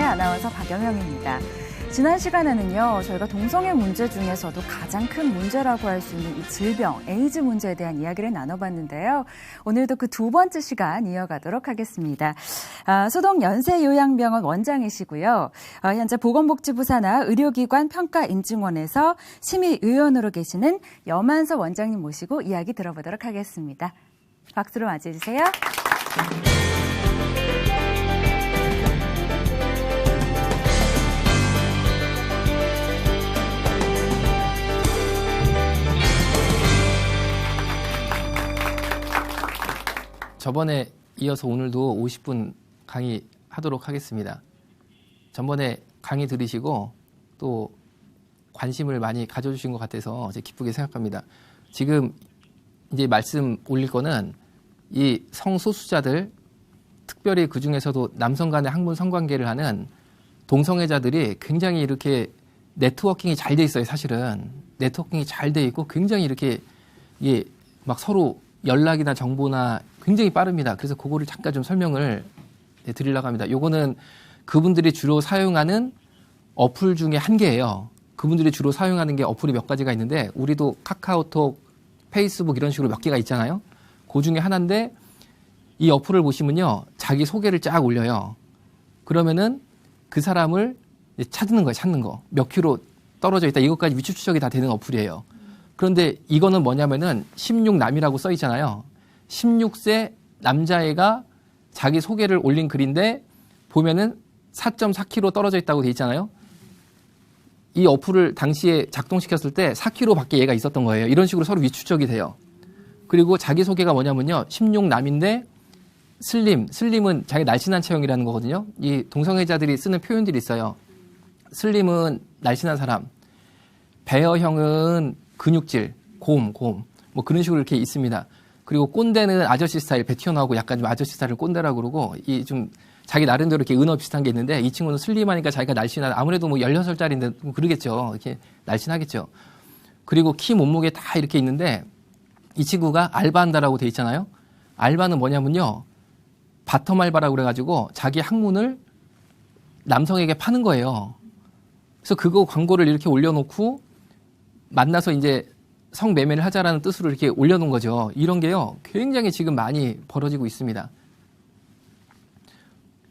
안녕하세요. 아나운서 박연영입니다. 지난 시간에는요, 저희가 동성애 문제 중에서도 가장 큰 문제라고 할 수 있는 이 질병, 에이즈 문제에 대한 이야기를 나눠봤는데요. 오늘도 그 두 번째 시간 이어가도록 하겠습니다. 소동 연세요양병원 원장이시고요. 현재 보건복지부 산하 의료기관 평가인증원에서 심의위원으로 계시는 염한섭 원장님 모시고 이야기 들어보도록 하겠습니다. 박수로 맞이해주세요. 저번에 이어서 오늘도 50분 강의하도록 하겠습니다. 전번에 강의 들으시고 또 관심을 많이 가져주신 것 같아서 기쁘게 생각합니다. 지금 이제 말씀 올릴 거는 이 성소수자들, 특별히 그 중에서도 남성 간의 학문 성관계를 하는 동성애자들이 굉장히 이렇게 네트워킹이 잘 돼 있어요. 사실은 네트워킹이 잘 돼 있고 굉장히 이렇게 막 서로 연락이나 정보나 굉장히 빠릅니다. 그래서 그거를 잠깐 좀 설명을 드리려고 합니다. 요거는 그분들이 주로 사용하는 어플 중에 한 개예요. 그분들이 주로 사용하는 게 어플이 몇 가지가 있는데 우리도 카카오톡, 페이스북 이런 식으로 몇 개가 있잖아요. 그 중에 하나인데 이 어플을 보시면요. 자기 소개를 쫙 올려요. 그러면은 그 사람을 찾는 거예요. 찾는 거. 몇 킬로 떨어져 있다. 이것까지 위치 추적이 다 되는 어플이에요. 그런데 이거는 뭐냐면은 16남이라고 써 있잖아요. 16세 남자애가 자기 소개를 올린 글인데 보면은 4.4km 떨어져 있다고 돼 있잖아요. 이 어플을 당시에 작동시켰을 때 4km 밖에 얘가 있었던 거예요. 이런 식으로 서로 위추적이 돼요. 그리고 자기 소개가 뭐냐면요. 16남인데 슬림은 자기 날씬한 체형이라는 거거든요. 이 동성애자들이 쓰는 표현들이 있어요. 슬림은 날씬한 사람, 베어형은 근육질, 곰, 뭐 그런 식으로 이렇게 있습니다. 그리고 꼰대는 아저씨 스타일, 배 튀어나오고 약간 좀 아저씨 스타일을 꼰대라고 그러고, 이 좀 자기 나름대로 이렇게 은어 비슷한 게 있는데, 이 친구는 슬림하니까 자기가 날씬한, 아무래도 뭐 16살짜리인데 그러겠죠. 이렇게 날씬하겠죠. 그리고 키, 몸무게 다 이렇게 있는데, 이 친구가 알바한다라고 돼 있잖아요. 알바는 뭐냐면요. 바텀 알바라고 그래가지고 자기 학문을 남성에게 파는 거예요. 그래서 그거 광고를 이렇게 올려놓고, 만나서 이제 성매매를 하자라는 뜻으로 이렇게 올려놓은 거죠. 이런 게요, 굉장히 지금 많이 벌어지고 있습니다.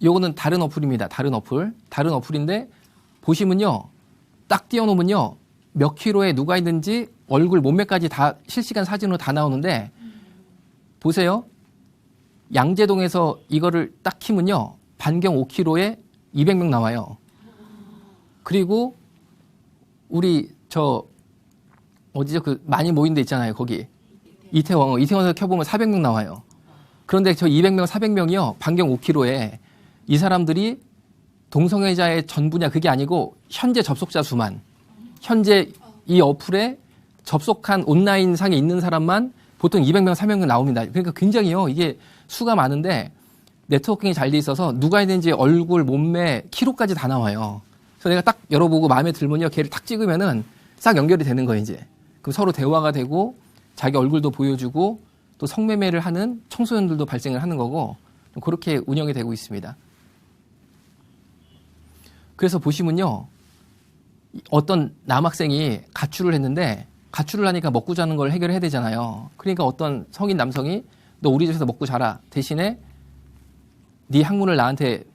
요거는 다른 어플입니다. 다른 어플인데, 보시면요, 딱 띄워놓으면요, 몇 킬로에 누가 있는지 얼굴, 몸매까지 다 실시간 사진으로 다 나오는데, 보세요. 양재동에서 이거를 딱 키면요, 반경 5km에 200명 나와요. 그리고, 우리, 어디죠? 그 많이 모인 데 있잖아요. 거기 이태원에서 켜보면 400명 나와요. 그런데 저 200명, 400명이요. 반경 5km에 이 사람들이 동성애자의 전부냐 그게 아니고 현재 접속자 수만, 현재 이 어플에 접속한 온라인 상에 있는 사람만 보통 200명, 300명 나옵니다. 그러니까 굉장히요. 이게 수가 많은데 네트워킹이 잘 돼 있어서 누가 있는지 얼굴, 몸매, 키로까지 다 나와요. 그래서 내가 딱 열어보고 마음에 들면요. 걔를 딱 찍으면은 싹 연결이 되는 거예요, 이제. 그럼 서로 대화가 되고 자기 얼굴도 보여주고 또 성매매를 하는 청소년들도 발생을 하는 거고 그렇게 운영이 되고 있습니다. 그래서 보시면요. 어떤 남학생이 가출을 했는데 가출을 하니까 먹고 자는 걸 해결해야 되잖아요. 그러니까 어떤 성인 남성이 너 우리 집에서 먹고 자라. 대신에 네 학문을 나한테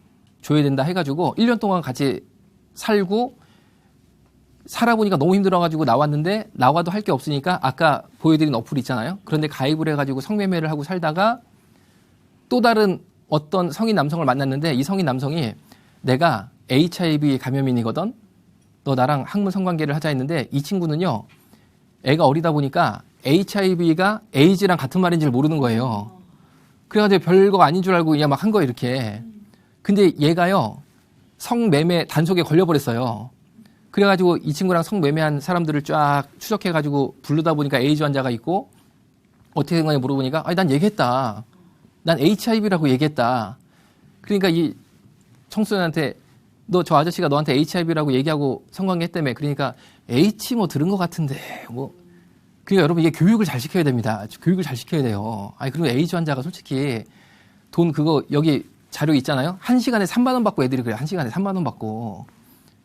줘야 된다 해가지고 1년 동안 같이 살고 살아보니까 너무 힘들어가지고 나왔는데 나와도 할 게 없으니까 아까 보여드린 어플 있잖아요. 그런데 가입을 해가지고 성매매를 하고 살다가 또 다른 어떤 성인 남성을 만났는데 이 성인 남성이 내가 HIV 감염인이거든. 너 나랑 학문 성관계를 하자 했는데 이 친구는요. 애가 어리다 보니까 HIV가 에이즈랑 같은 말인지를 모르는 거예요. 그래가지고 별거 아닌 줄 알고 그냥 막 한 거예요. 이렇게. 근데 얘가요. 성매매 단속에 걸려버렸어요. 그래가지고 이 친구랑 성매매한 사람들을 쫙 추적해가지고 부르다 보니까 에이즈 환자가 있고 어떻게 된 거냐 물어보니까 아니 난 얘기했다. 난 HIV라고 얘기했다. 그러니까 이 청소년한테 너 저 아저씨가 너한테 HIV라고 얘기하고 성관계 했다며. 그러니까 H 뭐 들은 것 같은데 뭐. 그러니까 여러분 이게 교육을 잘 시켜야 됩니다. 교육을 잘 시켜야 돼요. 아니 그리고 에이즈 환자가 솔직히 돈 그거 여기 자료 있잖아요. 1시간에 3만 원 받고 애들이 그래요. 1시간에 3만 원 받고.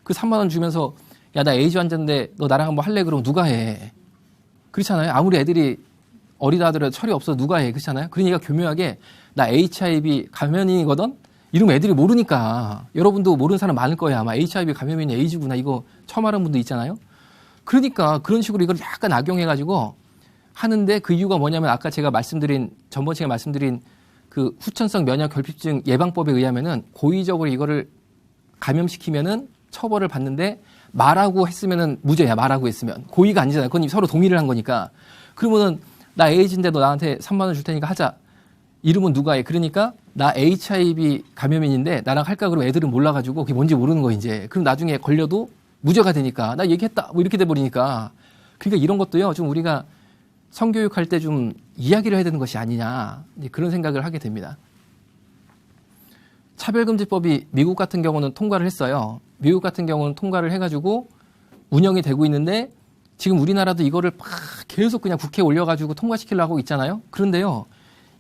그 3만 원 주면서 야, 나 에이즈 환자인데 너 나랑 한번 할래? 그러면 누가 해? 그렇잖아요. 아무리 애들이 어리다 하더라도 철이 없어 누가 해? 그렇잖아요. 그러니까 교묘하게 나 HIV 감염인이거든? 이러면 애들이 모르니까. 여러분도 모르는 사람 많을 거예요. 아마 HIV 감염인이 에이즈구나. 이거 처음 알은 분도 있잖아요. 그러니까 그런 식으로 이걸 약간 악용해가지고 하는데 그 이유가 뭐냐면 아까 제가 말씀드린, 전번 시간에 말씀드린 그 후천성 면역 결핍증 예방법에 의하면은 고의적으로 이거를 감염시키면은 처벌을 받는데 말하고 했으면은 무죄야. 말하고 했으면. 고의가 아니잖아요. 그건 서로 동의를 한 거니까. 그러면은 나 에이즈인데 너 나한테 3만 원 줄 테니까 하자. 이름은 누가 해? 그러니까 나 HIV 감염인인데 나랑 할까? 그러면 애들은 몰라가지고 그게 뭔지 모르는 거 이제. 그럼 나중에 걸려도 무죄가 되니까 나 얘기했다. 뭐 이렇게 돼버리니까. 그러니까 이런 것도요. 좀 우리가 성교육할 때 좀 이야기를 해야 되는 것이 아니냐. 그런 생각을 하게 됩니다. 차별금지법이 미국 같은 경우는 통과를 했어요. 미국 같은 경우는 통과를 해가지고 운영이 되고 있는데 지금 우리나라도 이거를 막 계속 그냥 국회에 올려가지고 통과시키려고 하고 있잖아요. 그런데요.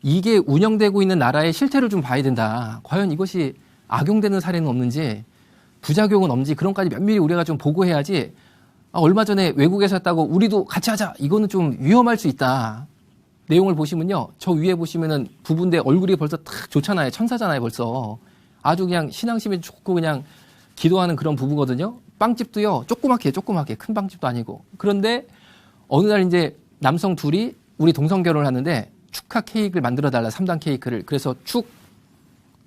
이게 운영되고 있는 나라의 실태를 좀 봐야 된다. 과연 이것이 악용되는 사례는 없는지 부작용은 없는지 그런 까지 면밀히 우리가 좀 보고해야지 얼마 전에 외국에서 했다고 우리도 같이 하자. 이거는 좀 위험할 수 있다. 내용을 보시면요. 저 위에 보시면은 부부인데 얼굴이 벌써 탁 좋잖아요. 천사잖아요, 벌써. 아주 그냥 신앙심이 좋고 그냥 기도하는 그런 부부거든요. 빵집도요. 조그맣게 큰 빵집도 아니고. 그런데 어느 날 이제 남성 둘이 우리 동성 결혼을 하는데 축하 케이크를 만들어 달라. 3단 케이크를. 그래서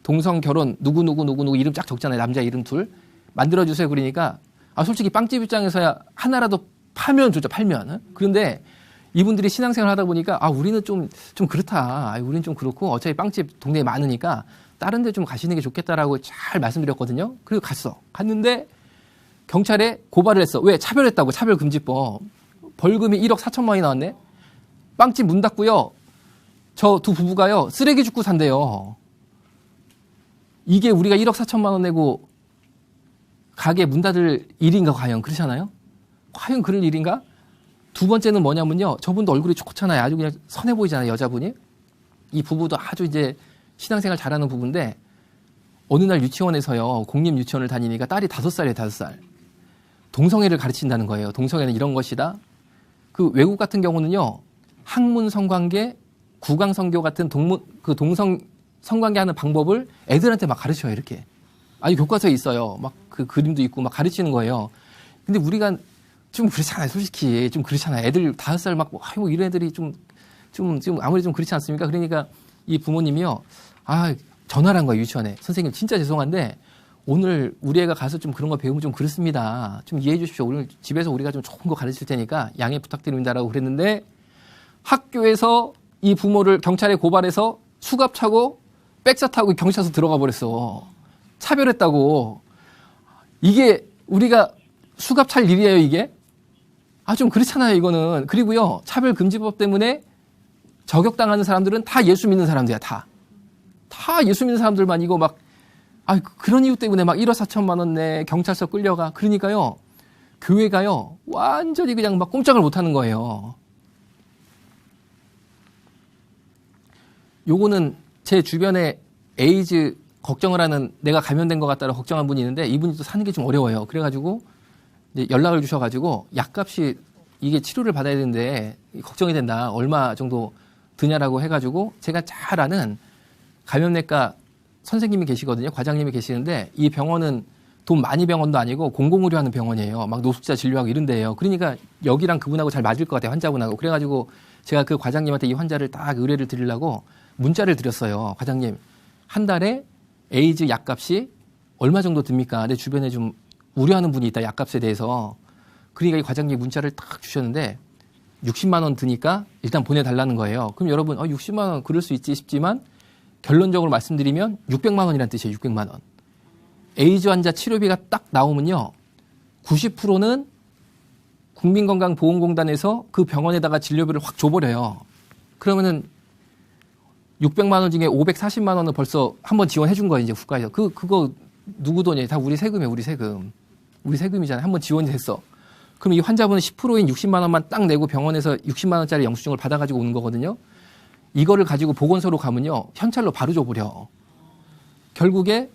동성 결혼 누구 이름 쫙 적잖아요. 남자 이름 둘. 만들어 주세요. 그러니까 솔직히 빵집 입장에서야 하나라도 팔면 좋죠. 팔면. 그런데 이분들이 신앙생활 하다 보니까 우리는 좀 그렇다. 우리는 좀 그렇고 어차피 빵집 동네에 많으니까 다른 데 좀 가시는 게 좋겠다라고 잘 말씀드렸거든요. 그리고 갔는데 경찰에 고발을 했어. 왜? 차별했다고. 차별금지법. 벌금이 1억 4천만 원이 나왔네. 빵집 문 닫고요. 저 두 부부가요. 쓰레기 줍고 산대요. 이게 우리가 1억 4천만 원 내고 가게 문 닫을 일인가 과연 그렇잖아요. 과연 그럴 일인가? 두 번째는 뭐냐면요. 저분도 얼굴이 좋잖아요. 아주 그냥 선해 보이잖아요. 여자분이. 이 부부도 아주 이제 신앙생활 잘하는 부부인데 어느 날 유치원에서요. 공립 유치원을 다니니까 딸이 5살이에요. 5살. 동성애를 가르친다는 거예요. 동성애는 이런 것이다. 그 외국 같은 경우는요. 학문 성관계, 구강 성교 같은 동성 성관계하는 방법을 애들한테 막 가르쳐요. 이렇게. 아니 교과서에 있어요. 막 그 그림도 있고 막 가르치는 거예요. 근데 우리가 좀 그렇잖아요. 솔직히 좀 그렇잖아요. 애들 5살 막 이런 애들이 좀 아무리 좀 그렇지 않습니까? 그러니까 이 부모님이요. 전화를 한 거예요. 유치원에. 선생님 진짜 죄송한데 오늘 우리 애가 가서 좀 그런 거 배우면 좀 그렇습니다. 좀 이해해 주십시오. 오늘 집에서 우리가 좀 좋은 거 가르칠 테니까 양해 부탁드립니다라고 그랬는데 학교에서 이 부모를 경찰에 고발해서 수갑 차고 백사 타고 경찰서 들어가 버렸어. 차별했다고. 이게 우리가 수갑 찰 일이에요, 이게? 좀 그렇잖아요, 이거는. 그리고요, 차별금지법 때문에 저격당하는 사람들은 다 예수 믿는 사람들이야, 다. 다 예수 믿는 사람들만 이거 막, 그런 이유 때문에 막 1억 4천만 원 내 경찰서 끌려가. 그러니까요, 교회가요, 완전히 그냥 막 꼼짝을 못 하는 거예요. 요거는 제 주변에 에이즈 걱정을 하는 내가 감염된 것 같다고 걱정한 분이 있는데 이분이 또 사는 게 좀 어려워요. 그래가지고 이제 연락을 주셔가지고 약값이 이게 치료를 받아야 되는데 걱정이 된다. 얼마 정도 드냐라고 해가지고 제가 잘 아는 감염내과 선생님이 계시거든요. 과장님이 계시는데 이 병원은 돈 많이 병원도 아니고 공공의료하는 병원이에요. 막 노숙자 진료하고 이런 데예요. 그러니까 여기랑 그분하고 잘 맞을 것 같아요. 환자분하고. 그래가지고 제가 그 과장님한테 이 환자를 딱 의뢰를 드리려고 문자를 드렸어요. 과장님, 한 달에 에이즈 약값이 얼마 정도 듭니까? 내 주변에 좀 우려하는 분이 있다. 약값에 대해서. 그러니까 이 과장님이 문자를 딱 주셨는데 60만 원 드니까 일단 보내달라는 거예요. 그럼 여러분 60만 원 그럴 수 있지 싶지만 결론적으로 말씀드리면 600만 원이라는 뜻이에요. 600만 원. 에이즈 환자 치료비가 딱 나오면요. 90%는 국민건강보험공단에서 그 병원에다가 진료비를 확 줘버려요. 그러면은 600만 원 중에 540만 원은 벌써 한번 지원해 준 거예요, 이제 국가에서. 그거 누구 돈이에요? 다 우리 세금이에요, 우리 세금. 우리 세금이잖아요. 한번 지원이 됐어. 그럼 이 환자분은 10%인 60만 원만 딱 내고 병원에서 60만 원짜리 영수증을 받아가지고 오는 거거든요. 이거를 가지고 보건소로 가면요. 현찰로 바로 줘버려. 결국에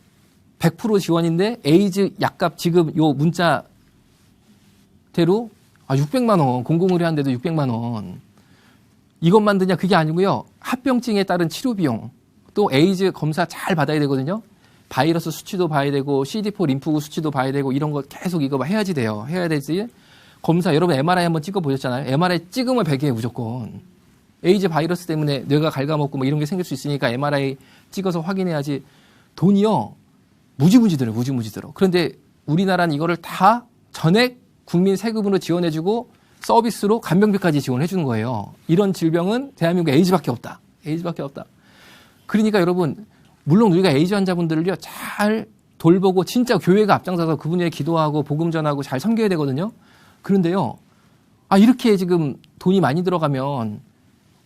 100% 지원인데 에이즈 약값 지금 요 문자대로 600만 원 공공의료하는데도 600만 원 이것만 드냐 그게 아니고요. 합병증에 따른 치료 비용 또 에이즈 검사 잘 받아야 되거든요. 바이러스 수치도 봐야 되고 CD4 림프구 수치도 봐야 되고 이런 거 계속 이거 해야지 돼요. 해야 되지. 검사 여러분 MRI 한번 찍어 보셨잖아요. MRI 찍으면 100이에요 무조건. 에이즈 바이러스 때문에 뇌가 갉아먹고 뭐 이런 게 생길 수 있으니까 MRI 찍어서 확인해야지. 돈이요 무지무지 들어요. 무지무지 들어. 그런데 우리나라는 이거를 다 전액 국민 세금으로 지원해주고 서비스로 간병비까지 지원해주는 거예요. 이런 질병은 대한민국에 에이즈밖에 없다. 에이즈밖에 없다. 그러니까 여러분 물론 우리가 에이즈 환자분들을요 잘 돌보고 진짜 교회가 앞장서서 그분에게 기도하고 복음 전하고 잘 섬겨야 되거든요. 그런데요, 이렇게 지금 돈이 많이 들어가면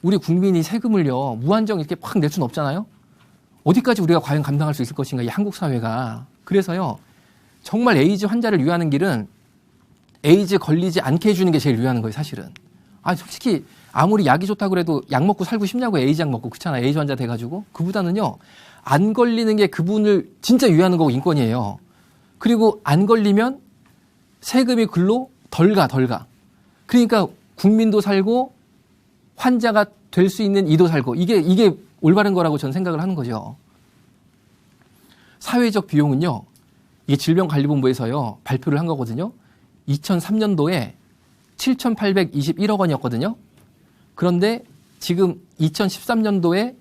우리 국민이 세금을요 무한정 이렇게 팍 낼 수는 없잖아요. 어디까지 우리가 과연 감당할 수 있을 것인가 이 한국 사회가. 그래서요 정말 에이즈 환자를 위하는 길은 에이즈 걸리지 않게 해주는 게 제일 위하는 거예요 사실은. 솔직히 아무리 약이 좋다고 그래도 약 먹고 살고 싶냐고 에이즈 약 먹고 그렇잖아. 에이즈 환자 돼가지고. 그보다는요 안 걸리는 게 그분을 진짜 위하는 거고 인권이에요. 그리고 안 걸리면 세금이 글로 덜 가. 그러니까 국민도 살고 환자가 될 수 있는 이도 살고 이게 올바른 거라고 저는 생각을 하는 거죠. 사회적 비용은요. 이게 질병관리본부에서요. 발표를 한 거거든요. 2003년도에 7,821억 원이었거든요. 그런데 지금 2013년도에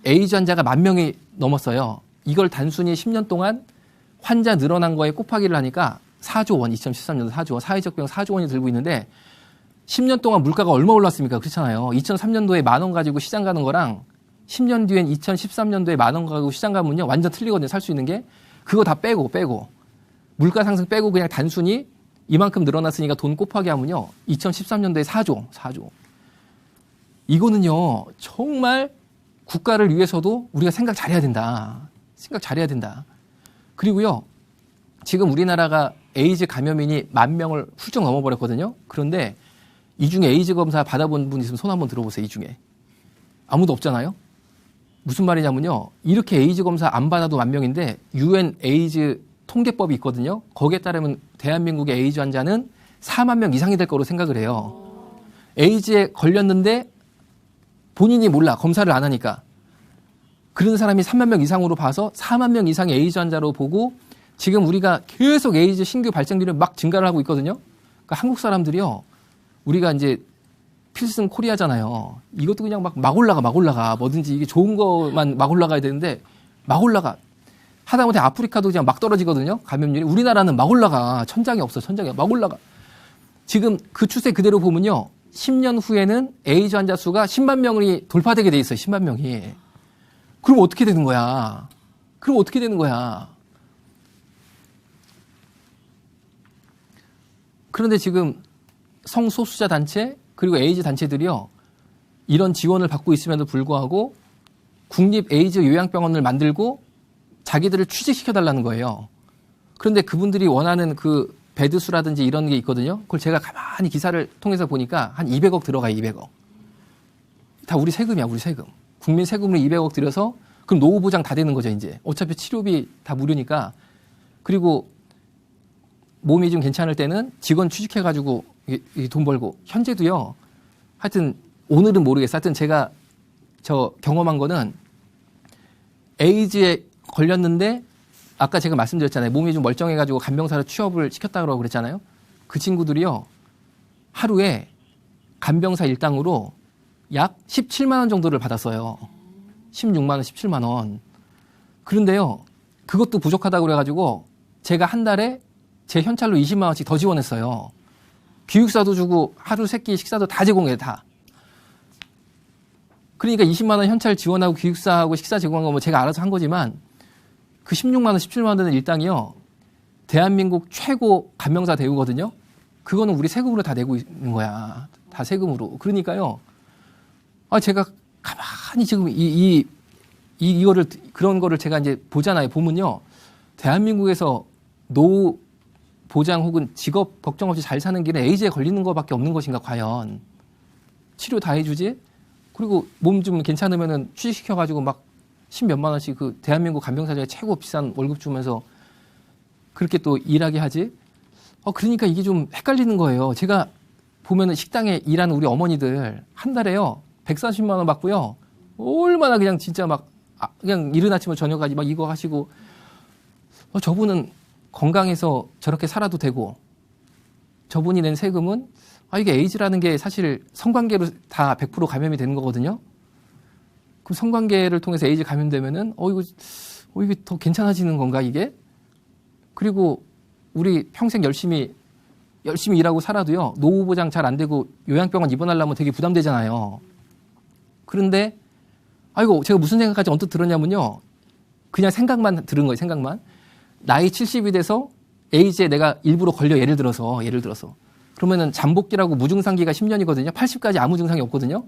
에이즈 환자가 10,000명이 넘었어요. 이걸 단순히 10년 동안 환자 늘어난 거에 곱하기를 하니까 4조 원, 2013년도 4조 원, 사회적 비용 4조 원이 들고 있는데 10년 동안 물가가 얼마 올랐습니까? 그렇잖아요. 2003년도에 10,000원 가지고 시장 가는 거랑 10년 뒤엔 2013년도에 10,000원 가지고 시장 가면요. 완전 틀리거든요. 살 수 있는 게. 그거 다 빼고 물가 상승 빼고 그냥 단순히 이만큼 늘어났으니까 돈 곱하기 하면요. 2013년도에 4조. 이거는요. 정말 국가를 위해서도 우리가 생각 잘해야 된다. 그리고요. 지금 우리나라가 에이즈 감염인이 10,000명을 훌쩍 넘어버렸거든요. 그런데 이 중에 에이즈 검사 받아본 분 있으면 손 한번 들어보세요. 이 중에. 아무도 없잖아요. 무슨 말이냐면요. 이렇게 에이즈 검사 안 받아도 10,000명인데 UN 에이즈 통계법이 있거든요. 거기에 따르면 대한민국의 에이즈 환자는 40,000명 이상이 될 거로 생각을 해요. 에이즈에 걸렸는데 본인이 몰라. 검사를 안 하니까. 그런 사람이 30,000명 이상으로 봐서 40,000명 이상의 에이즈 환자로 보고 지금 우리가 계속 에이즈 신규 발생률을 막 증가를 하고 있거든요. 그러니까 한국 사람들이요. 우리가 이제 필승 코리아잖아요. 이것도 그냥 막 올라가. 뭐든지 이게 좋은 것만 막 올라가야 되는데 막 올라가. 하다못해 아프리카도 그냥 막 떨어지거든요. 감염률이. 우리나라는 막 올라가. 천장이 없어. 막 올라가. 지금 그 추세 그대로 보면요. 10년 후에는 에이즈 환자 수가 10만 명이 돌파되게 돼 있어요. 10만 명이. 그럼 어떻게 되는 거야? 그런데 지금 성소수자 단체 그리고 에이즈 단체들이요. 이런 지원을 받고 있음에도 불구하고 국립 에이즈 요양병원을 만들고 자기들을 취직시켜달라는 거예요. 그런데 그분들이 원하는 그 베드 수라든지 이런 게 있거든요. 그걸 제가 가만히 기사를 통해서 보니까 한 200억 들어가요. 200억. 다 우리 세금이야. 우리 세금. 국민 세금으로 200억 들여서 그럼 노후 보장 다 되는 거죠. 이제. 어차피 치료비 다 무료니까. 그리고 몸이 좀 괜찮을 때는 직원 취직해가지고 돈 벌고. 현재도요. 하여튼 오늘은 모르겠어요. 하여튼 제가 경험한 거는 에이즈에 걸렸는데 아까 제가 말씀드렸잖아요. 몸이 좀 멀쩡해가지고 간병사로 취업을 시켰다고 그랬잖아요. 그 친구들이요. 하루에 간병사 일당으로 약 17만 원 정도를 받았어요. 16만 원, 17만 원. 그런데요. 그것도 부족하다고 그래가지고 제가 한 달에 제 현찰로 20만 원씩 더 지원했어요. 기숙사도 주고 하루 세끼 식사도 다 제공해 다. 그러니까 20만 원 현찰 지원하고 기숙사하고 식사 제공한 거 뭐 제가 알아서 한 거지만 그 16만 원, 17만 원 되는 일당이요. 대한민국 최고 간병사 대우거든요. 그거는 우리 세금으로 다 내고 있는 거야. 다 세금으로. 그러니까요. 제가 가만히 지금 이거를 그런 거를 제가 이제 보잖아요. 보면요. 대한민국에서 노후 보장 혹은 직업 걱정 없이 잘 사는 길에 에이즈에 걸리는 것밖에 없는 것인가 과연. 치료 다 해주지? 그리고 몸 좀 괜찮으면은 취직시켜가지고 막 십몇만 원씩 그 대한민국 간병사 중에 최고 비싼 월급 주면서 그렇게 또 일하게 하지? 그러니까 이게 좀 헷갈리는 거예요. 제가 보면은 식당에 일하는 우리 어머니들 한 달에요 140만 원 받고요. 얼마나 그냥 진짜 막 그냥 이른 아침부터 저녁까지 막 이거 하시고 저분은 건강해서 저렇게 살아도 되고 저분이 낸 세금은 이게 에이즈라는 게 사실 성관계로 다 100% 감염이 되는 거거든요. 그럼 성관계를 통해서 에이즈 감염되면은 이게 더 괜찮아지는 건가 이게? 그리고 우리 평생 열심히 일하고 살아도요 노후 보장 잘 안 되고 요양병원 입원하려면 되게 부담되잖아요. 그런데 제가 무슨 생각까지 언뜻 들었냐면요. 그냥 생각만 들은 거예요. 생각만. 나이 70이 돼서 에이즈에 내가 일부러 걸려 예를 들어서 그러면은 잠복기라고 무증상기가 10년이거든요. 80까지 아무 증상이 없거든요.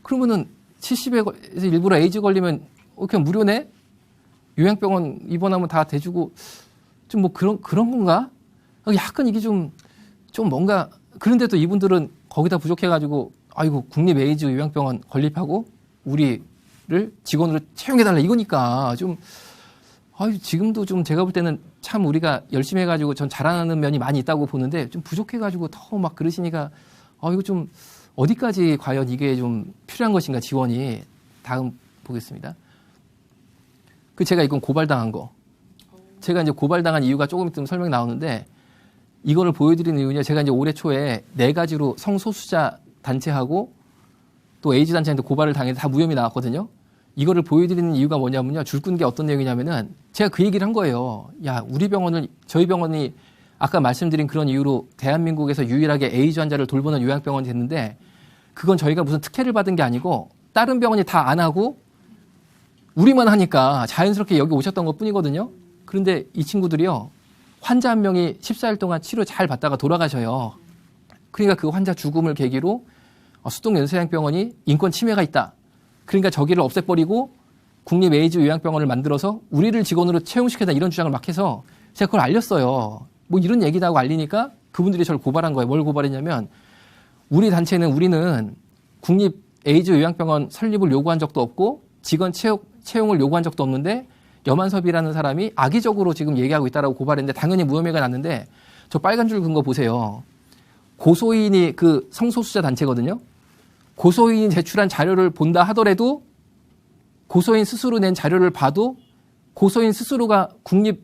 그러면은 70에서 일부러 에이즈 걸리면 그냥 무료네? 요양병원 입원하면 다 대주고 좀 뭐 그런 건가? 약간 이게 좀 뭔가 그런데도 이분들은 거기다 부족해가지고 국립 에이즈 요양병원 건립하고 우리를 직원으로 채용해달라 이거니까 좀 지금도 좀 제가 볼 때는 참 우리가 열심히 해가지고 전 잘하는 면이 많이 있다고 보는데 좀 부족해가지고 더 막 그러시니까 이거 좀 어디까지 과연 이게 좀 필요한 것인가 지원이. 다음 보겠습니다. 제가 이건 고발당한 거. 제가 이제 고발당한 이유가 조금 있으면 설명 나오는데 이거를 보여드리는 이유는요. 제가 이제 올해 초에 4가지로 성소수자 단체하고 또 에이즈 단체한테 고발을 당해서 다 무혐의 나왔거든요. 이거를 보여드리는 이유가 뭐냐면요. 줄 끈 게 어떤 내용이냐면은 제가 그 얘기를 한 거예요. 야, 저희 병원이 아까 말씀드린 그런 이유로 대한민국에서 유일하게 에이즈 환자를 돌보는 요양병원이 됐는데 그건 저희가 무슨 특혜를 받은 게 아니고 다른 병원이 다 안 하고 우리만 하니까 자연스럽게 여기 오셨던 것 뿐이거든요. 그런데 이 친구들이요. 환자 한 명이 14일 동안 치료 잘 받다가 돌아가셔요. 그러니까 그 환자 죽음을 계기로 수동연세요양병원이 인권 침해가 있다. 그러니까 저기를 없애버리고 국립 에이즈 요양병원을 만들어서 우리를 직원으로 채용시켜다 이런 주장을 막 해서 제가 그걸 알렸어요. 뭐 이런 얘기다 하고 알리니까 그분들이 저를 고발한 거예요. 뭘 고발했냐면 우리는 국립 에이즈 요양병원 설립을 요구한 적도 없고 직원 채용을 요구한 적도 없는데 여만섭이라는 사람이 악의적으로 지금 얘기하고 있다라고 고발했는데 당연히 무혐의가 났는데 저 빨간 줄 긋은 거 보세요. 고소인이 그 성소수자 단체거든요. 고소인이 제출한 자료를 본다 하더라도 고소인 스스로 낸 자료를 봐도 고소인 스스로가 국립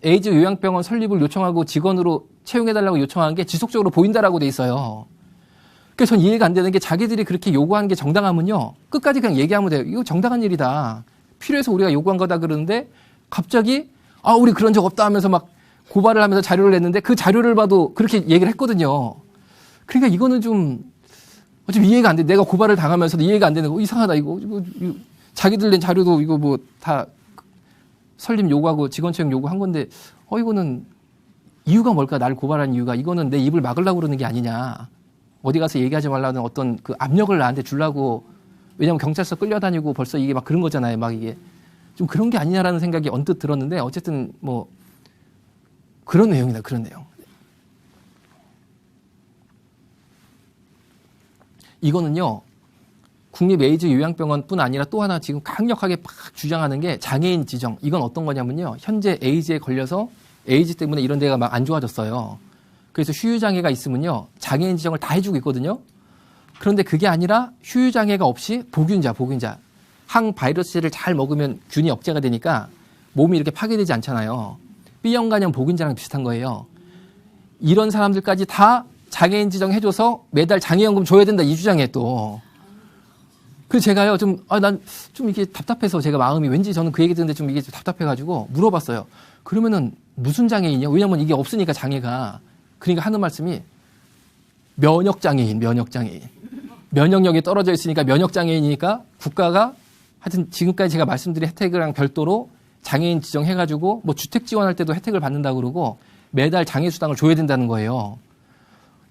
에이즈 요양병원 설립을 요청하고 직원으로 채용해달라고 요청한 게 지속적으로 보인다라고 돼 있어요. 그래서 전 이해가 안 되는 게 자기들이 그렇게 요구하는 게 정당하면요. 끝까지 그냥 얘기하면 돼요. 이거 정당한 일이다. 필요해서 우리가 요구한 거다 그러는데 갑자기 우리 그런 적 없다 하면서 막 고발을 하면서 자료를 냈는데 그 자료를 봐도 그렇게 얘기를 했거든요. 그러니까 이거는 좀 이해가 안 돼. 내가 고발을 당하면서도 이해가 안 되는 거. 이상하다 이거 자기들 낸 자료도 이거 뭐 다 설립 요구하고 직원 채용 요구한 건데 이거는 이유가 뭘까? 나를 고발한 이유가 이거는 내 입을 막으려고 그러는 게 아니냐. 어디 가서 얘기하지 말라는 어떤 그 압력을 나한테 주려고. 왜냐면 경찰서 끌려다니고 벌써 이게 막 그런 거잖아요. 막 이게 좀 그런 게 아니냐라는 생각이 언뜻 들었는데 어쨌든 뭐 그런 내용이다. 그런 내용. 이거는요. 국립 에이즈 요양병원뿐 아니라 또 하나 지금 강력하게 막 주장하는 게 장애인 지정. 이건 어떤 거냐면요. 현재 에이즈에 걸려서 에이즈 때문에 이런 데가 막 안 좋아졌어요. 그래서 휴유장애가 있으면요. 장애인 지정을 다 해주고 있거든요. 그런데 그게 아니라 휴유장애가 없이 보균자. 항바이러스제를 잘 먹으면 균이 억제가 되니까 몸이 이렇게 파괴되지 않잖아요. B형 간염 보균자랑 비슷한 거예요. 이런 사람들까지 다 장애인 지정해줘서 매달 장애연금 줘야 된다 이 주장에 또. 그래서 제가요 난 좀 이게 답답해서 제가 마음이 왠지 저는 그 얘기 듣는데 좀 이게 좀 답답해가지고 물어봤어요. 그러면은 무슨 장애인이요? 왜냐면 이게 없으니까 장애가. 그러니까 하는 말씀이 면역장애인. 면역력이 떨어져 있으니까 면역장애인이니까 국가가 하여튼 지금까지 제가 말씀드린 혜택이랑 별도로 장애인 지정해가지고 뭐 주택 지원할 때도 혜택을 받는다 그러고 매달 장애수당을 줘야 된다는 거예요.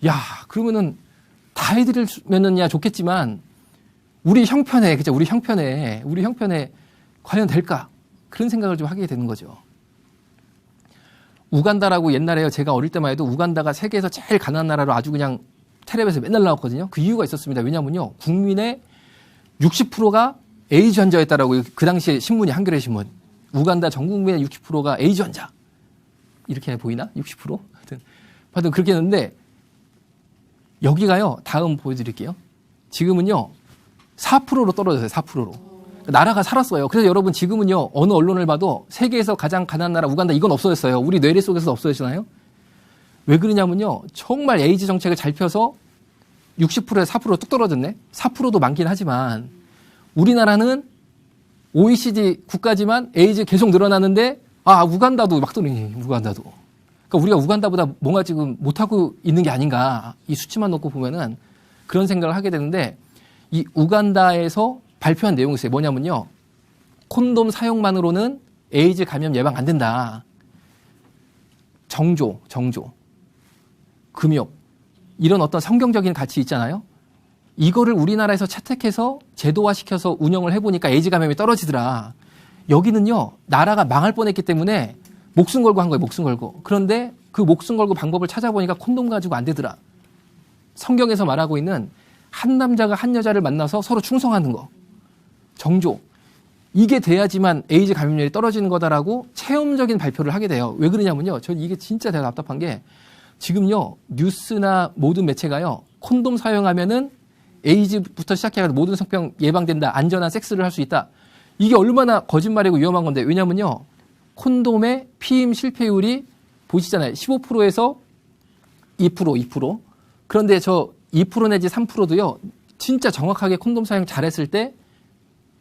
야, 그러면은 다 해드리면은야 좋겠지만 우리 형편에 과연 될까? 그런 생각을 좀 하게 되는 거죠. 우간다라고 옛날에요. 제가 어릴 때만 해도 우간다가 세계에서 제일 가난한 나라로 아주 그냥 텔레비에서 맨날 나왔거든요. 그 이유가 있었습니다. 왜냐면요. 국민의 60%가 에이즈 환자였다라고 그 당시에 신문이 한겨레 신문. 우간다 전 국민의 60%가 에이즈 환자. 이렇게 보이나? 60%? 하여튼 그렇게 했는데 여기가요. 다음 보여드릴게요. 지금은요. 4%로 떨어졌어요. 4%로. 나라가 살았어요. 그래서 여러분 지금은요. 어느 언론을 봐도 세계에서 가장 가난한 나라 우간다 이건 없어졌어요. 우리 뇌리 속에서 없어지잖아요. 왜 그러냐면요. 정말 에이즈 정책을 잘 펴서 60%에서 4%로 뚝 떨어졌네. 4%도 많긴 하지만 우리나라는 OECD 국가지만 에이즈 계속 늘어나는데 우간다도 막 떨어지네. 우간다도. 그러니까 우리가 우간다보다 뭔가 지금 못하고 있는 게 아닌가. 이 수치만 놓고 보면은 그런 생각을 하게 되는데 이 우간다에서 발표한 내용이 있어요. 뭐냐면요. 콘돔 사용만으로는 에이즈 감염 예방 안 된다. 정조, 금욕 이런 어떤 성경적인 가치 있잖아요. 이거를 우리나라에서 채택해서 제도화시켜서 운영을 해보니까 에이즈 감염이 떨어지더라. 여기는요. 나라가 망할 뻔했기 때문에 목숨 걸고 한 거예요. 목숨 걸고. 그런데 그 목숨 걸고 방법을 찾아보니까 콘돔 가지고 안 되더라. 성경에서 말하고 있는 한 남자가 한 여자를 만나서 서로 충성하는 거. 정조. 이게 돼야지만 에이즈 감염률이 떨어지는 거다라고 체험적인 발표를 하게 돼요. 왜 그러냐면요. 전 이게 진짜 되게 답답한 게 지금요. 뉴스나 모든 매체가요. 콘돔 사용하면은 에이즈부터 시작해서 모든 성병 예방된다. 안전한 섹스를 할 수 있다. 이게 얼마나 거짓말이고 위험한 건데. 왜냐면요. 콘돔의 피임 실패율이 보시잖아요. 15%에서 2%. 그런데 저 2% 내지 3%도요. 진짜 정확하게 콘돔 사용 잘했을 때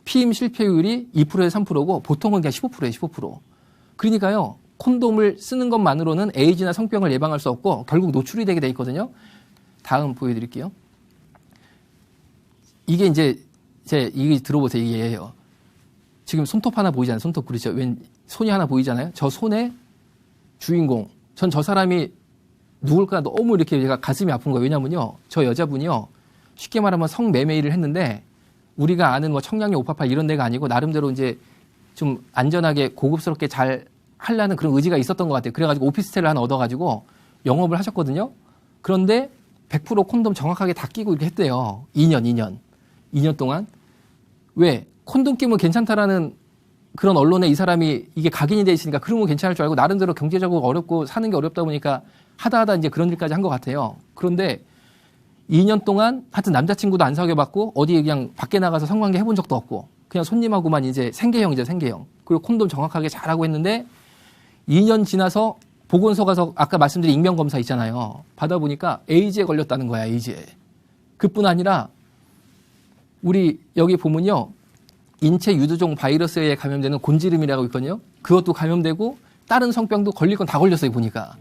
피임 실패율이 2%에서 3%고 보통은 그냥 15%예요. 15%. 그러니까요. 콘돔을 쓰는 것만으로는 에이즈나 성병을 예방할 수 없고 결국 노출이 되게 돼 있거든요. 다음 보여드릴게요. 이게 이제 이게 들어보세요. 이게요. 지금 손톱 하나 보이잖아요. 손톱 그렇죠. 웬 손이 하나 보이잖아요. 저 손의 주인공. 전 저 사람이 누굴까 너무 이렇게 제가 가슴이 아픈 거예요. 왜냐면요. 저 여자분이요. 쉽게 말하면 성매매일을 했는데 우리가 아는 뭐 청량리 오파파 이런 데가 아니고 나름대로 이제 좀 안전하게 고급스럽게 잘 하려는 그런 의지가 있었던 것 같아요. 그래가지고 오피스텔을 하나 얻어가지고 영업을 하셨거든요. 그런데 100% 콘돔 정확하게 다 끼고 이렇게 했대요. 2년 동안. 왜? 콘돔 끼면 괜찮다라는 그런 언론에 이 사람이 이게 각인이 돼 있으니까 그러면 괜찮을 줄 알고 나름대로 경제적으로 어렵고 사는 게 어렵다 보니까 하다 이제 그런 일까지 한 것 같아요. 그런데 2년 동안 하여튼 남자친구도 안 사귀어봤고 어디 그냥 밖에 나가서 성관계 해본 적도 없고 그냥 손님하고만 이제 생계형이죠. 그리고 콘돔 정확하게 잘하고 했는데 2년 지나서 보건소 가서 아까 말씀드린 익명검사 있잖아요. 받아보니까 에이즈에 걸렸다는 거야. 에이즈에. 그뿐 아니라 우리 여기 보면요. 인체 유두종 바이러스에 감염되는 곤지름이라고 있거든요. 그것도 감염되고 다른 성병도 걸릴 건 다 걸렸어요. 보니까.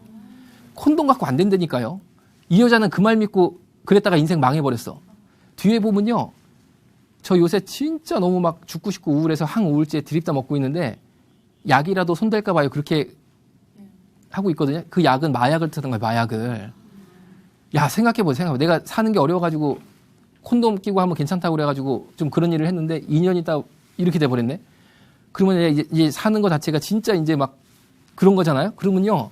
콘돔 갖고 안 된다니까요. 이 여자는 그 말 믿고 그랬다가 인생 망해버렸어. 뒤에 보면요. 저 요새 진짜 너무 막 죽고 싶고 우울해서 항우울제 드립다 먹고 있는데 약이라도 손댈까 봐요. 그렇게 하고 있거든요. 그 약은 마약을 쓰는 거예요. 마약을. 야 생각해보세요. 내가 사는 게 어려워가지고 콘돔 끼고 하면 괜찮다고 그래가지고 좀 그런 일을 했는데 2년 있다 이렇게 돼버렸네. 그러면 이제 사는 거 자체가 진짜 이제 막 그런 거잖아요. 그러면요.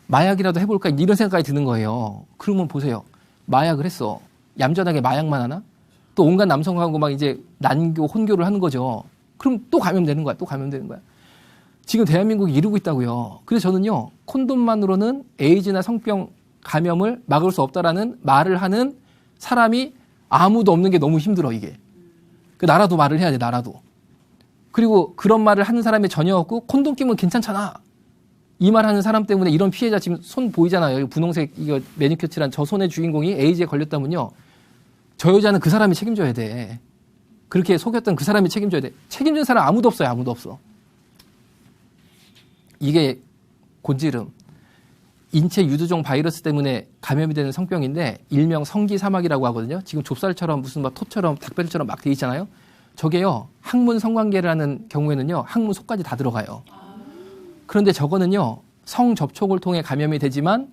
마약이라도 해볼까 이런 생각까지 드는 거예요. 그러면 보세요. 마약을 했어. 얌전하게 마약만 하나? 또 온갖 남성하고 막 이제 난교, 혼교를 하는 거죠. 그럼 또 감염되는 거야. 지금 대한민국이 이러고 있다고요. 그래서 저는요. 콘돔만으로는 에이즈나 성병 감염을 막을 수 없다라는 말을 하는 사람이 아무도 없는 게 너무 힘들어 이게. 그 나라도 말을 해야 돼. 나라도. 그리고 그런 말을 하는 사람이 전혀 없고 콘돔 끼면 괜찮잖아. 이 말하는 사람 때문에 이런 피해자 지금 손 보이잖아요. 분홍색 이거 매니큐어 칠한 저 손의 주인공이 에이즈에 걸렸다면요. 저 여자는 그 사람이 책임져야 돼. 그렇게 속였던 그 사람이 책임져야 돼. 책임진 사람 아무도 없어요. 아무도 없어. 이게 곤지름. 인체 유두종 바이러스 때문에 감염이 되는 성병인데 일명 성기사막이라고 하거든요. 지금 좁쌀처럼 무슨 막 토처럼 닭배들처럼 막 돼 있잖아요. 저게요. 항문 성관계를 하는 경우에는요. 항문 속까지 다 들어가요. 그런데 저거는요. 성접촉을 통해 감염이 되지만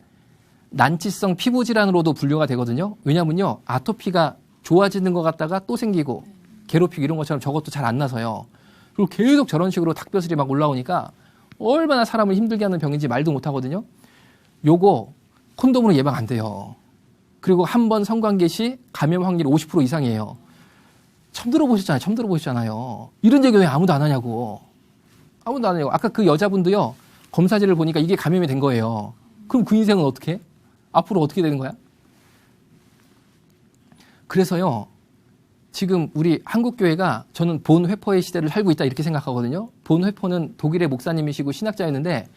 난치성 피부질환으로도 분류가 되거든요. 왜냐면요. 아토피가 좋아지는 것 같다가 또 생기고 괴롭히고 이런 것처럼 저것도 잘 안 나서요. 그리고 계속 저런 식으로 닭벼슬이 막 올라오니까 얼마나 사람을 힘들게 하는 병인지 말도 못 하거든요. 요거 콘돔으로 예방 안 돼요. 그리고 한 번 성관계 시 감염 확률이 50% 이상이에요. 처음 들어보셨잖아요. 이런 얘기 왜 아무도 안 하냐고. 아무도 안 하냐고. 아까 그 여자분도요, 검사지를 보니까 이게 감염이 된 거예요. 그럼 그 인생은 어떻게 해? 앞으로 어떻게 되는 거야? 그래서요, 지금 우리 한국교회가 저는 본회포의 시대를 살고 있다 이렇게 생각하거든요. 본회포는 독일의 목사님이시고 신학자였는데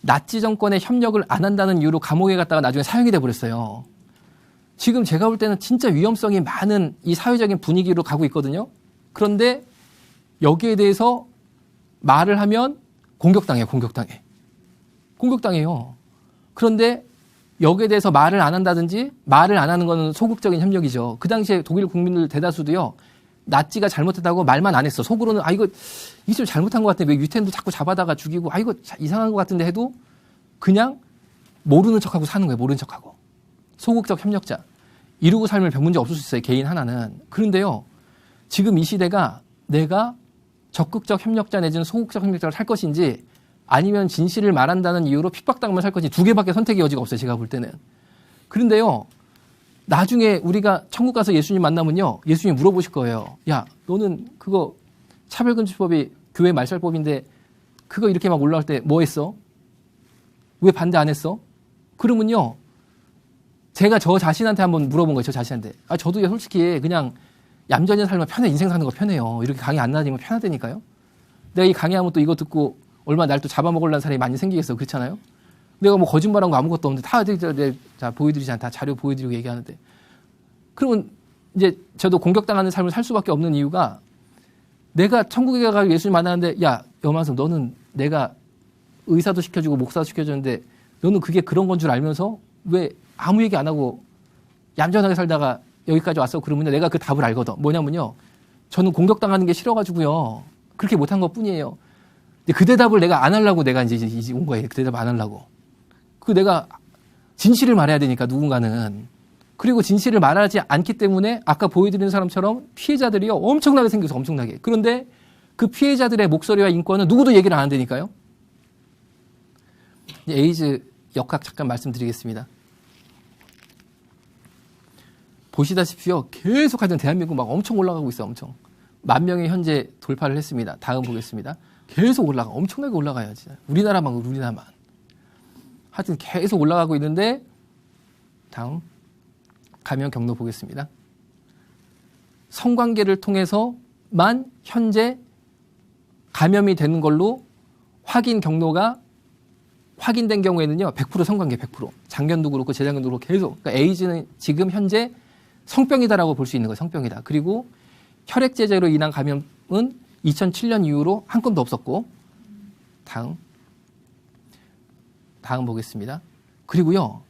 나치 정권의 협력을 안 한다는 이유로 감옥에 갔다가 나중에 사형이 돼버렸어요. 지금 제가 볼 때는 진짜 위험성이 많은 이 사회적인 분위기로 가고 있거든요. 그런데 여기에 대해서 말을 하면 공격당해요. 그런데 여기에 대해서 말을 안 한다든지 말을 안 하는 건 소극적인 협력이죠. 그 당시에 독일 국민들 대다수도요. 나치가 잘못했다고 말만 안 했어. 속으로는 이거 좀 잘못한 것 같아. 왜 유태인도 자꾸 잡아다가 죽이고 이거 이상한 것 같은데 해도 그냥 모르는 척하고 사는 거예요. 모르는 척하고. 소극적 협력자. 이루고 살면 별 문제 없을 수 있어요. 개인 하나는. 그런데요. 지금 이 시대가 내가 적극적 협력자 내지는 소극적 협력자를 살 것인지 아니면 진실을 말한다는 이유로 핍박당하면 살 것인지 두 개밖에 선택의 여지가 없어요. 제가 볼 때는. 그런데요. 나중에 우리가 천국 가서 예수님 만나면요. 예수님 물어보실 거예요. 야, 너는 그거 차별금지법이 교회 말살법인데 그거 이렇게 막 올라올 때 뭐 했어? 왜 반대 안 했어? 그러면요. 제가 저 자신한테 한번 물어본 거예요. 저 자신한테. 저도 솔직히 그냥 얌전히 살면 편해. 인생 사는 거 편해요. 이렇게 강의 안 나다니면 편하다니까요. 내가 이 강의하면 또 이거 듣고 얼마나 날 또 잡아먹으려는 사람이 많이 생기겠어. 그렇잖아요. 내가 뭐 거짓말한 거 아무것도 없는데 다 보여드리지 않다. 자료 보여드리고 얘기하는데. 그러면 이제 저도 공격당하는 삶을 살 수밖에 없는 이유가 내가 천국에 가서 예수님 만나는데 야, 여만성 너는 내가 의사도 시켜주고 목사도 시켜주는데 너는 그게 그런 건 줄 알면서 왜 아무 얘기 안 하고 얌전하게 살다가 여기까지 왔어? 그러면 내가 그 답을 알거든. 뭐냐면요. 저는 공격당하는 게 싫어가지고요. 그렇게 못한 것 뿐이에요. 근데 그 대답을 내가 안 하려고 내가 이제 온 거예요. 그 대답 안 하려고. 내가 진실을 말해야 되니까 누군가는. 그리고 진실을 말하지 않기 때문에 아까 보여드리는 사람처럼 피해자들이요. 엄청나게 생겨서 엄청나게. 그런데 그 피해자들의 목소리와 인권은 누구도 얘기를 안 한다니까요. 에이즈 역학 잠깐 말씀드리겠습니다. 보시다시피요. 계속 하여튼 대한민국 막 엄청 올라가고 있어요. 엄청. 10,000명이 현재 돌파를 했습니다. 다음 보겠습니다. 계속 엄청나게 올라가요. 진짜. 우리나라만. 하여튼 계속 올라가고 있는데 다음 감염 경로 보겠습니다. 성관계를 통해서만 현재 감염이 되는 걸로 확인 경로가 확인된 경우에는요. 100% 성관계 100%. 작년도 그렇고 재작년도 그렇고 계속. 그러니까 에이즈는 지금 현재 성병이다라고 볼 수 있는 거예요. 성병이다. 그리고 혈액제제로 인한 감염은 2007년 이후로 한 건도 없었고 다음 보겠습니다. 그리고요.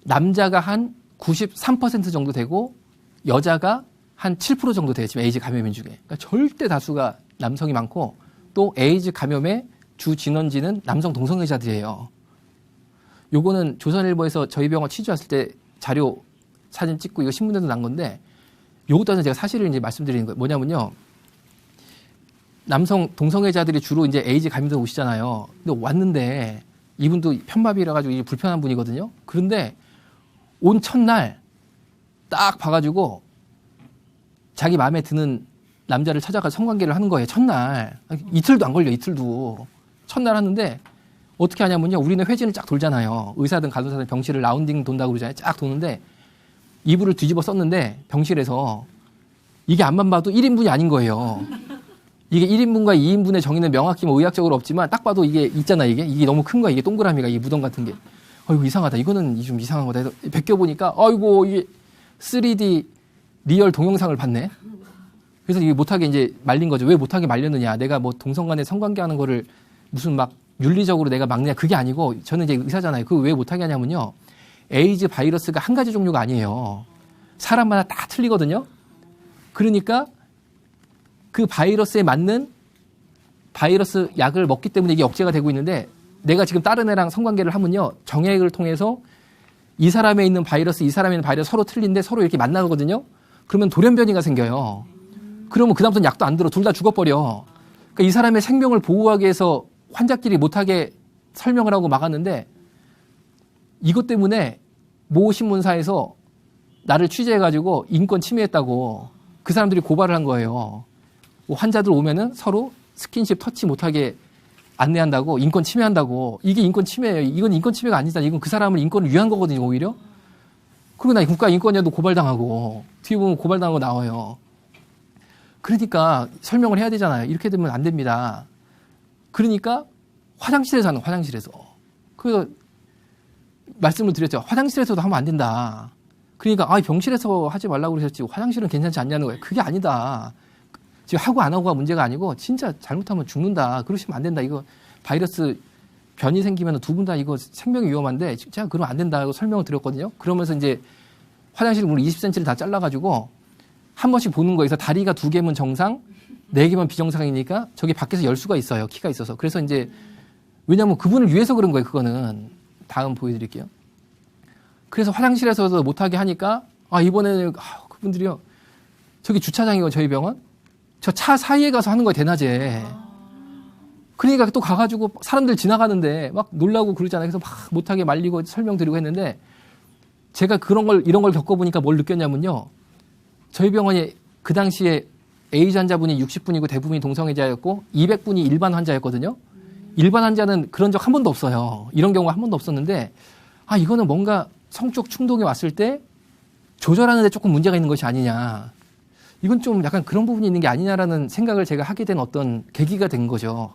남자가 한 93% 정도 되고 여자가 한 7% 정도 돼요. 지금 에이즈 감염인 중에. 그러니까 절대 다수가 남성이 많고 또 에이즈 감염의 주 진원지는 남성 동성애자들이에요. 요거는 조선일보에서 저희 병원 취재했을 때 자료 사진 찍고 이거 신문에도 난 건데 요것도 제가 사실을 이제 말씀드리는 거예요. 뭐냐면요. 남성 동성애자들이 주로 이제 에이즈 감염돼 오시잖아요. 근데 왔는데 이분도 편마비라 가지고 불편한 분이거든요. 그런데 온 첫날 딱 봐가지고 자기 마음에 드는 남자를 찾아가서 성관계를 하는 거예요. 첫날. 이틀도 안 걸려. 이틀도. 첫날 하는데 어떻게 하냐면요. 우리는 회진을 쫙 돌잖아요. 의사든 간호사든 병실을 라운딩 돈다고 그러잖아요. 쫙 도는데 이불을 뒤집어 썼는데 병실에서 이게 앞만 봐도 1인분이 아닌 거예요. 이게 1인분과 2인분의 정의는 명확히 의학적으로 없지만 딱 봐도 이게 있잖아. 이게 너무 큰 거야. 이게 동그라미가 이게 무덤 같은 게. 이거 이상하다. 이거는 좀 이상한 거다. 해서 벗겨보니까 아이고 이게 3D 리얼 동영상을 봤네. 그래서 이게 못하게 이제 말린 거죠. 왜 못하게 말렸느냐. 내가 뭐 동성 간에 성관계 하는 거를 무슨 막 윤리적으로 내가 막느냐. 그게 아니고 저는 이제 의사잖아요. 그거 왜 못하게 하냐면요. 에이즈 바이러스가 한 가지 종류가 아니에요. 사람마다 다 틀리거든요. 그러니까 그 바이러스에 맞는 바이러스 약을 먹기 때문에 이게 억제가 되고 있는데 내가 지금 다른 애랑 성관계를 하면요. 정액을 통해서 이 사람에 있는 바이러스, 이 사람에 있는 바이러스 서로 틀린데 서로 이렇게 만나거든요. 그러면 돌연변이가 생겨요. 그러면 그다음부터는 약도 안 들어. 둘 다 죽어버려. 그러니까 이 사람의 생명을 보호하기 위해서 환자끼리 못하게 설명을 하고 막았는데 이것 때문에 모 신문사에서 나를 취재해가지고 인권 침해했다고 그 사람들이 고발을 한 거예요. 뭐 환자들 오면은 서로 스킨십 터치 못하게 안내한다고, 인권 침해한다고. 이게 인권 침해예요. 이건 인권 침해가 아니다. 이건 그 사람을 인권을 위한 거거든요, 오히려. 그리고 나 국가인권위원회도 고발당하고, 뒤에 보면 고발당하고 나와요. 그러니까 설명을 해야 되잖아요. 이렇게 되면 안 됩니다. 그러니까 화장실에서 하는 거예요, 화장실에서. 그래서 말씀을 드렸죠. 화장실에서도 하면 안 된다. 그러니까 병실에서 하지 말라고 그러셨지 화장실은 괜찮지 않냐는 거예요. 그게 아니다. 지금 하고 안 하고가 문제가 아니고 진짜 잘못하면 죽는다. 그러시면 안 된다. 이거 바이러스 변이 생기면 두 분 다 이거 생명이 위험한데 제가 그러면 안 된다고 설명을 드렸거든요. 그러면서 이제 화장실 문을 20cm를 다 잘라가지고 한 번씩 보는 거에서 다리가 2개면 정상, 4개면 비정상이니까 저기 밖에서 열 수가 있어요. 키가 있어서. 그래서 이제 왜냐하면 그분을 위해서 그런 거예요. 그거는. 다음 보여드릴게요. 그래서 화장실에서도 못하게 하니까 이번에는 그분들이요. 저기 주차장이고 저희 병원. 저 차 사이에 가서 하는 거예요. 대낮에. 그러니까 또 가가지고 사람들 지나가는데 막 놀라고 그러잖아요. 그래서 막 못하게 말리고 설명드리고 했는데 제가 이런 걸 겪어보니까 뭘 느꼈냐면요. 저희 병원이 그 당시에 에이즈 환자분이 60분이고 대부분이 동성애자였고 200분이 일반 환자였거든요. 일반 환자는 그런 적 한 번도 없어요. 이런 경우가 한 번도 없었는데 이거는 뭔가 성적 충동이 왔을 때 조절하는 데 조금 문제가 있는 것이 아니냐. 이건 좀 약간 그런 부분이 있는 게 아니냐라는 생각을 제가 하게 된 어떤 계기가 된 거죠.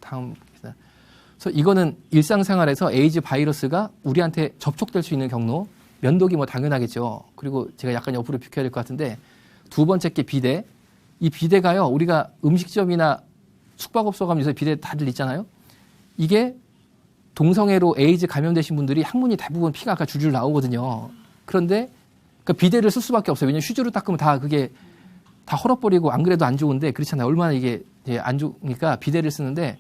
다음. 그래서 이거는 일상생활에서 에이즈 바이러스가 우리한테 접촉될 수 있는 경로. 면도기 뭐 당연하겠죠. 그리고 제가 약간 옆으로 비켜야 될 것 같은데 두 번째 게 비데. 이 비데가요. 우리가 음식점이나 숙박업소 가면 요새 비데 다들 있잖아요. 이게 동성애로 에이즈 감염되신 분들이 항문이 대부분 피가 아까 줄줄 나오거든요. 그런데 그러니까 비데를 쓸 수밖에 없어요. 왜냐면 휴지로 닦으면 다 그게 다 헐어버리고 안 그래도 안 좋은데 그렇잖아요. 얼마나 이게 안 좋으니까 비데를 쓰는데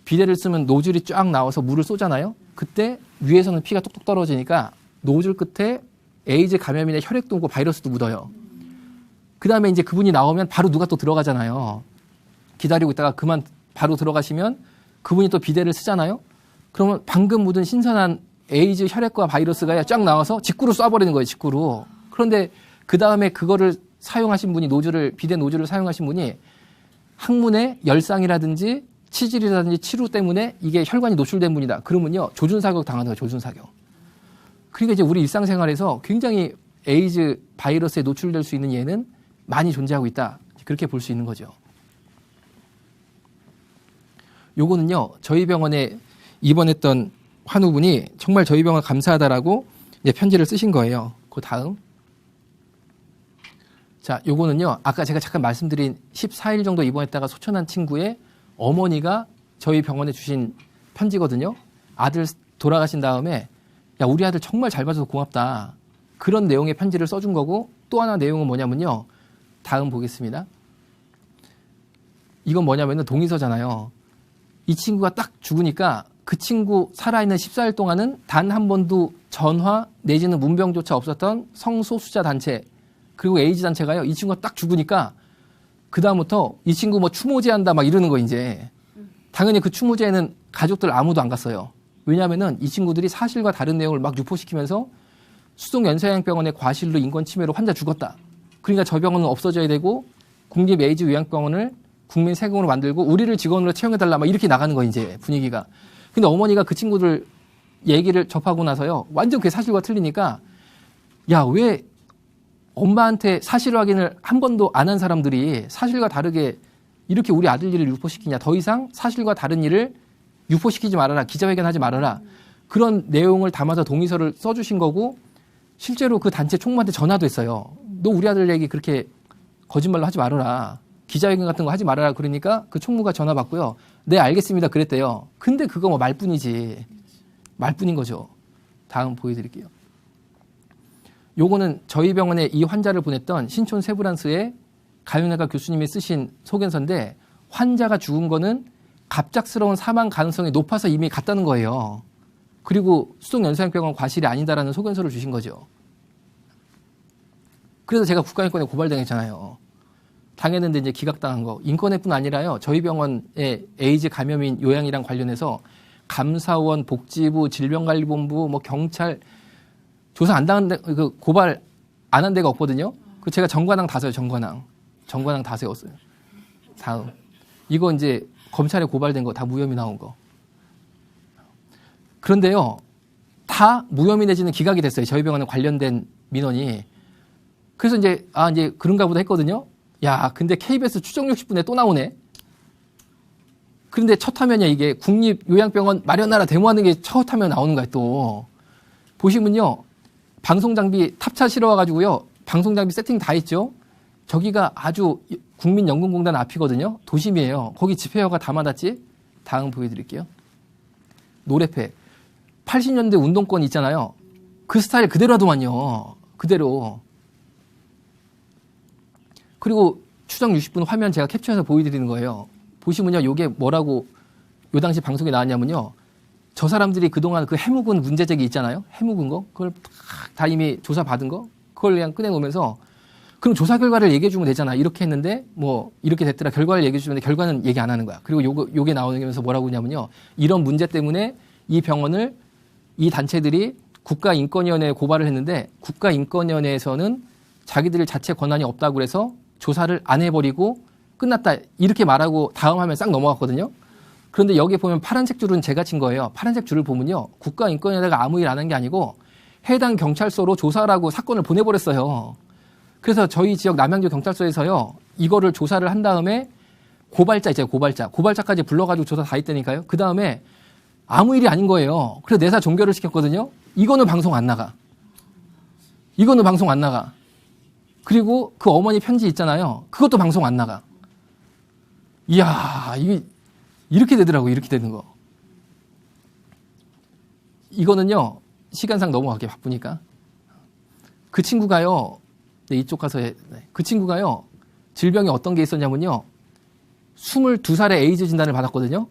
비데를 쓰면 노즐이 쫙 나와서 물을 쏘잖아요. 그때 위에서는 피가 뚝뚝 떨어지니까 노즐 끝에 에이즈 감염이나 혈액도 오고 바이러스도 묻어요. 그 다음에 이제 그분이 나오면 바로 누가 또 들어가잖아요. 기다리고 있다가 그만 바로 들어가시면 그분이 또 비데를 쓰잖아요. 그러면 방금 묻은 신선한 에이즈 혈액과 바이러스가 쫙 나와서 직구로 쏴버리는 거예요. 직구로. 그런데 그 다음에 그거를 사용하신 분이 비데 노즐을 사용하신 분이 항문에 열상이라든지 치질이라든지 치루 때문에 이게 혈관이 노출된 분이다. 그러면요. 조준사격 당하는 거예요. 조준사격. 그러니까 이제 우리 일상생활에서 굉장히 에이즈 바이러스에 노출될 수 있는 예는 많이 존재하고 있다. 그렇게 볼 수 있는 거죠. 요거는요. 저희 병원에 입원했던 환우분이 정말 저희 병원 감사하다라고 이제 편지를 쓰신 거예요. 그 다음. 자, 요거는요. 아까 제가 잠깐 말씀드린 14일 정도 입원했다가 소천한 친구의 어머니가 저희 병원에 주신 편지거든요. 아들 돌아가신 다음에 야, 우리 아들 정말 잘 봐줘서 고맙다. 그런 내용의 편지를 써준 거고 또 하나 내용은 뭐냐면요. 다음 보겠습니다. 이건 뭐냐면은 동의서잖아요. 이 친구가 딱 죽으니까 그 친구 살아있는 14일 동안은 단 한 번도 전화 내지는 문병조차 없었던 성소수자 단체 그리고 에이즈 단체가요. 이 친구가 딱 죽으니까 그 다음부터 이 친구 뭐 추모제한다 막 이러는 거 이제. 당연히 그 추모제에는 가족들 아무도 안 갔어요. 왜냐하면은 이 친구들이 사실과 다른 내용을 막 유포시키면서 수동연세요양병원의 과실로 인권침해로 환자 죽었다. 그러니까 저 병원은 없어져야 되고 국립 에이즈 요양병원을 국민 세금으로 만들고 우리를 직원으로 채용해달라 막 이렇게 나가는 거 이제 분위기가. 근데 어머니가 그 친구들 얘기를 접하고 나서요. 완전 그게 사실과 틀리니까 야, 왜 엄마한테 사실 확인을 한 번도 안 한 사람들이 사실과 다르게 이렇게 우리 아들 일을 유포시키냐. 더 이상 사실과 다른 일을 유포시키지 말아라. 기자회견하지 말아라. 그런 내용을 담아서 동의서를 써주신 거고 실제로 그 단체 총무한테 전화도 했어요. 너 우리 아들 얘기 그렇게 거짓말로 하지 말아라. 기자회견 같은 거 하지 말아라. 그러니까 그 총무가 전화 받고요. 네, 알겠습니다. 그랬대요. 근데 그거 뭐 말뿐이지. 말뿐인 거죠. 다음 보여드릴게요. 요거는 저희 병원에 이 환자를 보냈던 신촌 세브란스의 가윤회가 교수님이 쓰신 소견서인데 환자가 죽은 거는 갑작스러운 사망 가능성이 높아서 이미 갔다는 거예요. 그리고 수동연세요양병원 과실이 아니다라는 소견서를 주신 거죠. 그래서 제가 국가인권에 고발당했잖아요. 당했는데 이제 기각당한 거. 인권회뿐 아니라요. 저희 병원의 에이즈 감염인 요양이랑 관련해서 감사원, 복지부, 질병관리본부, 뭐 경찰 조사 안 당한 데, 고발 안 한 데가 없거든요. 그 제가 정관왕 다 써요. 정관왕 다 세웠어요. 다음. 이거 이제 검찰에 고발된 거 다 무혐의 나온 거. 그런데요, 다 무혐의 내지는 기각이 됐어요. 저희 병원에 관련된 민원이. 그래서 이제 이제 그런가 보다 했거든요. 야, 근데 KBS 추정 60분에 또 나오네. 그런데 첫 화면이야, 이게. 국립요양병원 마련하라 데모하는 게 첫 화면 나오는 거야, 또. 보시면요, 방송장비 탑차 실어와가지고요, 방송장비 세팅 다 했죠. 저기가 아주 국민연금공단 앞이거든요. 도심이에요. 거기 집회화가 다 맞았지? 다음 보여드릴게요. 노래패. 80년대 운동권 있잖아요. 그 스타일 그대로 하더만요. 그대로. 그리고 추정 60분 화면 제가 캡처해서 보여드리는 거예요. 보시면요, 요게 뭐라고 요 당시 방송에 나왔냐면요. 저 사람들이 그동안 그 해묵은 문제제기 있잖아요. 해묵은 거. 그걸 다 이미 조사받은 거. 그걸 그냥 꺼내놓으면서 그럼 조사 결과를 얘기해주면 되잖아. 이렇게 했는데 뭐 이렇게 됐더라. 결과를 얘기해주면 결과는 얘기 안 하는 거야. 그리고 요게 나오면서 뭐라고 하냐면요. 이런 문제 때문에 이 병원을 이 단체들이 국가인권위원회에 고발을 했는데 국가인권위원회에서는 자기들 자체 권한이 없다고 그래서 조사를 안 해버리고 끝났다. 이렇게 말하고 다음 화면 싹 넘어갔거든요. 그런데 여기 보면 파란색 줄은 제가 친 거예요. 파란색 줄을 보면요. 국가인권위원회가 아무 일 안 한 게 아니고 해당 경찰서로 조사하라고 사건을 보내버렸어요. 그래서 저희 지역 남양주 경찰서에서요. 이거를 조사를 한 다음에 고발자 있잖아요. 고발자까지 불러가지고 조사 다 했다니까요. 그 다음에 아무 일이 아닌 거예요. 그래서 내사 종결을 시켰거든요. 이거는 방송 안 나가. 그리고 그 어머니 편지 있잖아요. 그것도 방송 안 나가. 이야, 이게 이렇게 되더라고요. 이렇게 되는 거. 이거는요. 시간상 넘어가기 바쁘니까. 그 친구가요. 네, 이쪽 가서 그 친구가요. 질병이 어떤 게 있었냐면요. 22살에 에이즈 진단을 받았거든요.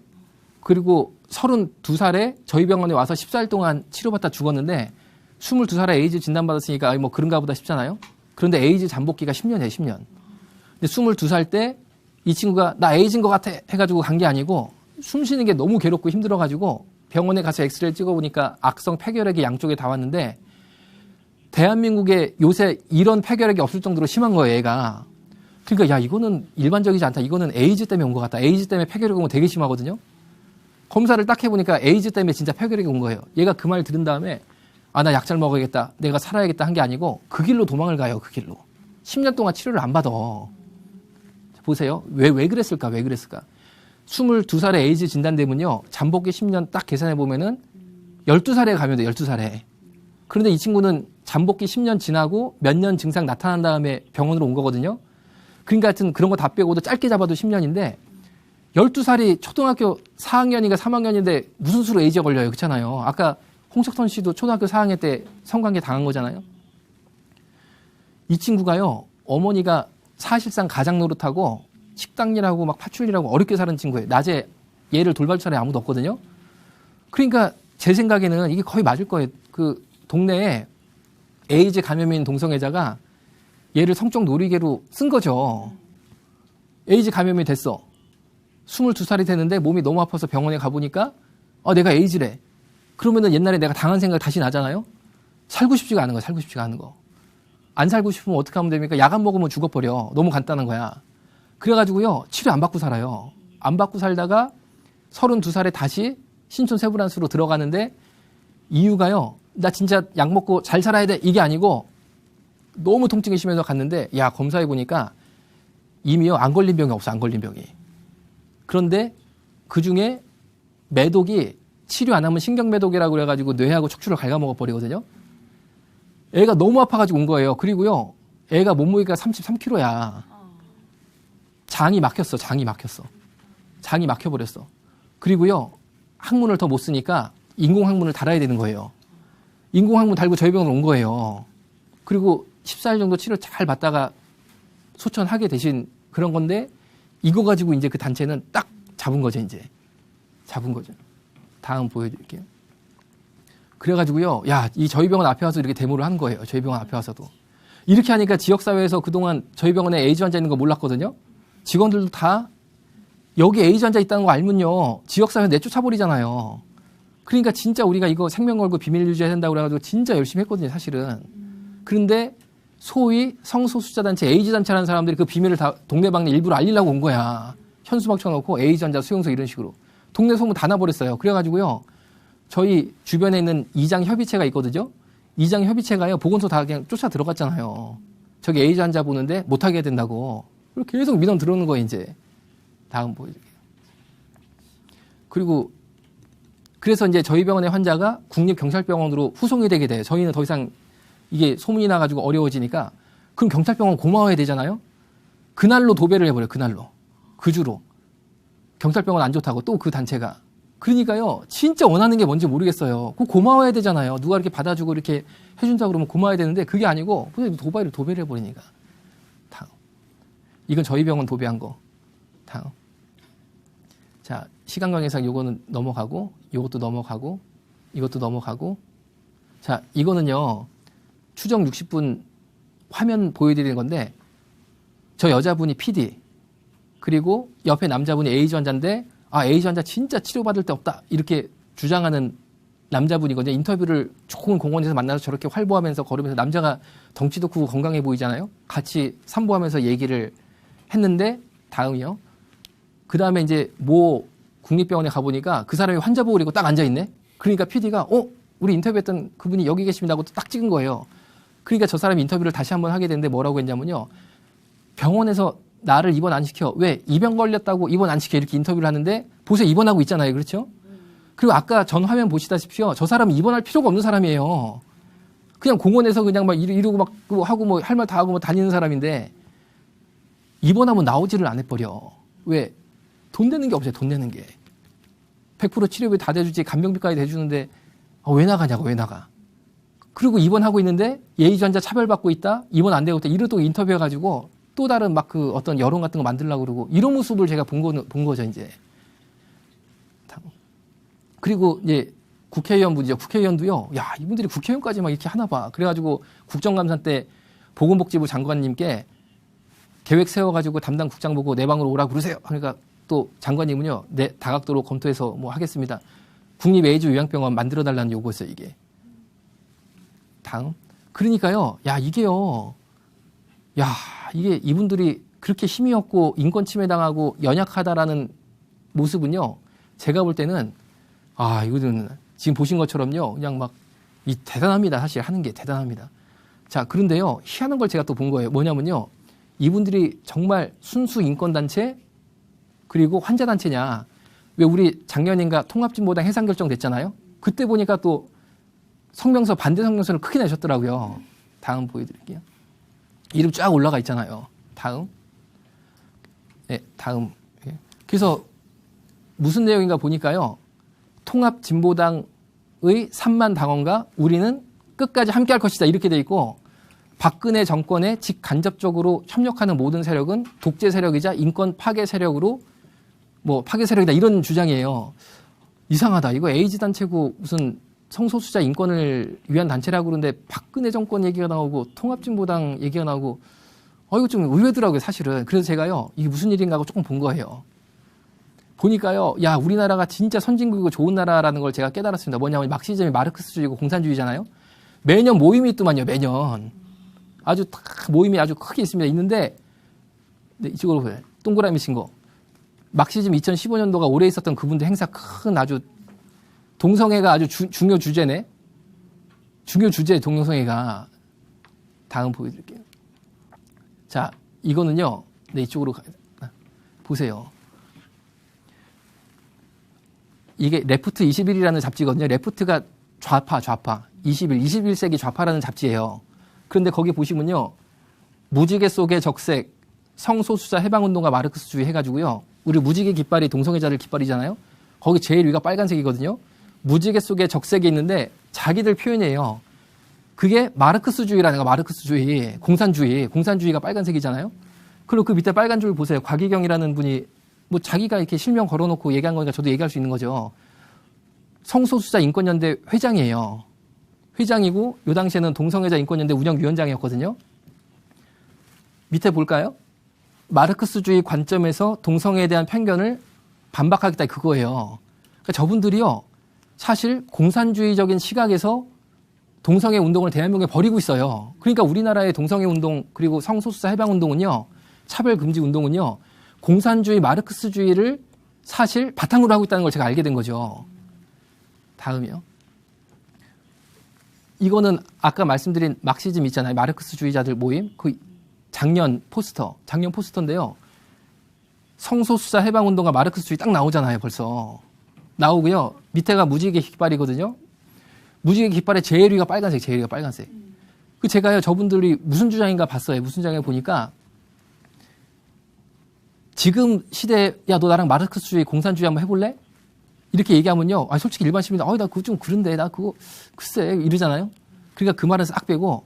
그리고 32살에 저희 병원에 와서 14일 동안 치료받다 죽었는데 22살에 에이즈 진단받았으니까 뭐 그런가 보다 싶잖아요. 그런데 에이즈 잠복기가 10년이에요. 10년. 근데 22살 때 이 친구가 나 에이즈인 것 같아 해가지고 간 게 아니고 숨 쉬는 게 너무 괴롭고 힘들어가지고 병원에 가서 엑스레이를 찍어보니까 악성 폐결핵이 양쪽에 다 왔는데 대한민국에 요새 이런 폐결핵이 없을 정도로 심한 거예요, 얘가. 그러니까 야, 이거는 일반적이지 않다. 이거는 에이즈 때문에 온 것 같다. 에이즈 때문에 폐결핵이 온 거 되게 심하거든요. 검사를 딱 해보니까 에이즈 때문에 진짜 폐결핵이 온 거예요. 얘가 그 말 들은 다음에 나 약 잘 먹어야겠다. 내가 살아야겠다 한 게 아니고 그 길로 도망을 가요. 그 길로. 10년 동안 치료를 안 받아. 보세요. 왜 그랬을까? 22살에 에이즈 진단되면요. 잠복기 10년 딱 계산해 보면은 12살에 가면 돼. 12살에. 그런데 이 친구는 잠복기 10년 지나고 몇 년 증상 나타난 다음에 병원으로 온 거거든요. 그러니까 하여튼 그런 거 다 빼고도 짧게 잡아도 10년인데 12살이 초등학교 4학년인가 3학년인데 무슨 수로 에이즈에 걸려요. 그렇잖아요. 아까 홍석천 씨도 초등학교 4학년 때 성관계 당한 거잖아요. 이 친구가요. 어머니가 사실상 가장 노릇하고 식당일하고 막 파출일하고 어렵게 사는 친구예요. 낮에 얘를 돌봐줄 사람이 아무도 없거든요. 그러니까 제 생각에는 이게 거의 맞을 거예요. 그 동네에 에이즈 감염인 동성애자가 얘를 성적 놀이개로 쓴 거죠. 에이즈 감염이 됐어. 22살이 됐는데 몸이 너무 아파서 병원에 가보니까 내가 에이즈래. 그러면은 옛날에 내가 당한 생각 다시 나잖아요. 살고 싶지가 않은 거. 안 살고 싶으면 어떻게 하면 됩니까? 약 안 먹으면 죽어버려. 너무 간단한 거야. 그래가지고요. 치료 안 받고 살아요. 안 받고 살다가 32살에 다시 신촌 세브란스로 들어가는데 이유가요. 나 진짜 약 먹고 잘 살아야 돼. 이게 아니고 너무 통증이 심해서 갔는데 검사해보니까 이미요. 안 걸린 병이 없어. 그런데 그중에 매독이 치료 안 하면 신경매독이라고 그래가지고 뇌하고 척추를 갉아먹어 버리거든요. 애가 너무 아파가지고 온 거예요. 그리고요. 애가 몸무게가 33kg야. 장이 막혔어. 장이 막혀버렸어. 그리고요. 항문을 더 못 쓰니까 인공항문을 달아야 되는 거예요. 인공항문 달고 저희 병원으로 온 거예요. 그리고 14일 정도 치료 잘 받다가 소천하게 되신 그런 건데 이거 가지고 이제 그 단체는 딱 잡은 거죠. 다음 보여드릴게요. 그래가지고요. 이 저희 병원 앞에 와서 이렇게 데모를 한 거예요. 저희 병원 앞에 와서도. 이렇게 하니까 지역사회에서 그동안 저희 병원에 에이즈 환자 있는 거 몰랐거든요. 직원들도 다 여기 에이즈 환자 있다는 거 알면요. 지역사회 내쫓아버리잖아요. 그러니까 진짜 우리가 이거 생명 걸고 비밀 유지해야 된다고 그래가지고 진짜 열심히 했거든요. 사실은. 그런데 소위 성소수자 단체, 에이즈 단체라는 사람들이 그 비밀을 다 동네방네 일부러 알리려고 온 거야. 현수막 쳐놓고 에이즈 환자 수용소 이런 식으로. 동네 소문 다 나버렸어요. 그래가지고요. 저희 주변에 있는 이장 협의체가 있거든요. 이장 협의체가요. 보건소 다 그냥 쫓아 들어갔잖아요. 저기 에이즈 환자 보는데 못하게 해야 된다고. 그리고 계속 민원 들어오는 거예요, 이제. 다음 보여드릴게요. 그리고 그래서 이제 저희 병원의 환자가 국립경찰병원으로 후송이 되게 돼요. 저희는 더 이상 이게 소문이 나가지고 어려워지니까 그럼 경찰병원 고마워야 되잖아요. 그날로 도배를 해버려요. 그날로. 그 주로. 경찰병원 안 좋다고 또 그 단체가. 그러니까요. 진짜 원하는 게 뭔지 모르겠어요. 그거 고마워야 되잖아요. 누가 이렇게 받아주고 이렇게 해준다고 그러면 고마워야 되는데 그게 아니고 도배를 해버리니까. 다음. 이건 저희 병원 도배한 거. 다음. 자, 시간 관계상 요거는 넘어가고 요것도 넘어가고 이것도 넘어가고. 자, 이거는요. 추정 60분 화면 보여드리는 건데 저 여자분이 PD 그리고 옆에 남자분이 에이즈 환자인데 에이즈 환자 진짜 치료받을 데 없다 이렇게 주장하는 남자분이거든요. 인터뷰를 좋은 공원에서 만나서 저렇게 활보하면서 걸으면서 남자가 덩치도 크고 건강해 보이잖아요. 같이 산보하면서 얘기를 했는데 다음이요. 그 다음에 이제 모 국립병원에 가보니까 그 사람이 환자 보고 그리고 딱 앉아있네. 그러니까 PD가 우리 인터뷰했던 그분이 여기 계십니다 하고 딱 찍은 거예요. 그러니까 저 사람이 인터뷰를 다시 한번 하게 됐는데 뭐라고 했냐면요. 병원에서 나를 입원 안 시켜. 왜? 입원 걸렸다고 입원 안 시켜. 이렇게 인터뷰를 하는데 보세요. 입원하고 있잖아요. 그렇죠? 그리고 아까 전 화면 보시다시피요. 저 사람은 입원할 필요가 없는 사람이에요. 그냥 공원에서 그냥 막 이러고 막 하고 뭐 할 말 다 하고 뭐 다니는 사람인데 입원하면 나오지를 안 해버려. 왜? 돈 내는 게 없어요. 돈 내는 게. 100% 치료비 다 대주지 간병비까지 대주는데 왜 나가냐고 왜 나가. 그리고 입원하고 있는데 에이즈 환자 차별받고 있다. 입원 안 되고 있다. 이러고 인터뷰해가지고 또 다른 막 그 어떤 여론 같은 거 만들려고 그러고 이런 모습을 제가 본 거죠 이제. 그리고 이제 국회의원분이죠. 국회의원도요. 야 이분들이 국회의원까지 막 이렇게 하나 봐. 그래가지고 국정감사 때 보건복지부 장관님께 계획 세워가지고 담당 국장 보고 내 방으로 오라고 그러세요. 그러니까 또 장관님은요. 네 다각도로 검토해서 뭐 하겠습니다. 국립 에이즈 요양병원 만들어달라는 요구였어요 이게. 다음. 그러니까요. 야 이게요. 야 이게 이분들이 그렇게 힘이 없고 인권 침해당하고 연약하다라는 모습은요. 제가 볼 때는 이거는 지금 보신 것처럼요. 그냥 막 대단합니다. 사실 하는 게 대단합니다. 자 그런데요. 희한한 걸 제가 또 본 거예요. 뭐냐면요. 이분들이 정말 순수 인권단체 그리고 환자단체냐. 왜 우리 작년인가 통합진보당 해산 결정됐잖아요. 그때 보니까 또 성명서 반대 성명서를 크게 내셨더라고요. 다음 보여드릴게요. 이름 쫙 올라가 있잖아요. 다음. 네, 다음. 그래서 무슨 내용인가 보니까요. 통합진보당의 3만 당원과 우리는 끝까지 함께할 것이다. 이렇게 돼 있고 박근혜 정권에 직간접적으로 협력하는 모든 세력은 독재 세력이자 인권 파괴 세력으로 파괴 세력이다. 이런 주장이에요. 이상하다. 이거 에이즈 단체고 무슨 성소수자 인권을 위한 단체라고 그러는데 박근혜 정권 얘기가 나오고 통합진보당 얘기가 나오고 이거 좀 의외더라고요 사실은. 그래서 제가요 이게 무슨 일인가 하고 조금 본 거예요. 보니까요 야 우리나라가 진짜 선진국이고 좋은 나라라는 걸 제가 깨달았습니다. 뭐냐면 막시즘이 마르크스주의고 공산주의잖아요. 매년 모임이 있더만요. 매년 아주 딱 모임이 아주 크게 있는데 네, 이쪽으로 보여요. 동그라미 친 거. 막시즘 2015년도가 올해 있었던 그분들 행사 큰 아주 동성애가 아주 중요 주제네. 중요 주제 동성애가. 다음 보여드릴게요. 자, 이거는요. 네, 이쪽으로 보세요. 이게 레프트 21이라는 잡지거든요. 레프트가 좌파. 21세기 좌파라는 잡지예요. 그런데 거기 보시면요. 무지개 속의 적색, 성소수자 해방운동가 마르크스주의 해가지고요. 우리 무지개 깃발이 동성애자들 깃발이잖아요. 거기 제일 위가 빨간색이거든요. 무지개 속에 적색이 있는데 자기들 표현이에요. 그게 마르크스주의라는 거. 마르크스주의, 공산주의가 빨간색이잖아요. 그리고 그 밑에 빨간 줄 보세요. 곽희경이라는 분이 자기가 이렇게 실명 걸어놓고 얘기한 거니까 저도 얘기할 수 있는 거죠. 성소수자 인권연대 회장이에요. 회장이고 요 당시에는 동성애자 인권연대 운영위원장이었거든요. 밑에 볼까요? 마르크스주의 관점에서 동성애에 대한 편견을 반박하겠다 그거예요. 그러니까 저분들이요. 사실 공산주의적인 시각에서 동성애 운동을 대한민국에 벌이고 있어요. 그러니까 우리나라의 동성애 운동 그리고 성소수자 해방 운동은요. 차별 금지 운동은요. 공산주의 마르크스주의를 사실 바탕으로 하고 있다는 걸 제가 알게 된 거죠. 다음이요. 이거는 아까 말씀드린 막시즘 있잖아요. 마르크스주의자들 모임. 그 작년 포스터인데요. 성소수자 해방운동과 마르크스주의 딱 나오잖아요. 벌써. 나오고요. 밑에가 무지개 깃발이거든요. 무지개 깃발에 제일위가 빨간색. 그 제가요, 저분들이 무슨 주장인가 봤어요. 무슨 주장인가 보니까 지금 시대에 야, 너 나랑 마르크스주의, 공산주의 한번 해볼래? 이렇게 얘기하면요. 아, 솔직히 일반 시민들, 나 그거 좀 그런데, 나 그거, 글쎄, 이러잖아요. 그러니까 그 말은 싹 빼고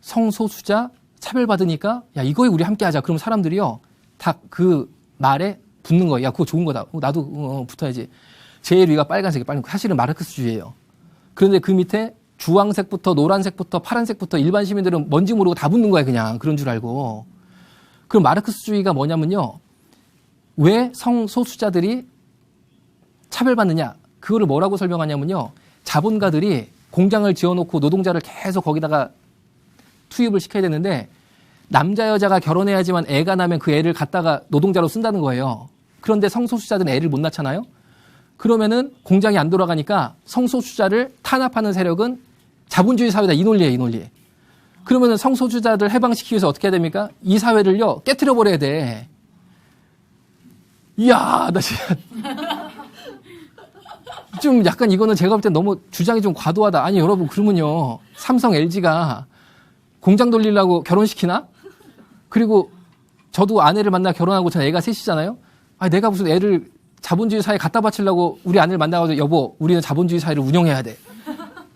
성소수자 차별받으니까 야, 이거에 우리 함께 하자. 그러면 사람들이요. 다 그 말에 붙는 거예요. 야, 그거 좋은 거다. 나도 붙어야지. 제일 위가 빨간색이 사실은 마르크스주의예요. 그런데 그 밑에 주황색부터 노란색부터 파란색부터 일반 시민들은 뭔지 모르고 다 붙는 거예요. 그냥 그런 줄 알고. 그럼 마르크스주의가 뭐냐면요. 왜 성소수자들이 차별받느냐. 그거를 뭐라고 설명하냐면요. 자본가들이 공장을 지어놓고 노동자를 계속 거기다가 투입을 시켜야 되는데 남자 여자가 결혼해야지만 애가 나면 그 애를 갖다가 노동자로 쓴다는 거예요. 그런데 성소수자들은 애를 못 낳잖아요. 그러면은 공장이 안 돌아가니까 성소수자를 탄압하는 세력은 자본주의 사회다. 이 논리예요. 이 논리. 그러면은 성소수자들 해방시키기 위해서 어떻게 해야 됩니까? 이 사회를요. 깨트려 버려야 돼. 이야, 나 진짜 좀 약간 이거는 제가 볼 때 너무 주장이 좀 과도하다. 아니 여러분 그러면요. 삼성 LG가 공장 돌리려고 결혼시키나? 그리고 저도 아내를 만나 결혼하고 전 애가 셋이잖아요. 아니 내가 무슨 애를 자본주의 사회에 갖다 바치려고 우리 아내를 만나가지고 여보 우리는 자본주의 사회를 운영해야 돼.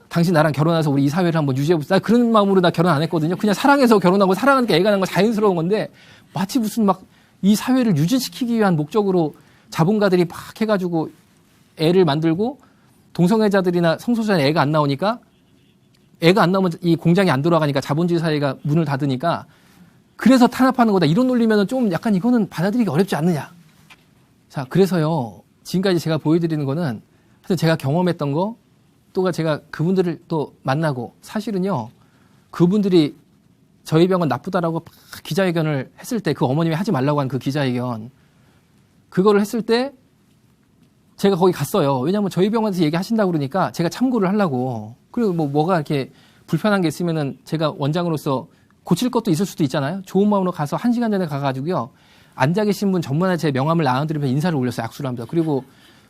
당신 나랑 결혼해서 우리 이 사회를 한번 유지해봅시다. 나 그런 마음으로 나 결혼 안 했거든요. 그냥 사랑해서 결혼하고 사랑하니까 애가 난 건 자연스러운 건데 마치 무슨 막 이 사회를 유지시키기 위한 목적으로 자본가들이 막 해가지고 애를 만들고 동성애자들이나 성소수자는 애가 안 나오니까 애가 안 나오면 이 공장이 안 돌아가니까 자본주의 사회가 문을 닫으니까 그래서 탄압하는 거다. 이런 논리면은 좀 약간 이거는 받아들이기 어렵지 않느냐. 자, 그래서요. 지금까지 제가 보여드리는 거는 하여튼 제가 경험했던 거 또가 제가 그분들을 또 만나고 사실은요. 그분들이 저희 병원 나쁘다라고 기자회견을 했을 때 그 어머님이 하지 말라고 한 그 기자회견 그거를 했을 때 제가 거기 갔어요. 왜냐하면 저희 병원에서 얘기하신다고 그러니까 제가 참고를 하려고. 그리고 뭐가 이렇게 불편한 게 있으면은 제가 원장으로서 고칠 것도 있을 수도 있잖아요. 좋은 마음으로 가서 1시간 전에 가가지고요. 앉아 계신 분 전문에 제 명함을 나눠드리면서 인사를 올렸어요. 악수를 합니다. 그리고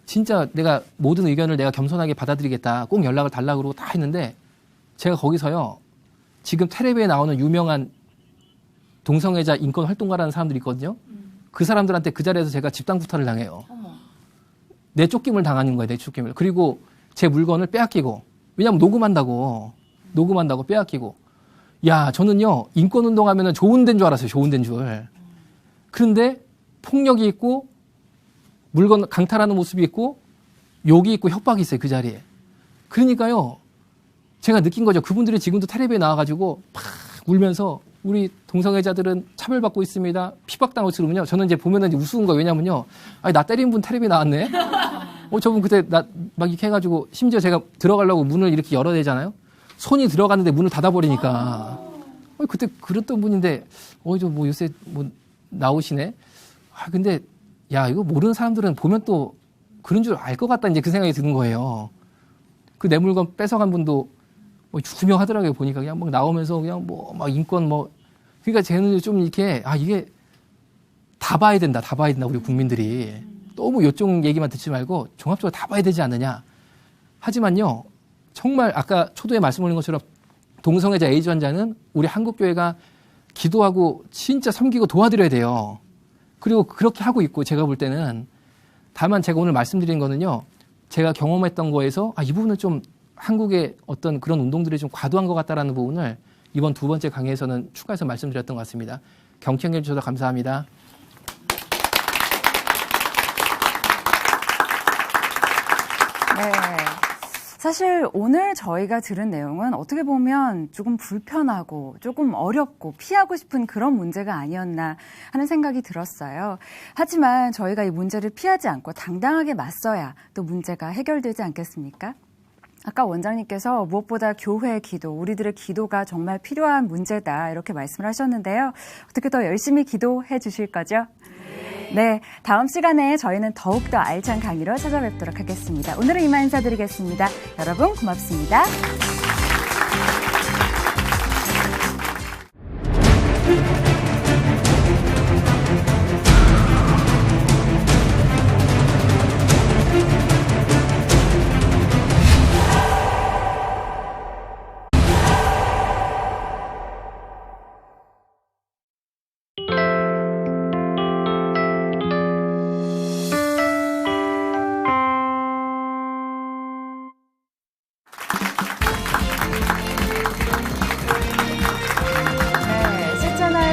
진짜 내가 모든 의견을 내가 겸손하게 받아들이겠다. 꼭 연락을 달라고 그러고 다 했는데 제가 거기서요. 지금 텔레비에 나오는 유명한 동성애자 인권 활동가라는 사람들이 있거든요. 그 사람들한테 그 자리에서 제가 집단 구타를 당해요. 내 쫓김을 당하는 거예요. 내 쫓김을. 그리고 제 물건을 빼앗기고. 왜냐하면 녹음한다고 빼앗기고. 야, 저는요. 인권운동하면 좋은 데인 줄 알았어요. 좋은 데인 줄. 그런데 폭력이 있고 물건 강탈하는 모습이 있고 욕이 있고 협박이 있어요. 그 자리에. 그러니까요. 제가 느낀 거죠. 그분들이 지금도 텔레비에 나와가지고 팍 울면서 우리 동성애자들은 차별받고 있습니다. 핍박당하고 있으면요. 저는 이제 보면은 이제 우스운 거예요. 왜냐면요. 아니, 나 때린 분 텔레비에 나왔네? 저분 그때 막 이렇게 해가지고 심지어 제가 들어가려고 문을 이렇게 열어야 되잖아요. 손이 들어갔는데 문을 닫아버리니까. 그때 그랬던 분인데, 뭐 요새 뭐 나오시네? 근데, 야, 이거 모르는 사람들은 보면 또 그런 줄 알 것 같다. 이제 그 생각이 드는 거예요. 그 내 물건 뺏어간 분도 유명하더라고요. 보니까 그냥 막 나오면서 그냥 막 인권 그러니까 쟤는 좀 이렇게, 이게 다 봐야 된다. 우리 국민들이. 너무 요쪽 얘기만 듣지 말고 종합적으로 다 봐야 되지 않느냐. 하지만요, 정말 아까 초도에 말씀 올린 것처럼 동성애자 에이즈 환자는 우리 한국교회가 기도하고 진짜 섬기고 도와드려야 돼요. 그리고 그렇게 하고 있고 제가 볼 때는 다만 제가 오늘 말씀드린 거는요, 제가 경험했던 거에서 이 부분은 좀 한국의 어떤 그런 운동들이 좀 과도한 것 같다라는 부분을 이번 두 번째 강의에서는 추가해서 말씀드렸던 것 같습니다. 경청해 주셔서 감사합니다. 네. 사실 오늘 저희가 들은 내용은 어떻게 보면 조금 불편하고 조금 어렵고 피하고 싶은 그런 문제가 아니었나 하는 생각이 들었어요. 하지만 저희가 이 문제를 피하지 않고 당당하게 맞서야 또 문제가 해결되지 않겠습니까? 아까 원장님께서 무엇보다 교회 기도, 우리들의 기도가 정말 필요한 문제다 이렇게 말씀을 하셨는데요. 어떻게 더 열심히 기도해 주실 거죠? 네, 다음 시간에 저희는 더욱더 알찬 강의로 찾아뵙도록 하겠습니다. 오늘은 이만 인사드리겠습니다. 여러분 고맙습니다.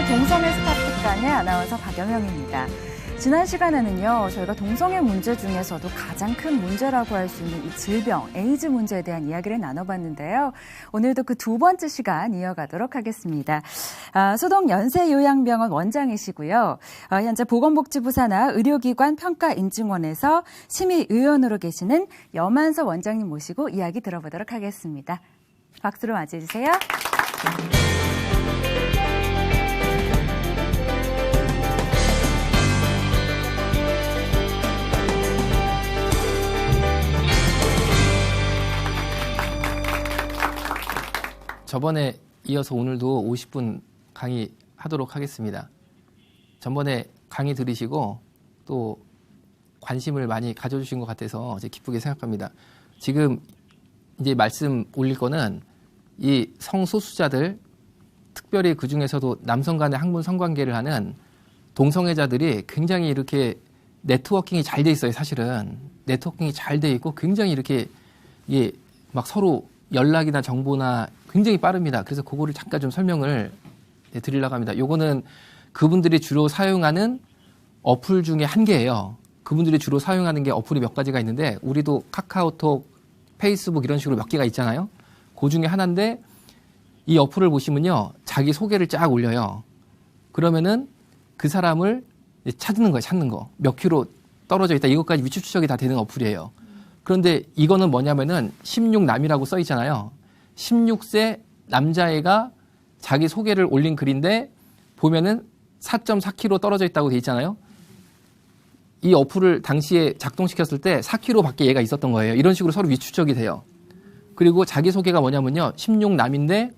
동성애 스타특강의 아나운서 박영영입니다. 지난 시간에는요, 저희가 동성애 문제 중에서도 가장 큰 문제라고 할 수 있는 이 질병, 에이즈 문제에 대한 이야기를 나눠봤는데요. 오늘도 그 두 번째 시간 이어가도록 하겠습니다. 소동 연세요양병원 원장이시고요. 현재 보건복지부 산하 의료기관 평가인증원에서 심의위원으로 계시는 염한서 원장님 모시고 이야기 들어보도록 하겠습니다. 박수로 맞이해주세요. 저번에 이어서 오늘도 50분 강의하도록 하겠습니다. 전번에 강의 들으시고 또 관심을 많이 가져주신 것 같아서 이제 기쁘게 생각합니다. 지금 이제 말씀 올릴 거는 이 성소수자들, 특별히 그 중에서도 남성 간의 학문 성관계를 하는 동성애자들이 굉장히 이렇게 네트워킹이 잘 돼 있어요. 사실은 네트워킹이 잘 돼 있고 굉장히 이렇게 막 서로 연락이나 정보나 굉장히 빠릅니다. 그래서 그거를 잠깐 좀 설명을 드리려고 합니다. 요거는 그분들이 주로 사용하는 어플 중에 한 개예요. 그분들이 주로 사용하는 게 어플이 몇 가지가 있는데 우리도 카카오톡, 페이스북 이런 식으로 몇 개가 있잖아요. 그 중에 하나인데 이 어플을 보시면요. 자기 소개를 쫙 올려요. 그러면은 그 사람을 찾는 거예요. 찾는 거. 몇 킬로 떨어져 있다. 이것까지 위치 추적이 다 되는 어플이에요. 그런데 이거는 뭐냐면은 16남이라고 써 있잖아요. 16세 남자애가 자기 소개를 올린 글인데 보면은 4.4km 떨어져 있다고 돼 있잖아요. 이 어플을 당시에 작동시켰을 때 4km 밖에 얘가 있었던 거예요. 이런 식으로 서로 위추적이 돼요. 그리고 자기 소개가 뭐냐면요. 16남인데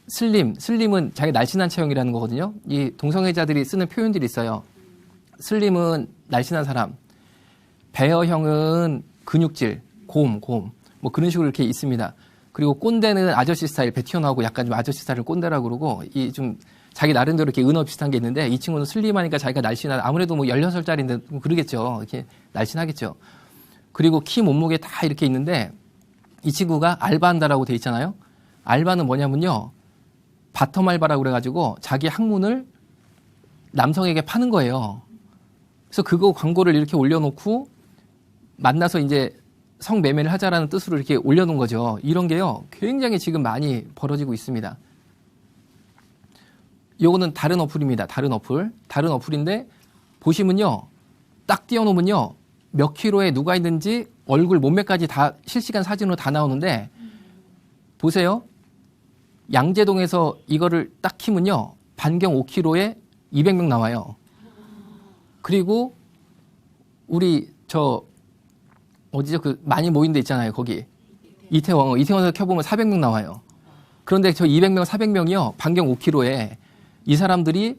슬림은 자기 날씬한 체형이라는 거거든요. 이 동성애자들이 쓰는 표현들이 있어요. 슬림은 날씬한 사람, 베어형은 근육질, 곰, 뭐 그런 식으로 이렇게 있습니다. 그리고 꼰대는 아저씨 스타일, 배 튀어나오고 약간 좀 아저씨 스타일을 꼰대라고 그러고, 이 좀 자기 나름대로 이렇게 은어 비슷한 게 있는데, 이 친구는 슬림하니까 자기가 날씬한, 아무래도 뭐 16살짜리인데 뭐 그러겠죠. 이렇게 날씬하겠죠. 그리고 키, 몸무게 다 이렇게 있는데, 이 친구가 알바한다라고 돼 있잖아요. 알바는 뭐냐면요. 바텀 알바라고 그래가지고 자기 학문을 남성에게 파는 거예요. 그래서 그거 광고를 이렇게 올려놓고, 만나서 이제 성매매를 하자라는 뜻으로 이렇게 올려놓은 거죠. 이런 게요, 굉장히 지금 많이 벌어지고 있습니다. 요거는 다른 어플입니다. 다른 어플인데, 보시면요, 딱 띄워놓으면요, 몇 킬로에 누가 있는지 얼굴 몸매까지 다 실시간 사진으로 다 나오는데, 보세요. 양재동에서 이거를 딱 키면요, 반경 5km에 200명 나와요. 그리고 우리 어디죠? 그 많이 모인 데 있잖아요. 거기 이태원에서 켜보면 400명 나와요. 그런데 저 200명, 400명이요. 반경 5km에 이 사람들이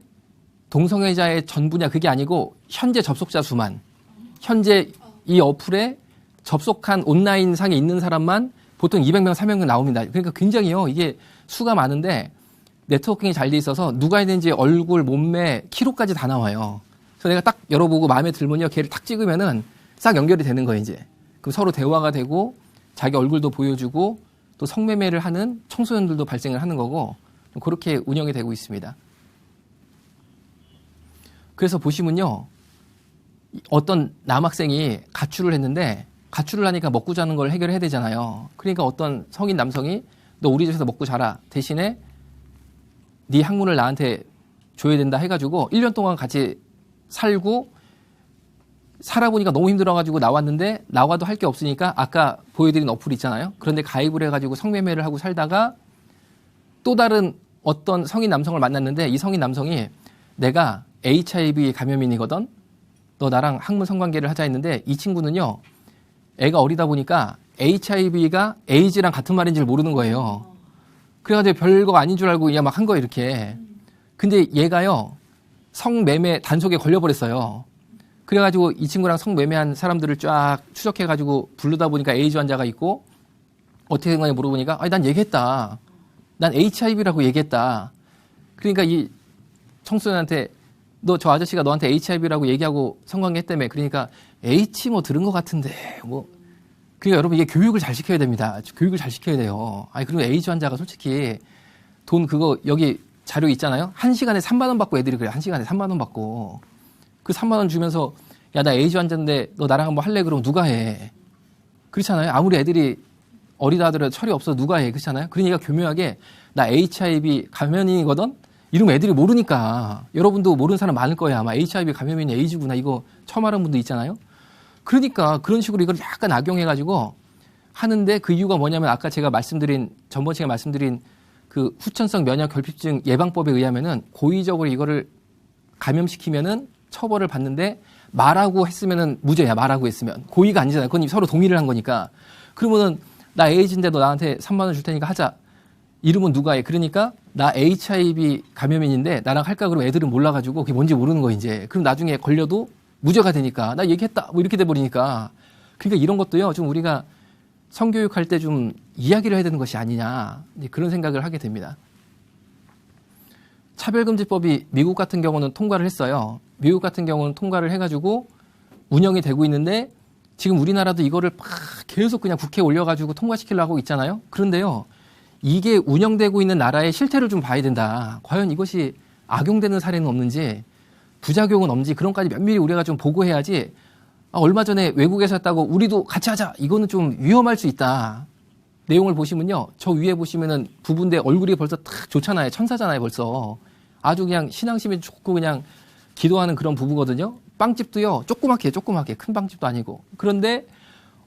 동성애자의 전부냐 그게 아니고 현재 접속자 수만, 현재 이 어플에 접속한 온라인 상에 있는 사람만 보통 200명, 300명 나옵니다. 그러니까 굉장히요. 이게 수가 많은데 네트워킹이 잘 돼 있어서 누가 있는지 얼굴, 몸매, 키로까지 다 나와요. 그래서 내가 딱 열어보고 마음에 들면요. 걔를 딱 찍으면은 싹 연결이 되는 거예요, 이제. 그럼 서로 대화가 되고 자기 얼굴도 보여주고 또 성매매를 하는 청소년들도 발생을 하는 거고 그렇게 운영이 되고 있습니다. 그래서 보시면요. 어떤 남학생이 가출을 했는데 가출을 하니까 먹고 자는 걸 해결해야 되잖아요. 그러니까 어떤 성인 남성이 너 우리 집에서 먹고 자라. 대신에 네 학문을 나한테 줘야 된다 해가지고 1년 동안 같이 살고 살아보니까 너무 힘들어가지고 나왔는데 나와도 할 게 없으니까 아까 보여드린 어플 있잖아요. 그런데 가입을 해가지고 성매매를 하고 살다가 또 다른 어떤 성인 남성을 만났는데 이 성인 남성이 내가 HIV 감염인이거든. 너 나랑 학문 성관계를 하자 했는데 이 친구는요. 애가 어리다 보니까 HIV가 에이즈랑 같은 말인지를 모르는 거예요. 그래가지고 별거 아닌 줄 알고 그냥 막 한 거예요, 이렇게. 근데 얘가요. 성매매 단속에 걸려버렸어요. 그래가지고 이 친구랑 성매매한 사람들을 쫙 추적해가지고 부르다 보니까 에이즈 환자가 있고 어떻게 된 거냐 물어보니까 아니 난 얘기했다. 난 HIV라고 얘기했다. 그러니까 이 청소년한테 너 저 아저씨가 너한테 HIV라고 얘기하고 성관계했다며. 그러니까 H 뭐 들은 것 같은데 뭐. 그러니까 여러분 이게 교육을 잘 시켜야 됩니다. 교육을 잘 시켜야 돼요. 아니 그리고 에이즈 환자가 솔직히 돈 그거 여기 자료 있잖아요. 1시간에 3만 원 받고 애들이 그래요. 1시간에 3만 원 받고. 그 3만 원 주면서 야, 나 에이즈 환자인데 너 나랑 한번 할래? 그러면 누가 해? 그렇잖아요. 아무리 애들이 어리다 하더라도 철이 없어 누가 해? 그렇잖아요. 그러니까 교묘하게 나 HIV 감염인이거든? 이러면 애들이 모르니까. 여러분도 모르는 사람 많을 거예요. 아마 HIV 감염인이 에이즈구나. 이거 처음 알은 분도 있잖아요. 그러니까 그런 식으로 이걸 약간 악용해가지고 하는데 그 이유가 뭐냐면 아까 제가 전번 시간에 말씀드린 그 후천성 면역 결핍증 예방법에 의하면은 고의적으로 이거를 감염시키면은 처벌을 받는데 말하고 했으면은 무죄야. 말하고 했으면 고의가 아니잖아요. 그건 서로 동의를 한 거니까. 그러면은 나 에이즈인데 너 나한테 3만 원 줄 테니까 하자. 이러면 누가 해? 그러니까 나 HIV 감염인인데 나랑 할까? 그러면 애들은 몰라가지고 그게 뭔지 모르는 거 이제. 그럼 나중에 걸려도 무죄가 되니까 나 얘기했다. 뭐 이렇게 돼 버리니까. 그러니까 이런 것도요. 좀 우리가 성교육할 때 좀 이야기를 해야 되는 것이 아니냐. 그런 생각을 하게 됩니다. 차별금지법이 미국 같은 경우는 통과를 했어요. 미국 같은 경우는 통과를 해가지고 운영이 되고 있는데 지금 우리나라도 이거를 막 계속 그냥 국회에 올려가지고 통과시키려고 하고 있잖아요. 그런데요. 이게 운영되고 있는 나라의 실태를 좀 봐야 된다. 과연 이것이 악용되는 사례는 없는지 부작용은 없는지 그런 까지 면밀히 우리가 좀 보고해야지 얼마 전에 외국에서 했다고 우리도 같이 하자. 이거는 좀 위험할 수 있다. 내용을 보시면요. 저 위에 보시면은 부부인데 얼굴이 벌써 탁 좋잖아요. 천사잖아요, 벌써. 아주 그냥 신앙심이 좋고 그냥 기도하는 그런 부부거든요. 빵집도요. 조그맣게 큰 빵집도 아니고. 그런데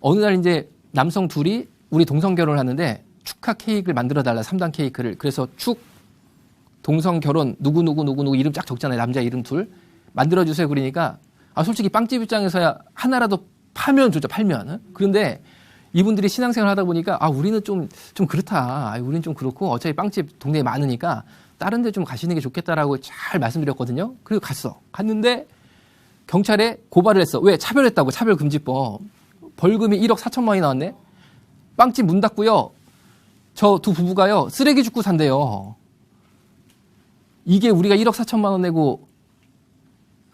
어느 날 이제 남성 둘이 우리 동성 결혼을 하는데 축하 케이크를 만들어 달라. 3단 케이크를. 그래서 동성 결혼 누구 이름 쫙 적잖아요. 남자 이름 둘. 만들어 주세요. 그러니까 솔직히 빵집 입장에서야 하나라도 팔면 좋죠. 팔면. 그런데 이분들이 신앙생활 하다 보니까 우리는 좀 그렇다. 우리는 좀 그렇고 어차피 빵집 동네에 많으니까 다른 데 좀 가시는 게 좋겠다라고 잘 말씀드렸거든요. 그리고 갔는데 경찰에 고발을 했어. 왜? 차별했다고. 차별금지법. 벌금이 1억 4천만 원이 나왔네. 빵집 문 닫고요. 저 두 부부가요. 쓰레기 줍고 산대요. 이게 우리가 1억 4천만 원 내고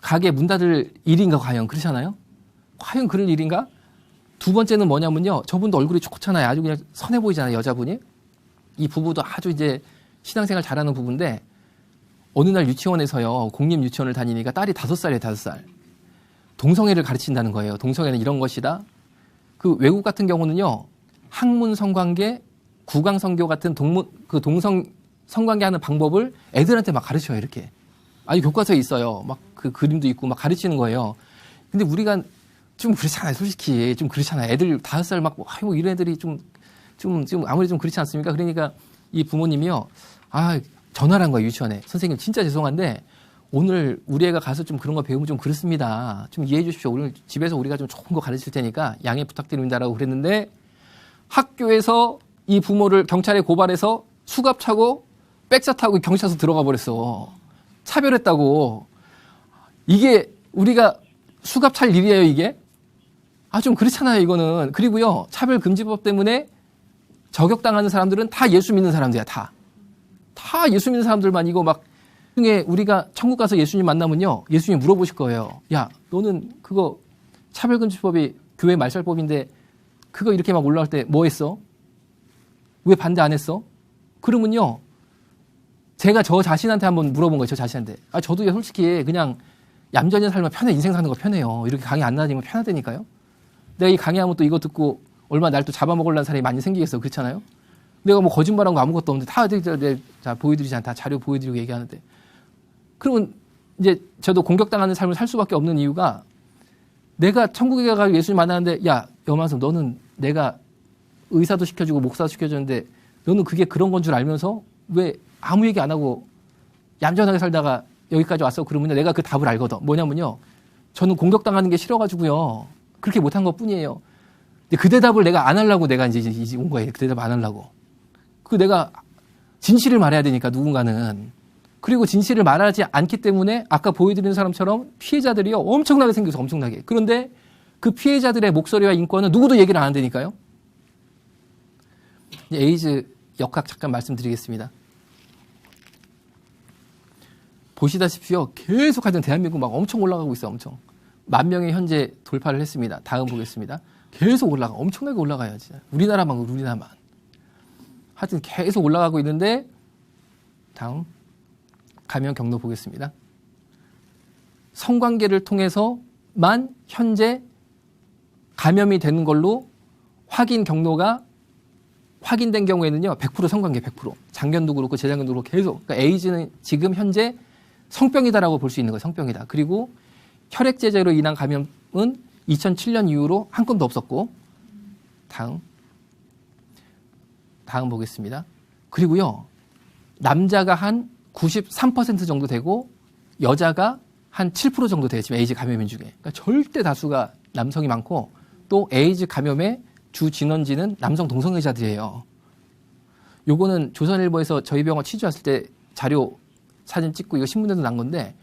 가게 문 닫을 일인가 과연 그렇잖아요. 과연 그럴 일인가? 두 번째는 뭐냐면요. 저분도 얼굴이 좋잖아요. 아주 그냥 선해 보이잖아요. 여자분이. 이 부부도 아주 이제 신앙생활 잘하는 부부인데 어느 날 유치원에서요. 공립 유치원을 다니니까 딸이 5살이에요. 5살. 동성애를 가르친다는 거예요. 동성애는 이런 것이다. 그 외국 같은 경우는요. 학문 성관계, 구강 성교 같은 동성 성관계하는 방법을 애들한테 막 가르쳐요. 이렇게. 아니 교과서에 있어요. 막 그 그림도 있고 막 가르치는 거예요. 근데 우리가 좀 그렇잖아요. 솔직히 좀 그렇잖아요. 애들 5살 막 이런 애들이 좀 아무리 좀 그렇지 않습니까? 그러니까 이 부모님이요. 전화를 한 거예요. 유치원에. 선생님 진짜 죄송한데 오늘 우리 애가 가서 좀 그런 거 배우면 좀 그렇습니다. 좀 이해해 주십시오. 오늘 집에서 우리가 좀 좋은 거 가르칠 테니까 양해 부탁드립니다라고 그랬는데 학교에서 이 부모를 경찰에 고발해서 수갑 차고 백차 타고 경찰서 들어가 버렸어. 차별했다고. 이게 우리가 수갑 찰 일이에요, 이게? 좀 그렇잖아요, 이거는. 그리고요, 차별금지법 때문에 저격당하는 사람들은 다 예수 믿는 사람들이야, 다. 다 예수 믿는 사람들만 이거 막, 중에 우리가 천국 가서 예수님 만나면요, 예수님 물어보실 거예요. 야, 너는 그거 차별금지법이 교회 말살법인데 그거 이렇게 막 올라올 때 뭐 했어? 왜 반대 안 했어? 그러면요, 제가 저 자신한테 한번 물어본 거예요, 저 자신한테. 저도 솔직히 그냥 얌전히 살면 편해, 인생 사는 거 편해요. 이렇게 강의 안 나다니면 편하다니까요. 내가 이 강의하면 또 이거 듣고 얼마 날 또 잡아먹으려는 사람이 많이 생기겠어. 그렇잖아요? 내가 뭐 거짓말한 거 아무것도 없는데 다 보여드리지 않다. 자료 보여드리고 얘기하는데. 그러면 이제 저도 공격당하는 삶을 살 수밖에 없는 이유가 내가 천국에 가서 예수님 만나는데 야 여만성 너는 내가 의사도 시켜주고 목사도 시켜줬는데 너는 그게 그런 건 줄 알면서 왜 아무 얘기 안 하고 얌전하게 살다가 여기까지 왔어? 그러면 내가 그 답을 알거든. 뭐냐면요. 저는 공격당하는 게 싫어가지고요. 그렇게 못한 것 뿐이에요. 근데 그 대답을 내가 안 하려고 내가 이제 온 거예요. 그 대답 안 하려고. 그 내가 진실을 말해야 되니까 누군가는. 그리고 진실을 말하지 않기 때문에 아까 보여드리는 사람처럼 피해자들이요. 엄청나게 생겨서 엄청나게. 그런데 그 피해자들의 목소리와 인권은 누구도 얘기를 안 한다니까요. 에이즈 역학 잠깐 말씀드리겠습니다. 보시다시피요. 계속 하여튼 대한민국 막 엄청 올라가고 있어요. 엄청. 10,000명이 현재 돌파를 했습니다. 다음 보겠습니다. 계속 올라가. 엄청나게 올라가요. 진짜. 우리나라만. 하여튼 계속 올라가고 있는데 다음 감염 경로 보겠습니다. 성관계를 통해서만 현재 감염이 되는 걸로 확인 경로가 확인된 경우에는요. 100% 성관계 100%. 작년도 그렇고 재작년도 그렇고 계속. 그러니까 에이즈는 지금 현재 성병이다라고 볼 수 있는 거예요. 성병이다. 그리고 혈액제제로 인한 감염은 2007년 이후로 한 건도 없었고 다음 보겠습니다. 그리고요. 남자가 한 93% 정도 되고 여자가 한 7% 정도 돼요. 지금 에이즈 감염인 중에. 그러니까 절대 다수가 남성이 많고 또 에이즈 감염의 주 진원지는 남성 동성애자들이에요. 요거는 조선일보에서 저희 병원 취재 왔을 때 자료 사진 찍고 이거 신문에도 난 건데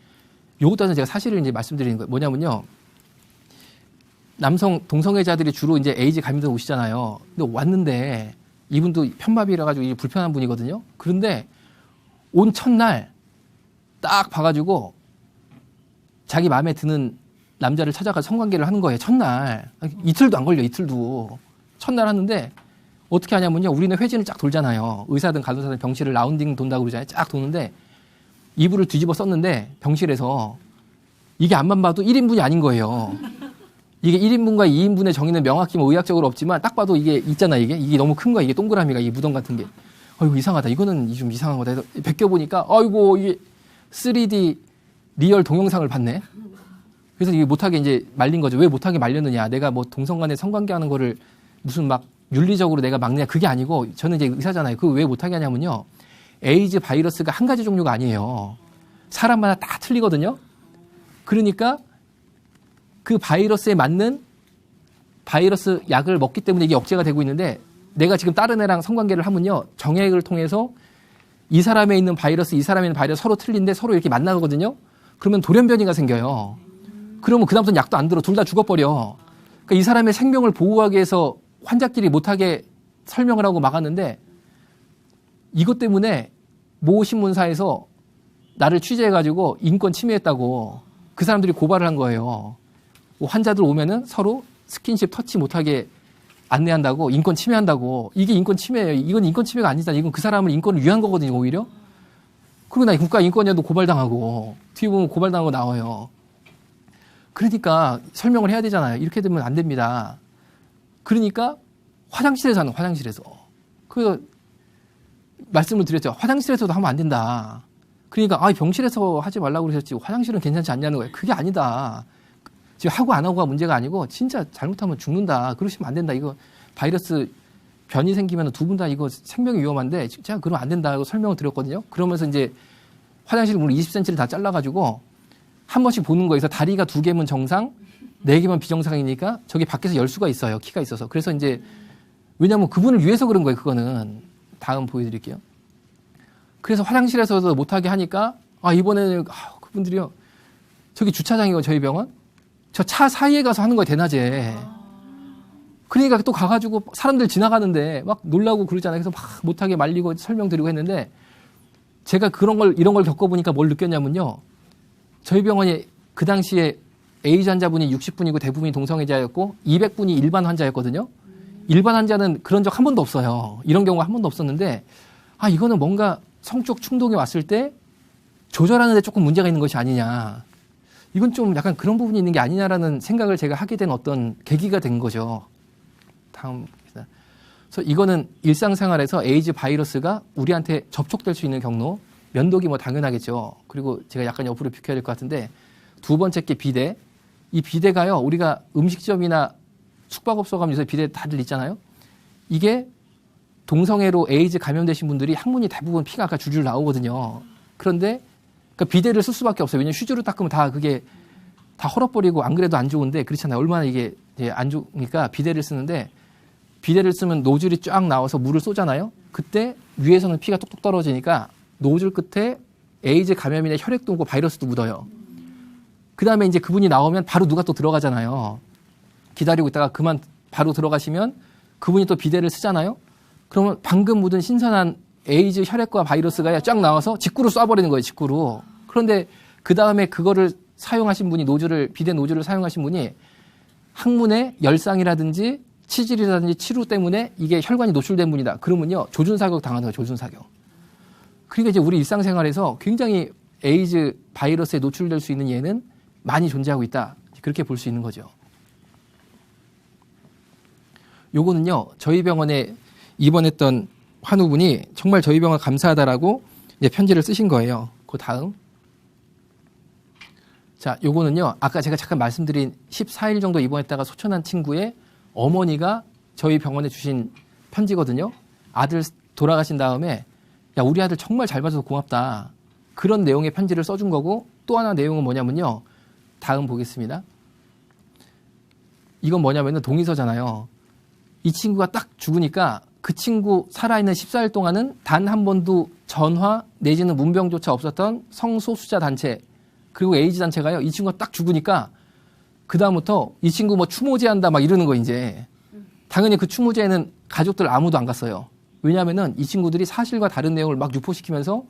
요것도 제가 사실을 이제 말씀드리는 거예요. 뭐냐면요. 남성 동성애자들이 주로 이제 에이즈 감염자 오시잖아요. 근데 왔는데 이분도 편마비라 가지고 불편한 분이거든요. 그런데 온 첫날 딱 봐가지고 자기 마음에 드는 남자를 찾아가 성관계를 하는 거예요. 첫날. 이틀도 안 걸려. 이틀도. 첫날 하는데 어떻게 하냐면요. 우리는 회진을 쫙 돌잖아요. 의사든 간호사든 병실을 라운딩 돈다고 그러잖아요. 쫙 도는데 이불을 뒤집어 썼는데 병실에서 이게 앞만 봐도 1인분이 아닌 거예요. 이게 1인분과 2인분의 정의는 명확히 뭐 의학적으로 없지만 딱 봐도 이게 있잖아. 이게 너무 큰 거야. 이게 동그라미가 이게 무덤 같은 게. 아이고 이상하다. 이거는 좀 이상한 거다. 해서 벗겨보니까 아이고 이게 3D 리얼 동영상을 봤네. 그래서 이게 못하게 이제 말린 거죠. 왜 못하게 말렸느냐. 내가 뭐 동성 간에 성관계 하는 거를 무슨 막 윤리적으로 내가 막느냐. 그게 아니고 저는 이제 의사잖아요. 그거 왜 못하게 하냐면요. 에이즈 바이러스가 한 가지 종류가 아니에요. 사람마다 다 틀리거든요. 그러니까 그 바이러스에 맞는 바이러스 약을 먹기 때문에 이게 억제가 되고 있는데 내가 지금 다른 애랑 성관계를 하면요. 정액을 통해서 이 사람에 있는 바이러스, 이 사람에 있는 바이러스 서로 틀린데 서로 이렇게 만나거든요. 그러면 돌연변이가 생겨요. 그러면 그다음부터는 약도 안 들어. 둘 다 죽어버려. 그러니까 이 사람의 생명을 보호하기 위해서 환자끼리 못하게 설명을 하고 막았는데 이것 때문에 모 신문사에서 나를 취재해가지고 인권 침해했다고 그 사람들이 고발을 한 거예요. 환자들 오면은 서로 스킨십 터치 못하게 안내한다고 인권 침해한다고. 이게 인권 침해예요. 이건 인권 침해가 아니잖아. 이건 그 사람을 인권을 위한 거거든요. 오히려. 그리고 나 국가인권위원회도 고발당하고 뒤에 보면 고발당하고 나와요. 그러니까 설명을 해야 되잖아요. 이렇게 되면 안 됩니다. 그러니까 화장실에서 하는 화장실에서. 그래서 말씀을 드렸죠. 화장실에서도 하면 안 된다. 그러니까 병실에서 하지 말라고 그러셨지 화장실은 괜찮지 않냐는 거예요. 그게 아니다. 지금 하고 안 하고가 문제가 아니고 진짜 잘못하면 죽는다. 그러시면 안 된다. 이거 바이러스 변이 생기면 두 분 다 이거 생명이 위험한데 제가 그러면 안 된다고 설명을 드렸거든요. 그러면서 이제 화장실 문 20cm를 다 잘라가지고 한 번씩 보는 거에서 다리가 2개면 정상, 4개면 비정상이니까 저기 밖에서 열 수가 있어요. 키가 있어서. 그래서 이제 왜냐하면 그분을 위해서 그런 거예요. 그거는. 다음 보여드릴게요. 그래서 화장실에서도 못하게 하니까 이번에는 그분들이요. 저기 주차장이고 저희 병원. 저 차 사이에 가서 하는 거예요. 대낮에. 그러니까 또 가가지고 사람들 지나가는데 막 놀라고 그러잖아요. 그래서 막 못하게 말리고 설명드리고 했는데 제가 이런 걸 겪어보니까 뭘 느꼈냐면요. 저희 병원이 그 당시에 에이즈 환자분이 60분이고 대부분이 동성애자였고 200분이 일반 환자였거든요. 일반 환자는 그런 적 한 번도 없어요. 이런 경우가 한 번도 없었는데 이거는 뭔가 성적 충동이 왔을 때 조절하는 데 조금 문제가 있는 것이 아니냐. 이건 좀 약간 그런 부분이 있는 게 아니냐라는 생각을 제가 하게 된 어떤 계기가 된 거죠. 다음. 그래서 이거는 일상생활에서 에이즈 바이러스가 우리한테 접촉될 수 있는 경로. 면도기 뭐 당연하겠죠. 그리고 제가 약간 옆으로 비켜야 될 것 같은데 두 번째 게 비대. 이 비대가요, 우리가 음식점이나 숙박업소 가면 요새 비대 다들 있잖아요. 이게 동성애로 에이즈 감염되신 분들이 항문이 대부분 피가 아까 줄줄 나오거든요. 그런데 그러니까 비대를 쓸 수밖에 없어요. 왜냐면 휴지로 닦으면 다 그게 다 헐어버리고 안 그래도 안 좋은데 그렇잖아요. 얼마나 이게 안 좋으니까 비대를 쓰는데 비데를 쓰면 노즐이 쫙 나와서 물을 쏘잖아요. 그때 위에서는 피가 뚝뚝 떨어지니까 노즐 끝에 에이즈 감염이나 혈액도 묻고 바이러스도 묻어요. 그 다음에 이제 그분이 나오면 바로 누가 또 들어가잖아요. 기다리고 있다가 그만 바로 들어가시면 그분이 또 비데를 쓰잖아요. 그러면 방금 묻은 신선한 에이즈 혈액과 바이러스가 쫙 나와서 직구로 쏴버리는 거예요. 직구로. 그런데 그 다음에 그거를 사용하신 분이 비데 노즐을 사용하신 분이 항문에 열상이라든지 치질이라든지 치루 때문에 이게 혈관이 노출된 분이다. 그러면요, 조준사격 당하는 거예요, 조준사격. 그러니까 이제 우리 일상생활에서 굉장히 에이즈 바이러스에 노출될 수 있는 예는 많이 존재하고 있다. 그렇게 볼 수 있는 거죠. 요거는요, 저희 병원에 입원했던 환우분이 정말 저희 병원 감사하다라고 이제 편지를 쓰신 거예요. 그 다음. 자, 요거는요, 아까 제가 잠깐 말씀드린 14일 정도 입원했다가 소천한 친구의 어머니가 저희 병원에 주신 편지거든요. 아들 돌아가신 다음에 야, 우리 아들 정말 잘 봐줘서 고맙다. 그런 내용의 편지를 써준 거고, 또 하나 내용은 뭐냐면요. 다음 보겠습니다. 이건 뭐냐면은 동의서잖아요. 이 친구가 딱 죽으니까 그 친구 살아있는 14일 동안은 단 한 번도 전화 내지는 문병조차 없었던 성소수자 단체, 그리고 에이즈 단체가요, 이 친구가 딱 죽으니까 그다음부터 이 친구 뭐 추모제한다 막 이러는 거 이제. 당연히 그 추모제에는 가족들 아무도 안 갔어요. 왜냐하면은 이 친구들이 사실과 다른 내용을 막 유포시키면서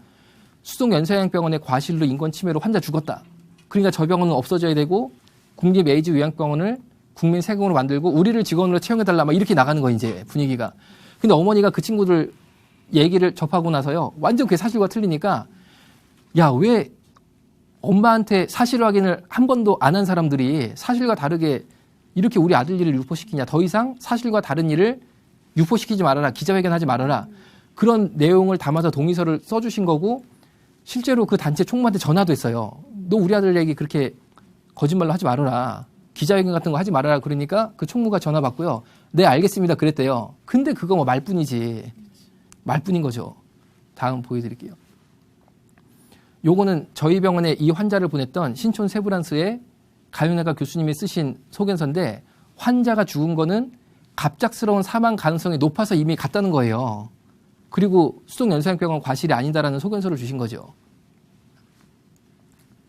수동연쇄요양병원의 과실로 인권침해로 환자 죽었다. 그러니까 저 병원은 없어져야 되고 국립 에이즈 요양병원을 국민 세금으로 만들고 우리를 직원으로 채용해달라 막 이렇게 나가는 거 이제 분위기가. 근데 어머니가 그 친구들 얘기를 접하고 나서요, 완전 그게 사실과 틀리니까 야, 왜 엄마한테 사실 확인을 한 번도 안 한 사람들이 사실과 다르게 이렇게 우리 아들 일을 유포시키냐. 더 이상 사실과 다른 일을 유포시키지 말아라. 기자회견하지 말아라. 그런 내용을 담아서 동의서를 써주신 거고, 실제로 그 단체 총무한테 전화도 했어요. 너 우리 아들 얘기 그렇게 거짓말로 하지 말아라. 기자회견 같은 거 하지 말아라. 그러니까 그 총무가 전화 받고요. 네, 알겠습니다. 그랬대요. 근데 그거 뭐 말뿐이지. 말뿐인 거죠. 다음 보여드릴게요. 요거는 저희 병원에 이 환자를 보냈던 신촌 세브란스의 가정의학과 교수님이 쓰신 소견서인데, 환자가 죽은 거는 갑작스러운 사망 가능성이 높아서 이미 갔다는 거예요. 그리고 수동연쇄요양병원 과실이 아니다라는 소견서를 주신 거죠.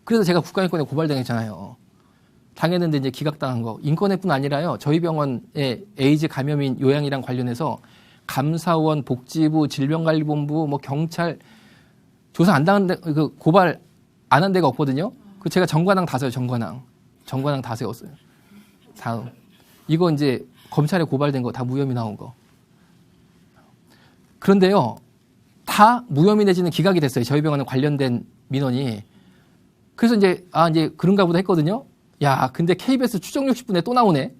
그래서 제가 국가인권에 고발당했잖아요. 당했는데 이제 기각당한 거. 인권회뿐 아니라요, 저희 병원의 에이즈 감염인 요양이랑 관련해서 감사원, 복지부, 질병관리본부, 뭐 경찰 조사 안 당한 데, 그 고발 안 한 데가 없거든요. 그 제가 정관항 다 써요. 정관항 다 세웠어요. 다음. 이거 이제 검찰에 고발된 거 다 무혐의 나온 거. 그런데요, 다 무혐의 내지는 기각이 됐어요. 저희 병원에 관련된 민원이. 그래서 이제 이제 그런가 보다 했거든요. 야, 근데 KBS 추정 60분에 또 나오네.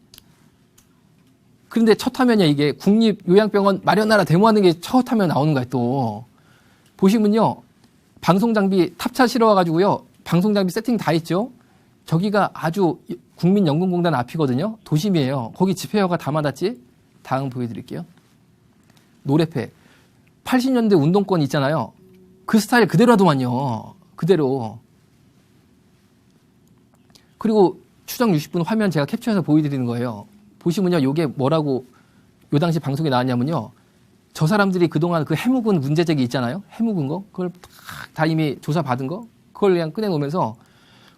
그런데 첫 화면이야, 이게. 국립요양병원 마련하라 데모하는 게 첫 화면 나오는 거야, 또. 보시면요, 방송장비 탑차 실어와가지고요, 방송장비 세팅 다 했죠. 저기가 아주 국민연금공단 앞이거든요. 도심이에요. 거기 집회화가 다 맞았지. 다음 보여드릴게요. 노래패. 80년대 운동권 있잖아요. 그 스타일 그대로 하더만요. 그대로. 그리고 추정 60분 화면 제가 캡처해서 보여드리는 거예요. 보시면요, 요게 뭐라고 요 당시 방송에 나왔냐면요, 저 사람들이 그동안 그 해묵은 문제제기 있잖아요. 해묵은 거. 그걸 다 이미 조사받은 거. 그걸 그냥 꺼내놓으면서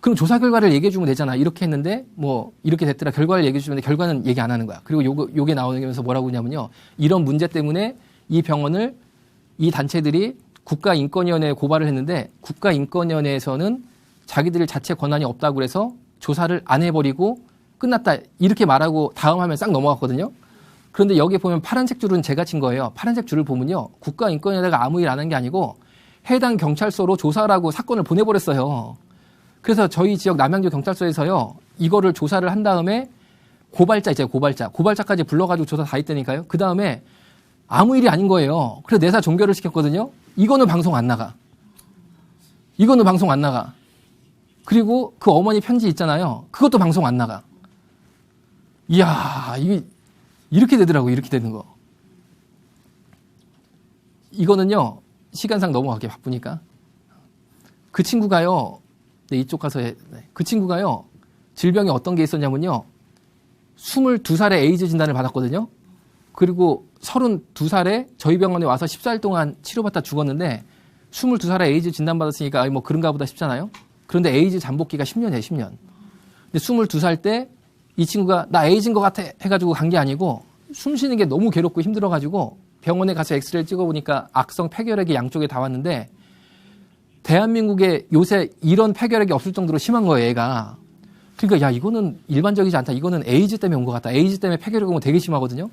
그럼 조사 결과를 얘기해주면 되잖아. 이렇게 했는데 뭐 이렇게 됐더라. 결과를 얘기해주면 결과는 얘기 안 하는 거야. 그리고 요게 나오면서 뭐라고 하냐면요, 이런 문제 때문에 이 병원을 이 단체들이 국가인권위원회에 고발을 했는데 국가인권위원회에서는 자기들 자체 권한이 없다고 그래서 조사를 안 해버리고 끝났다. 이렇게 말하고 다음 화면 싹 넘어갔거든요. 그런데 여기 보면 파란색 줄은 제가 친 거예요. 파란색 줄을 보면요, 국가인권위원회가 아무 일 안 한 게 아니고 해당 경찰서로 조사라고 사건을 보내버렸어요. 그래서 저희 지역 남양주 경찰서에서요, 이거를 조사를 한 다음에 고발자 있잖아요. 고발자까지 불러가지고 조사 다 했다니까요. 그 다음에 아무 일이 아닌 거예요. 그래서 내사 종결을 시켰거든요. 이거는 방송 안 나가. 그리고 그 어머니 편지 있잖아요. 그것도 방송 안 나가. 이야, 이게 이렇게 되더라고요. 이렇게 되는 거. 이거는요, 시간상 넘어가기 바쁘니까. 그 친구가요, 네, 이쪽 가서 그 친구가요, 질병이 어떤 게 있었냐면요, 22살에 에이즈 진단을 받았거든요. 그리고 32살에 저희 병원에 와서 14일 동안 치료받다 죽었는데, 22살에 에이즈 진단받았으니까, 뭐 그런가 보다 싶잖아요. 그런데 에이즈 잠복기가 10년이에요, 10년. 근데 22살 때 이 친구가 나 에이즈인 것 같아 해가지고 간 게 아니고, 숨 쉬는 게 너무 괴롭고 힘들어가지고 병원에 가서 엑스레이를 찍어보니까 악성 폐결핵이 양쪽에 다 왔는데, 대한민국에 요새 이런 폐결핵이 없을 정도로 심한 거예요, 얘가. 그러니까 야, 이거는 일반적이지 않다. 이거는 에이즈 때문에 온 것 같다. 에이즈 때문에 폐결핵이 오면 되게 심하거든요.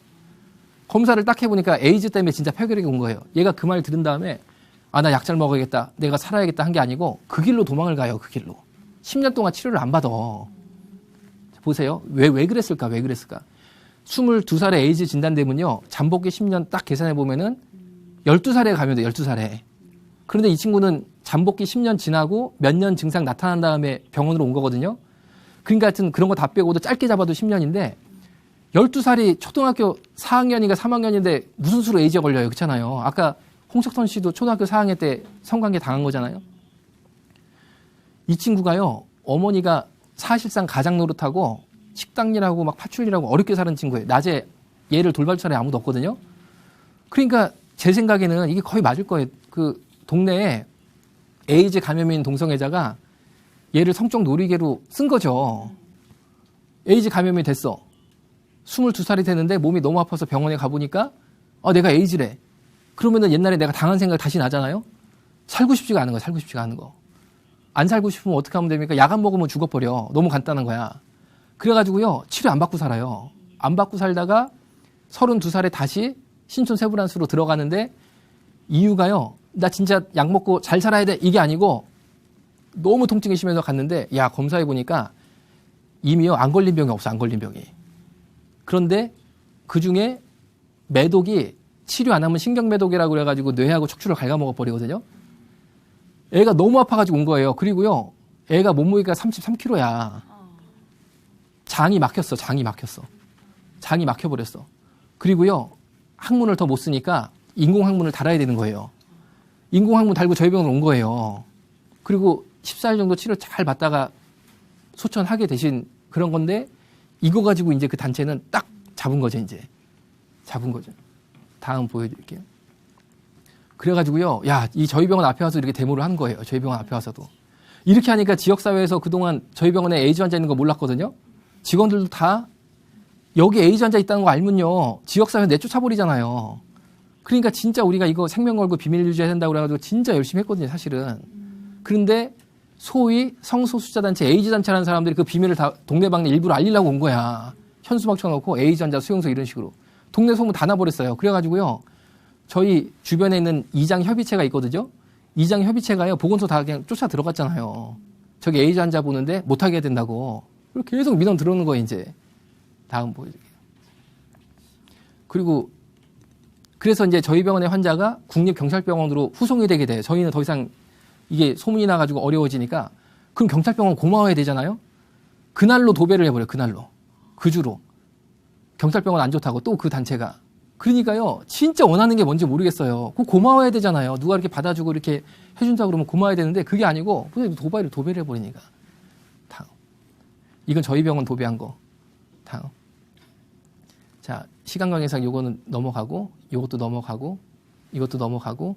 검사를 딱 해보니까 에이즈 때문에 진짜 폐결핵이 온 거예요. 얘가 그 말 들은 다음에 아, 나 약 잘 먹어야겠다. 내가 살아야겠다 한 게 아니고 그 길로 도망을 가요. 그 길로. 10년 동안 치료를 안 받아. 보세요. 왜 그랬을까? 왜 그랬을까? 22살에 에이즈 진단되면요, 잠복기 10년 딱 계산해 보면은 12살에 가면 돼. 12살에. 그런데 이 친구는 잠복기 10년 지나고 몇 년 증상 나타난 다음에 병원으로 온 거거든요. 그러니까 하여튼 그런 거 다 빼고도 짧게 잡아도 10년인데 12살이 초등학교 4학년인가 3학년인데 무슨 수로 에이즈에 걸려요. 그렇잖아요. 아까 홍석천 씨도 초등학교 4학년 때 성관계 당한 거잖아요. 이 친구가요, 어머니가 사실상 가장 노릇하고 식당일하고 막 파출일하고 어렵게 사는 친구예요. 낮에 얘를 돌봐줄 사람이 아무도 없거든요. 그러니까 제 생각에는 이게 거의 맞을 거예요. 그 동네에 에이즈 감염인 동성애자가 얘를 성적 놀이개로 쓴 거죠. 에이즈 감염이 됐어. 22살이 되는데 몸이 너무 아파서 병원에 가보니까 내가 에이즈래. 그러면은 옛날에 내가 당한 생각 다시 나잖아요. 살고 싶지가 않은 거야. 살고 싶지가 않은 거. 안 살고 싶으면 어떻게 하면 됩니까? 약 안 먹으면 죽어버려. 너무 간단한 거야. 그래가지고요, 치료 안 받고 살아요. 안 받고 살다가 32살에 다시 신촌 세브란스로 들어가는데, 이유가요, 나 진짜 약 먹고 잘 살아야 돼. 이게 아니고 너무 통증이 심해서 갔는데, 야, 검사해보니까 이미요, 안 걸린 병이 없어. 안 걸린 병이. 그런데 그중에 매독이 치료 안 하면 신경매독이라고 그래가지고 뇌하고 척추를 갉아먹어 버리거든요. 애가 너무 아파가지고 온 거예요. 그리고요, 애가 몸무게가 33kg야. 장이 막혔어. 장이 막혀버렸어. 그리고요, 항문을 더 못 쓰니까 인공항문을 달아야 되는 거예요. 인공항문 달고 저희 병원으로 온 거예요. 그리고 14일 정도 치료 잘 받다가 소천하게 되신 그런 건데, 이거 가지고 이제 그 단체는 딱 잡은 거죠, 이제. 잡은 거죠. 다음 보여드릴게요. 그래가지고요, 야, 이 저희 병원 앞에 와서 이렇게 데모를 한 거예요. 저희 병원 앞에 와서도. 이렇게 하니까 지역사회에서 그동안 저희 병원에 에이즈 환자 있는 거 몰랐거든요. 직원들도 다 여기 에이즈 환자 있다는 거 알면요, 지역사회 내쫓아버리잖아요. 그러니까 진짜 우리가 이거 생명 걸고 비밀 유지해야 된다고 그래가지고 진짜 열심히 했거든요, 사실은. 그런데 소위 성소수자 단체, 에이즈 단체라는 사람들이 그 비밀을 다 동네방네 일부러 알리려고 온 거야. 현수막 쳐놓고 에이즈 환자 수용소 이런 식으로. 동네 소문 다 나버렸어요. 그래가지고요, 저희 주변에 있는 이장 협의체가 있거든요. 이장 협의체가요, 보건소 다 그냥 쫓아 들어갔잖아요. 저기 에이즈 환자 보는데 못하게 해야 된다고. 그리고 계속 민원 들어오는 거예요, 이제. 다음 보여드릴게요. 그리고 그래서 이제 저희 병원의 환자가 국립경찰병원으로 후송이 되게 돼요. 저희는 더 이상 이게 소문이 나가지고 어려워지니까, 그럼 경찰병원 고마워야 되잖아요. 그날로 도배를 해버려요. 그날로. 그 주로. 경찰병원 안 좋다고 또 그 단체가. 그러니까요, 진짜 원하는 게 뭔지 모르겠어요. 그거 고마워야 되잖아요. 누가 이렇게 받아주고 이렇게 해준다 그러면 고마워야 되는데, 그게 아니고 도배를 해버리니까. 다음. 이건 저희 병원 도배한 거. 다음. 자, 시간 관계상 요거는 넘어가고, 요것도 넘어가고, 이것도 넘어가고.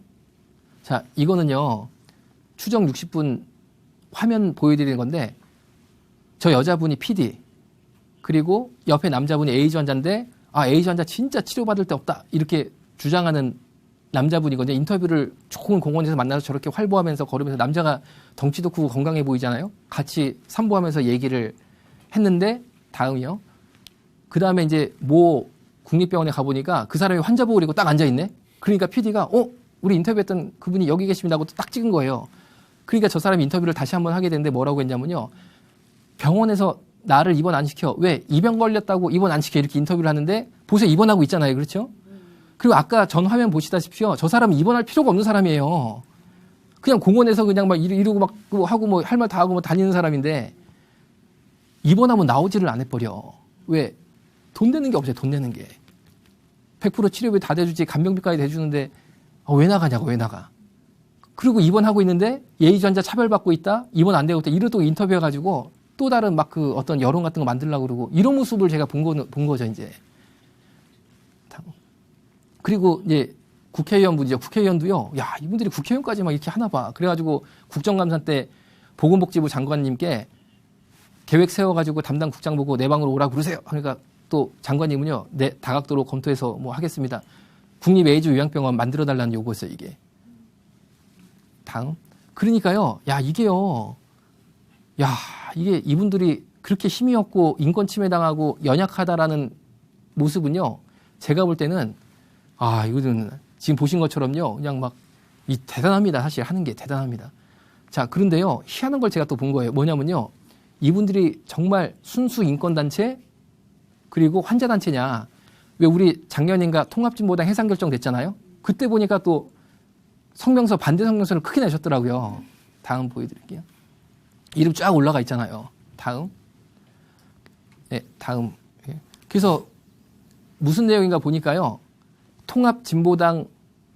자, 이거는요, 추정 60분 화면 보여드리는 건데, 저 여자분이 PD, 그리고 옆에 남자분이 에이즈 환자인데, 에이즈 환자 진짜 치료받을 데 없다, 이렇게 주장하는 남자분이거든요. 인터뷰를 좋은 공원에서 만나서 저렇게 활보하면서 걸으면서, 남자가 덩치도 크고 건강해 보이잖아요. 같이 산보하면서 얘기를 했는데, 다음이요. 그 다음에 이제 국립병원에 가보니까 그 사람이 환자복을 입고 딱 앉아있네? 그러니까 PD가, 우리 인터뷰했던 그분이 여기 계십니다 하고 딱 찍은 거예요. 그러니까 저 사람이 인터뷰를 다시 한번 하게 됐는데 뭐라고 했냐면요, 병원에서 나를 입원 안 시켜. 왜? 입원 걸렸다고 입원 안 시켜. 이렇게 인터뷰를 하는데, 보세요. 입원하고 있잖아요. 그렇죠? 그리고 아까 전 화면 보시다시피요, 저 사람은 입원할 필요가 없는 사람이에요. 그냥 공원에서 그냥 막 이러고 막 하고 뭐 할 말 다 하고 뭐 다니는 사람인데 입원하면 나오지를 안 해버려. 왜? 돈 내는 게 없어요. 돈 내는 게. 100% 치료비 다 대주지 간병비까지 대주는데 왜 나가냐고 왜 나가. 그리고 입원하고 있는데 예의주 환자 차별받고 있다. 입원 안 되고 있다. 이러고 인터뷰해가지고 또 다른 막 그 어떤 여론 같은 거 만들려고 그러고 이런 모습을 제가 본 거죠 이제. 그리고 이제 국회의원분이죠. 국회의원도요. 야 이분들이 국회의원까지 막 이렇게 하나 봐. 그래가지고 국정감사 때 보건복지부 장관님께 계획 세워가지고 담당 국장 보고 내 방으로 오라고 그러세요. 그러니까 또 장관님은요. 네 다각도로 검토해서 뭐 하겠습니다. 국립 에이즈 요양병원 만들어달라는 요구였어요 이게. 다음. 그러니까요. 야 이게요. 야 이게 이분들이 그렇게 힘이 없고 인권 침해당하고 연약하다라는 모습은요. 제가 볼 때는 이거는 지금 보신 것처럼요. 그냥 막 대단합니다. 사실 하는 게 대단합니다. 자 그런데요. 희한한 걸 제가 또 본 거예요. 뭐냐면요. 이분들이 정말 순수 인권단체 그리고 환자단체냐. 왜 우리 작년인가 통합진보당 해산 결정됐잖아요. 그때 보니까 또 성명서 반대 성명서를 크게 내셨더라고요. 다음 보여드릴게요. 이름 쫙 올라가 있잖아요. 다음. 네, 다음. 그래서 무슨 내용인가 보니까요. 통합진보당의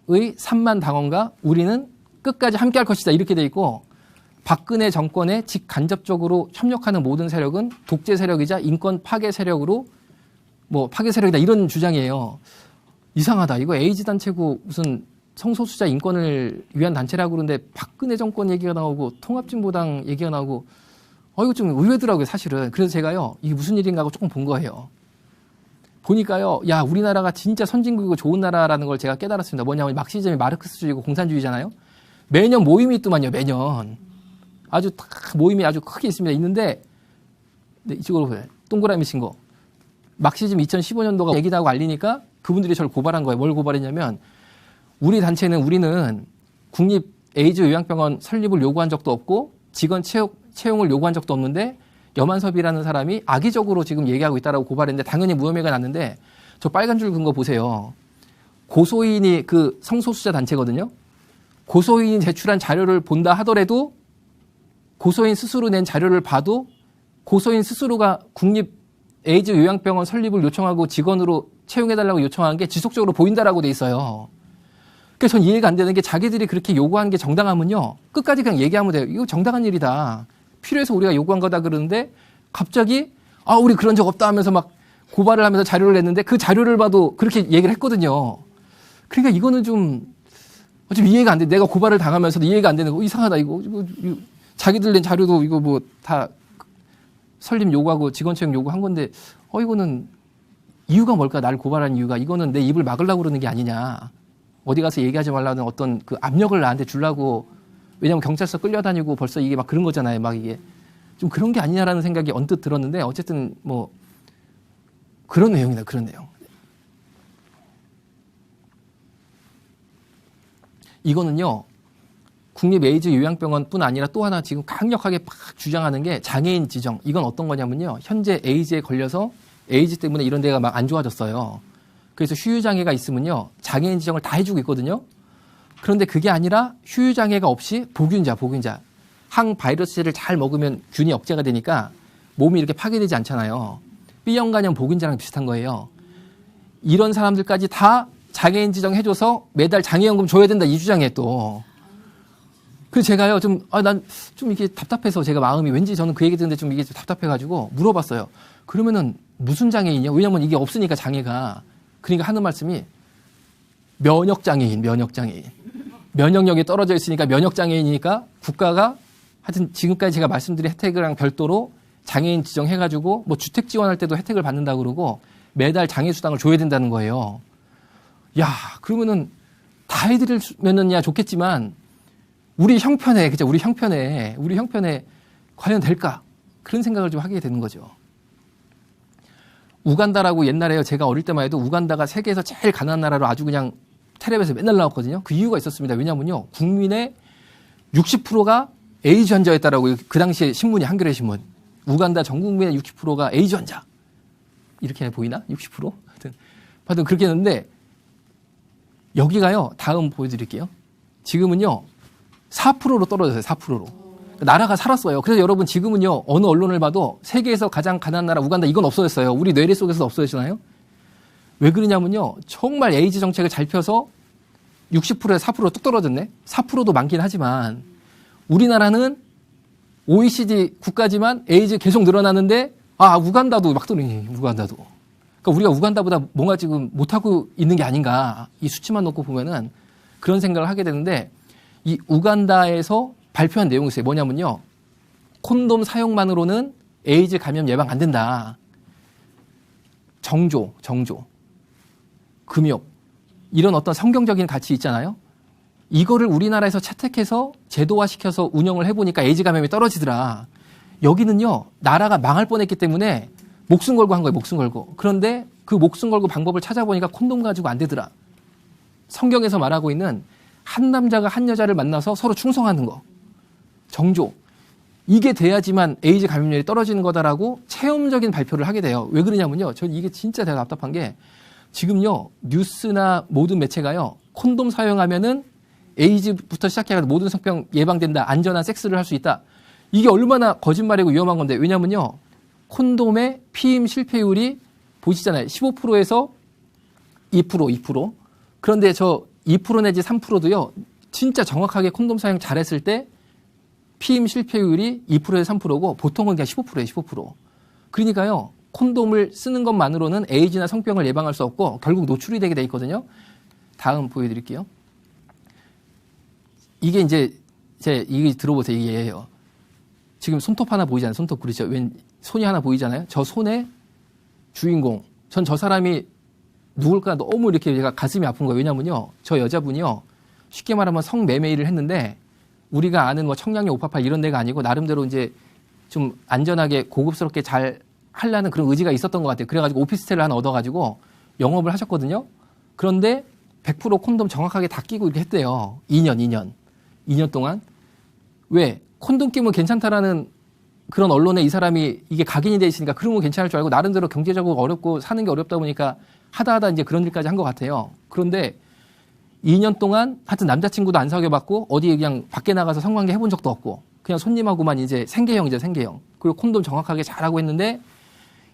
3만 당원과 우리는 끝까지 함께할 것이다. 이렇게 돼 있고 박근혜 정권에 직간접적으로 협력하는 모든 세력은 독재 세력이자 인권 파괴 세력으로 뭐 파괴 세력이다. 이런 주장이에요. 이상하다. 이거 에이즈 단체고 무슨 성소수자 인권을 위한 단체라고 그러는데 박근혜 정권 얘기가 나오고 통합진보당 얘기가 나오고 이거 좀 의외더라고요 사실은. 그래서 제가요 이게 무슨 일인가 하고 조금 본 거예요. 보니까요 야 우리나라가 진짜 선진국이고 좋은 나라라는 걸 제가 깨달았습니다. 뭐냐면 막시즘이 마르크스주의고 공산주의잖아요. 매년 모임이 있더만요. 매년 아주 딱 모임이 아주 크게 있는데 네, 이쪽으로 보여요. 동그라미 친 거. 막시즘 2015년도가 얘기도 하고 알리니까 그분들이 저를 고발한 거예요. 뭘 고발했냐면 우리는 국립 에이즈 요양병원 설립을 요구한 적도 없고 직원 채용을 요구한 적도 없는데 염한섭이라는 사람이 악의적으로 지금 얘기하고 있다라고 고발했는데 당연히 무혐의가 났는데 저 빨간 줄 긋은 거 보세요. 고소인이 그 성소수자 단체거든요. 고소인이 제출한 자료를 본다 하더라도 고소인 스스로 낸 자료를 봐도 고소인 스스로가 국립 에이즈 요양병원 설립을 요청하고 직원으로 채용해달라고 요청한 게 지속적으로 보인다라고 돼 있어요. 그래서 전 이해가 안 되는 게 자기들이 그렇게 요구한 게 정당하면요. 끝까지 그냥 얘기하면 돼요. 이거 정당한 일이다. 필요해서 우리가 요구한 거다 그러는데 갑자기 우리 그런 적 없다 하면서 막 고발을 하면서 자료를 냈는데 그 자료를 봐도 그렇게 얘기를 했거든요. 그러니까 이거는 좀 이해가 안 돼. 내가 고발을 당하면서도 이해가 안 되는 거. 이상하다 이거 자기들 낸 자료도 이거 뭐 다 설립 요구하고 직원 채용 요구한 건데 이거는 이유가 뭘까? 나를 고발한 이유가 이거는 내 입을 막으려고 그러는 게 아니냐. 어디 가서 얘기하지 말라는 어떤 그 압력을 나한테 주려고. 왜냐면 경찰서 끌려다니고 벌써 이게 막 그런 거잖아요. 막 이게 좀 그런 게 아니냐라는 생각이 언뜻 들었는데 어쨌든 뭐 그런 내용이다. 그런 내용. 이거는요. 국립 에이즈 요양병원뿐 아니라 또 하나 지금 강력하게 막 주장하는 게 장애인 지정. 이건 어떤 거냐면요. 현재 에이즈에 걸려서 에이즈 때문에 이런 데가 막 안 좋아졌어요. 그래서 휴유장애가 있으면요. 장애인 지정을 다 해주고 있거든요. 그런데 그게 아니라 휴유장애가 없이 보균자. 항바이러스제를 잘 먹으면 균이 억제가 되니까 몸이 이렇게 파괴되지 않잖아요. B형 간염 보균자랑 비슷한 거예요. 이런 사람들까지 다 장애인 지정해줘서 매달 장애연금 줘야 된다. 이 주장에 또. 그래서 제가요, 난 좀 이게 답답해서 제가 마음이 왠지 저는 그 얘기 듣는데 좀 이게 답답해가지고 물어봤어요. 그러면은 무슨 장애인이냐? 왜냐면 이게 없으니까 장애가. 그러니까 하는 말씀이 면역장애인. 면역력이 떨어져 있으니까 면역장애인이니까 국가가 하여튼 지금까지 제가 말씀드린 혜택이랑 별도로 장애인 지정해가지고 뭐 주택 지원할 때도 혜택을 받는다고 그러고 매달 장애수당을 줘야 된다는 거예요. 야, 그러면은 다 해드리면은야 좋겠지만 우리 형편에 과연 될까? 그런 생각을 좀 하게 되는 거죠. 우간다라고 옛날에요. 제가 어릴 때만 해도 우간다가 세계에서 제일 가난한 나라로 아주 그냥 텔레비에서 맨날 나왔거든요. 그 이유가 있었습니다. 왜냐면요. 국민의 60%가 에이즈 환자였다라고 그 당시에 신문이 한겨레 신문. 우간다 전 국민의 60%가 에이즈 환자. 이렇게 보이나? 60%? 하여튼 그렇게 했는데 여기가요. 다음 보여드릴게요. 지금은요. 4%로 떨어졌어요. 4%로. 나라가 살았어요. 그래서 여러분 지금은요, 어느 언론을 봐도 세계에서 가장 가난한 나라 우간다 이건 없어졌어요. 우리 뇌리 속에서 없어졌잖아요. 왜 그러냐면요, 정말 에이즈 정책을 잘 펴서 60%에서 4%로 뚝 떨어졌네. 4%도 많긴 하지만 우리나라는 OECD 국가지만 에이즈 계속 늘어나는데 우간다도 막 떨어지니 우간다도. 그러니까 우리가 우간다보다 뭔가 지금 못하고 있는 게 아닌가. 이 수치만 놓고 보면은 그런 생각을 하게 되는데 이 우간다에서 발표한 내용이 있어요. 뭐냐면요. 콘돔 사용만으로는 에이즈 감염 예방 안 된다. 정조, 금욕 이런 어떤 성경적인 가치 있잖아요. 이거를 우리나라에서 채택해서 제도화시켜서 운영을 해보니까 에이즈 감염이 떨어지더라. 여기는요, 나라가 망할 뻔했기 때문에 목숨 걸고 한 거예요. 목숨 걸고. 그런데 그 목숨 걸고 방법을 찾아보니까 콘돔 가지고 안 되더라. 성경에서 말하고 있는 한 남자가 한 여자를 만나서 서로 충성하는 거. 정조. 이게 돼야지만 에이즈 감염률이 떨어지는 거다라고 체험적인 발표를 하게 돼요. 왜 그러냐면요. 전 이게 진짜 되게 답답한 게 지금요, 뉴스나 모든 매체가요, 콘돔 사용하면은 에이즈부터 시작해서 모든 성병 예방된다. 안전한 섹스를 할 수 있다. 이게 얼마나 거짓말이고 위험한 건데. 왜냐면요. 콘돔의 피임 실패율이 보시잖아요. 15%에서 2%. 그런데 저 2% 내지 3%도요. 진짜 정확하게 콘돔 사용 잘했을 때 피임 실패율이 2%에서 3%고 보통은 그냥 15%예요. 15%. 그러니까요. 콘돔을 쓰는 것만으로는 에이즈나 성병을 예방할 수 없고 결국 노출이 되게 돼 있거든요. 다음 보여드릴게요. 이게 이제 이게 들어보세요. 이게예요. 지금 손톱 하나 보이잖아요. 손톱 그렇죠. 웬 손이 하나 보이잖아요. 저 손의 주인공. 전 저 사람이 누굴까 너무 이렇게 제가 가슴이 아픈 거예요. 왜냐면요. 저 여자분이요. 쉽게 말하면 성매매일을 했는데 우리가 아는 뭐 청량리 588 이런 데가 아니고 나름대로 이제 좀 안전하게 고급스럽게 잘 하려는 그런 의지가 있었던 것 같아요. 그래가지고 오피스텔을 하나 얻어가지고 영업을 하셨거든요. 그런데 100% 콘돔 정확하게 다 끼고 이렇게 했대요. 2년 동안. 왜? 콘돔 끼면 괜찮다라는 그런 언론에 이 사람이 이게 각인이 돼 있으니까 그러면 괜찮을 줄 알고 나름대로 경제적으로 어렵고 사는 게 어렵다 보니까 하다 이제 그런 일까지 한 것 같아요. 그런데 2년 동안 하여튼 남자친구도 안 사귀어봤고 어디 그냥 밖에 나가서 성관계 해본 적도 없고 그냥 손님하고만 이제 생계형이죠. 그리고 콘돔 정확하게 잘하고 했는데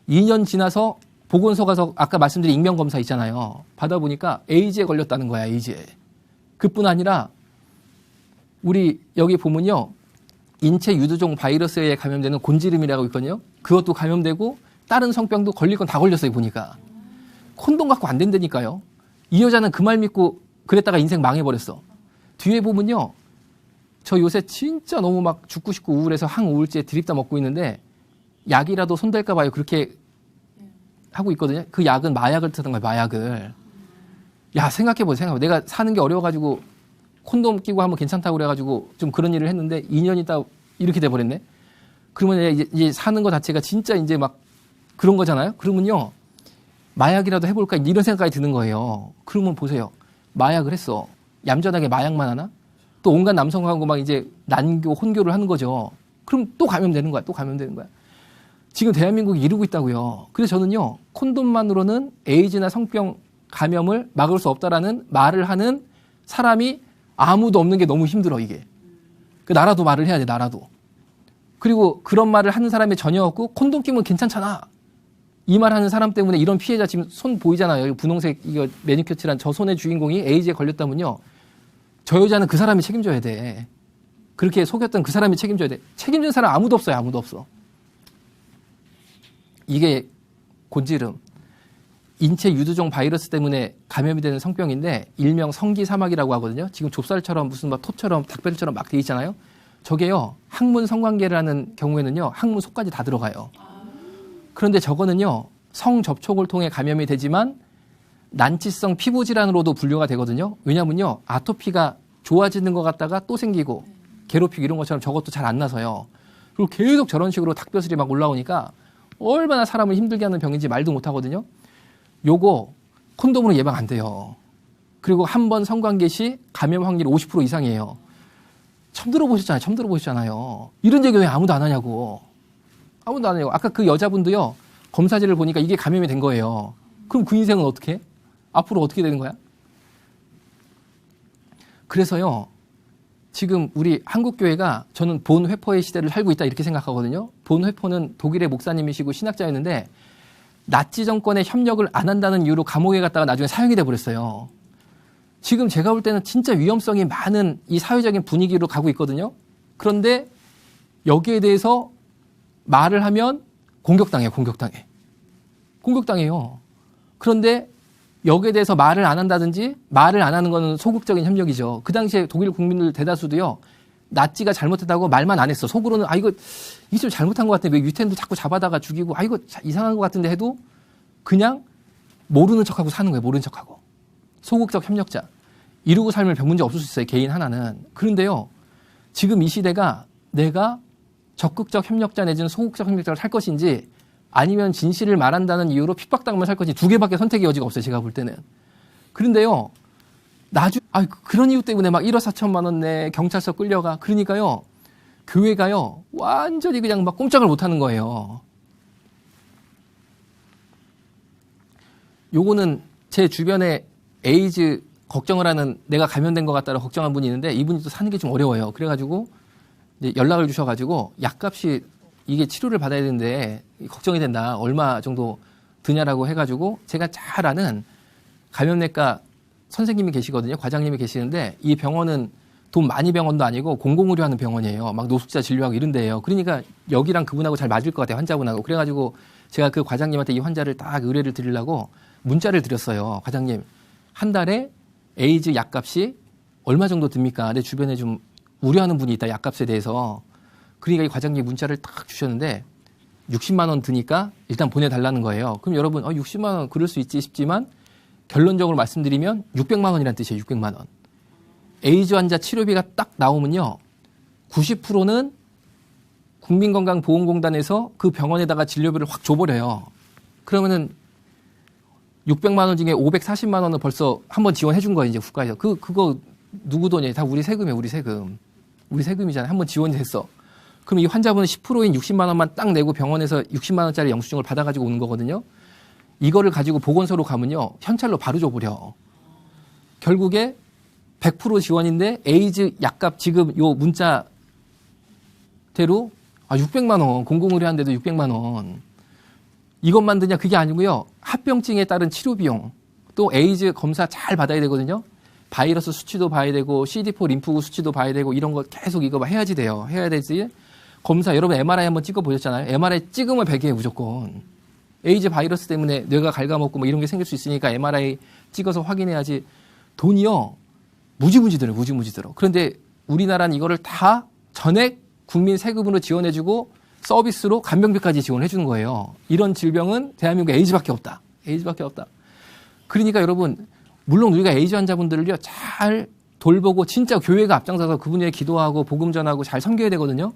2년 지나서 보건소 가서 아까 말씀드린 익명검사 있잖아요. 받아보니까 에이즈에 걸렸다는 거야. 에이즈에. 그뿐 아니라 우리 여기 보면요. 인체 유두종 바이러스에 감염되는 곤지름이라고 있거든요. 그것도 감염되고 다른 성병도 걸릴 건 다 걸렸어요. 보니까. 콘돔 갖고 안 된다니까요. 이 여자는 그 말 믿고 그랬다가 인생 망해버렸어. 뒤에 보면요. 저 요새 진짜 너무 막 죽고 싶고 우울해서 항우울제 드립다 먹고 있는데 약이라도 손댈까 봐요. 그렇게 하고 있거든요. 그 약은 마약을 트는 거예요. 마약을. 야, 생각해보세요. 내가 사는 게 어려워가지고 콘돔 끼고 하면 괜찮다고 그래가지고 좀 그런 일을 했는데 2년 있다 이렇게 돼버렸네. 그러면 이제 사는 거 자체가 진짜 이제 막 그런 거잖아요. 그러면요. 마약이라도 해볼까 이런 생각이 드는 거예요. 그러면 보세요. 마약을 했어. 얌전하게 마약만 하나? 또 온갖 남성하고 막 이제 난교, 혼교를 하는 거죠. 그럼 또 감염되는 거야. 지금 대한민국이 이러고 있다고요. 그래서 저는요. 콘돔만으로는 에이즈나 성병 감염을 막을 수 없다라는 말을 하는 사람이 아무도 없는 게 너무 힘들어, 이게. 그 나라도 말을 해야 돼, 나라도. 그리고 그런 말을 하는 사람이 전혀 없고 콘돔 끼면 괜찮잖아. 이 말 하는 사람 때문에 이런 피해자 지금 손 보이잖아요. 분홍색 이거 매니큐어 칠한 저 손의 주인공이 에이즈에 걸렸다면요. 저 여자는 그 사람이 책임져야 돼. 그렇게 속였던 그 사람이 책임져야 돼. 책임진 사람 아무도 없어요. 아무도 없어. 이게 곤지름. 인체 유두종 바이러스 때문에 감염이 되는 성병인데 일명 성기사막이라고 하거든요. 지금 좁쌀처럼 무슨 막 토처럼 닭배들처럼 막 돼 있잖아요. 저게요. 항문 성관계를 하는 경우에는요. 항문 속까지 다 들어가요. 그런데 저거는요. 성접촉을 통해 감염이 되지만 난치성 피부질환으로도 분류가 되거든요. 왜냐면요. 아토피가 좋아지는 것 같다가 또 생기고 괴롭히고 이런 것처럼 저것도 잘 안 나서요. 그리고 계속 저런 식으로 닭벼슬이 막 올라오니까 얼마나 사람을 힘들게 하는 병인지 말도 못 하거든요. 요거 콘돔으로 예방 안 돼요. 그리고 한 번 성관계 시 감염 확률이 50% 이상이에요. 처음 들어보셨잖아요. 이런 얘기 왜 아무도 안 하냐고. 아무도 안 해요. 아까 그 여자분도요. 검사지를 보니까 이게 감염이 된 거예요. 그럼 그 인생은 어떻게 해? 앞으로 어떻게 되는 거야? 그래서요. 지금 우리 한국교회가 저는 본회포의 시대를 살고 있다 이렇게 생각하거든요. 본회포는 독일의 목사님이시고 신학자였는데 나치 정권의 협력을 안 한다는 이유로 감옥에 갔다가 나중에 사형이 돼버렸어요. 지금 제가 볼 때는 진짜 위험성이 많은 이 사회적인 분위기로 가고 있거든요. 그런데 여기에 대해서 말을 하면 공격당해요. 공격당해요. 그런데 여기에 대해서 말을 안 한다든지 말을 안 하는 거는 소극적인 협력이죠. 그 당시에 독일 국민들 대다수도요. 나치가 잘못했다고 말만 안 했어. 속으로는 이거 좀 잘못한 것 같아. 왜 유태인도 자꾸 잡아다가 죽이고 이거 이상한 것 같은데 해도 그냥 모르는 척하고 사는 거예요. 모르는 척하고. 소극적 협력자. 이루고 살면 별 문제 없을 수 있어요. 개인 하나는. 그런데요. 지금 이 시대가 내가 적극적 협력자 내지는 소극적 협력자를 살 것인지 아니면 진실을 말한다는 이유로 핍박당하면 살 것인지 두 개밖에 선택의 여지가 없어요. 제가 볼 때는. 그런데요. 나중에 그런 이유 때문에 막 1억 4천만 원 내 경찰서 끌려가. 그러니까요. 교회가요. 완전히 그냥 막 꼼짝을 못하는 거예요. 요거는 제 주변에 에이즈 걱정을 하는 내가 감염된 것 같다고 걱정한 분이 있는데 이분이 또 사는 게 좀 어려워요. 그래가지고 이제 연락을 주셔가지고 약값이 이게 치료를 받아야 되는데 걱정이 된다. 얼마 정도 드냐라고 해가지고 제가 잘 아는 감염내과 선생님이 계시거든요. 과장님이 계시는데 이 병원은 돈 많이 병원도 아니고 공공의료하는 병원이에요. 막 노숙자 진료하고 이런 데예요. 그러니까 여기랑 그분하고 잘 맞을 것 같아요. 환자분하고. 그래가지고 제가 그 과장님한테 이 환자를 딱 의뢰를 드리려고 문자를 드렸어요. 과장님, 한 달에 에이즈 약값이 얼마 정도 듭니까? 내 주변에 좀 우려하는 분이 있다. 약값에 대해서. 그러니까 이 과장님이 문자를 딱 주셨는데 60만 원 드니까 일단 보내달라는 거예요. 그럼 여러분 60만 원 그럴 수 있지 싶지만 결론적으로 말씀드리면 600만 원이라는 뜻이에요. 600만 원. 에이즈 환자 치료비가 딱 나오면요. 90%는 국민건강보험공단에서 그 병원에다가 진료비를 확 줘버려요. 그러면은 600만 원 중에 540만 원은 벌써 한번 지원해 준 거예요. 이제 국가에서. 그거 누구 돈이에요? 다 우리 세금이에요. 우리 세금. 우리 세금이잖아요. 한번 지원이 됐어. 그럼 이 환자분은 10%인 60만 원만 딱 내고 병원에서 60만 원짜리 영수증을 받아가지고 오는 거거든요. 이거를 가지고 보건소로 가면요. 현찰로 바로 줘버려. 결국에 100% 지원인데 에이즈 약값 지금 요 문자대로 600만 원. 공공의료한데도 600만 원. 이것만 드냐 그게 아니고요. 합병증에 따른 치료 비용. 또 에이즈 검사 잘 받아야 되거든요. 바이러스 수치도 봐야 되고 CD4 림프구 수치도 봐야 되고 이런 거 계속 이거 해야지 돼요. 해야 되지. 검사 여러분 MRI 한번 찍어 보셨잖아요. MRI 찍으면 100이에요 무조건. 에이즈 바이러스 때문에 뇌가 갉아먹고 뭐 이런 게 생길 수 있으니까 MRI 찍어서 확인해야지. 돈이요. 무지무지 들어. 그런데 우리나라는 이거를 다 전액 국민 세금으로 지원해주고 서비스로 간병비까지 지원해주는 거예요. 이런 질병은 대한민국에 에이즈밖에 없다. 그러니까 여러분 물론 우리가 에이즈 환자분들을요 잘 돌보고 진짜 교회가 앞장서서 그분에게 기도하고 복음 전하고 잘 섬겨야 되거든요.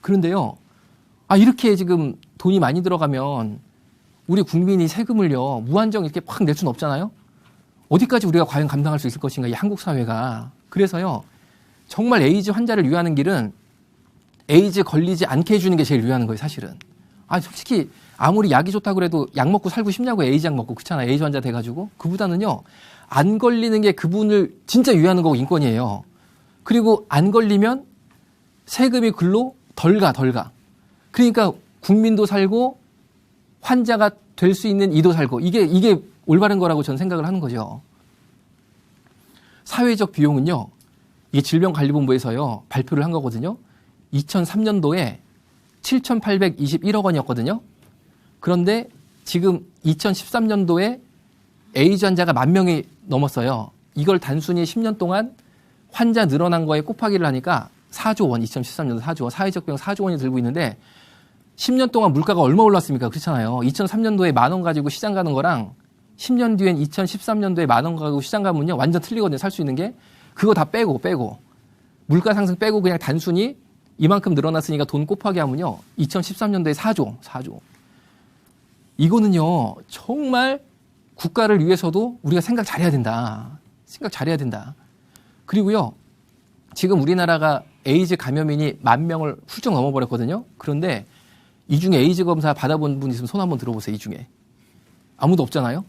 그런데요, 이렇게 지금 돈이 많이 들어가면 우리 국민이 세금을요 무한정 이렇게 팍 낼 수는 없잖아요. 어디까지 우리가 과연 감당할 수 있을 것인가 이 한국 사회가. 그래서요 정말 에이즈 환자를 위하는 길은 에이즈 걸리지 않게 해주는 게 제일 위하는 거예요 사실은. 솔직히 아무리 약이 좋다고 그래도 약 먹고 살고 싶냐고 에이즈 약 먹고 그렇잖아. 에이즈 환자 돼가지고. 그보다는요 안 걸리는 게 그분을 진짜 위하는 거고 인권이에요. 그리고 안 걸리면 세금이 글로 덜 가. 그러니까 국민도 살고 환자가 될 수 있는 이도 살고 이게 올바른 거라고 저는 생각을 하는 거죠. 사회적 비용은요. 이게 질병관리본부에서요. 발표를 한 거거든요. 2003년도에 7,821억 원이었거든요. 그런데 지금 2013년도에 에이즈 환자가 10,000명이 넘었어요. 이걸 단순히 10년 동안 환자 늘어난 거에 곱하기를 하니까 4조 원, 2013년도 4조 원, 사회적 비용 4조 원이 들고 있는데 10년 동안 물가가 얼마 올랐습니까? 그렇잖아요. 2003년도에 10,000원 가지고 시장 가는 거랑 10년 뒤엔 2013년도에 10,000원 가지고 시장 가면요. 완전 틀리거든요. 살 수 있는 게. 그거 다 빼고. 물가 상승 빼고 그냥 단순히 이만큼 늘어났으니까 돈 곱하기 하면요. 2013년도에 4조. 이거는요. 정말 국가를 위해서도 우리가 생각 잘해야 된다. 그리고요. 지금 우리나라가 에이즈 감염인이 10,000명을 훌쩍 넘어버렸거든요. 그런데 이 중에 에이즈 검사 받아본 분 있으면 손 한번 들어보세요. 이 중에. 아무도 없잖아요.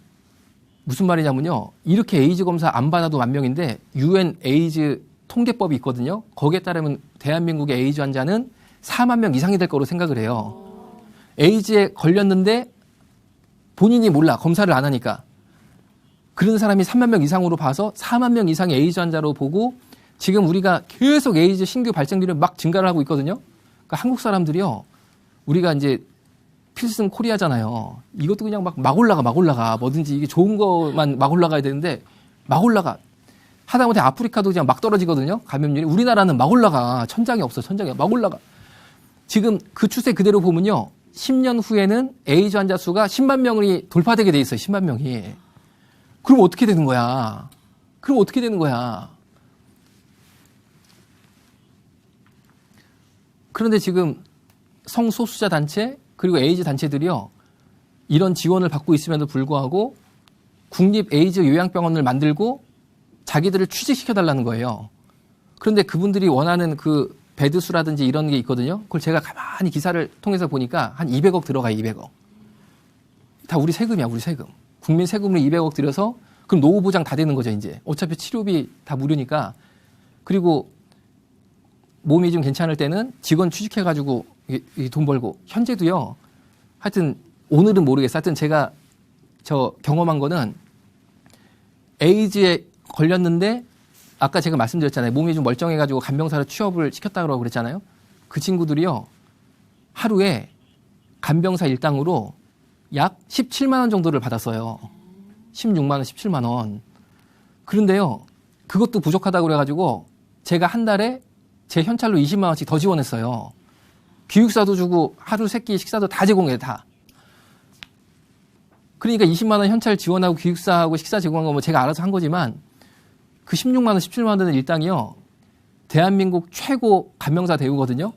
무슨 말이냐면요. 이렇게 에이즈 검사 안 받아도 10,000명인데 UN 에이즈 통계법이 있거든요. 거기에 따르면 대한민국의 에이즈 환자는 4만 명 이상이 될 거로 생각을 해요. 에이즈에 걸렸는데 본인이 몰라. 검사를 안 하니까. 그런 사람이 3만 명 이상으로 봐서 4만 명 이상의 에이즈 환자로 보고 지금 우리가 계속 에이즈 신규 발생률이 막 증가를 하고 있거든요. 그러니까 한국 사람들이요. 우리가 이제 필승 코리아잖아요. 이것도 그냥 막 올라가. 뭐든지 이게 좋은 것만 막 올라가야 되는데 막 올라가. 하다못해 아프리카도 그냥 막 떨어지거든요. 감염률이. 우리나라는 막 올라가. 천장이 없어. 천장이 막 올라가. 지금 그 추세 그대로 보면요. 10년 후에는 에이즈 환자 수가 10만 명이 돌파되게 돼 있어요. 10만 명이. 그럼 어떻게 되는 거야? 그런데 지금 성소수자 단체 그리고 에이즈 단체들이요. 이런 지원을 받고 있음에도 불구하고 국립 에이즈 요양병원을 만들고 자기들을 취직시켜달라는 거예요. 그런데 그분들이 원하는 그 베드수라든지 이런 게 있거든요. 그걸 제가 가만히 기사를 통해서 보니까 한 200억 들어가요. 200억. 다 우리 세금이야. 우리 세금. 국민 세금으로 200억 들여서 그럼 노후 보장 다 되는 거죠. 이제. 어차피 치료비 다 무료니까. 그리고 몸이 좀 괜찮을 때는 직원 취직해가지고 돈 벌고. 현재도요. 하여튼 오늘은 모르겠어요. 하여튼 제가 저 경험한 거는 에이즈에 걸렸는데 아까 제가 말씀드렸잖아요. 몸이 좀 멀쩡해가지고 간병사로 취업을 시켰다고 그랬잖아요. 그 친구들이요. 하루에 간병사 일당으로 약 17만 원 정도를 받았어요. 16만 원, 17만 원. 그런데요. 그것도 부족하다고 그래가지고 제가 한 달에 제 현찰로 20만 원씩 더 지원했어요. 기숙사도 주고 하루 세끼 식사도 다 제공해요. 다. 그러니까 20만 원 현찰 지원하고 기숙사하고 식사 제공한 거 뭐 제가 알아서 한 거지만 그 16만 원, 17만 원 되는 일당이요. 대한민국 최고 간병사 대우거든요.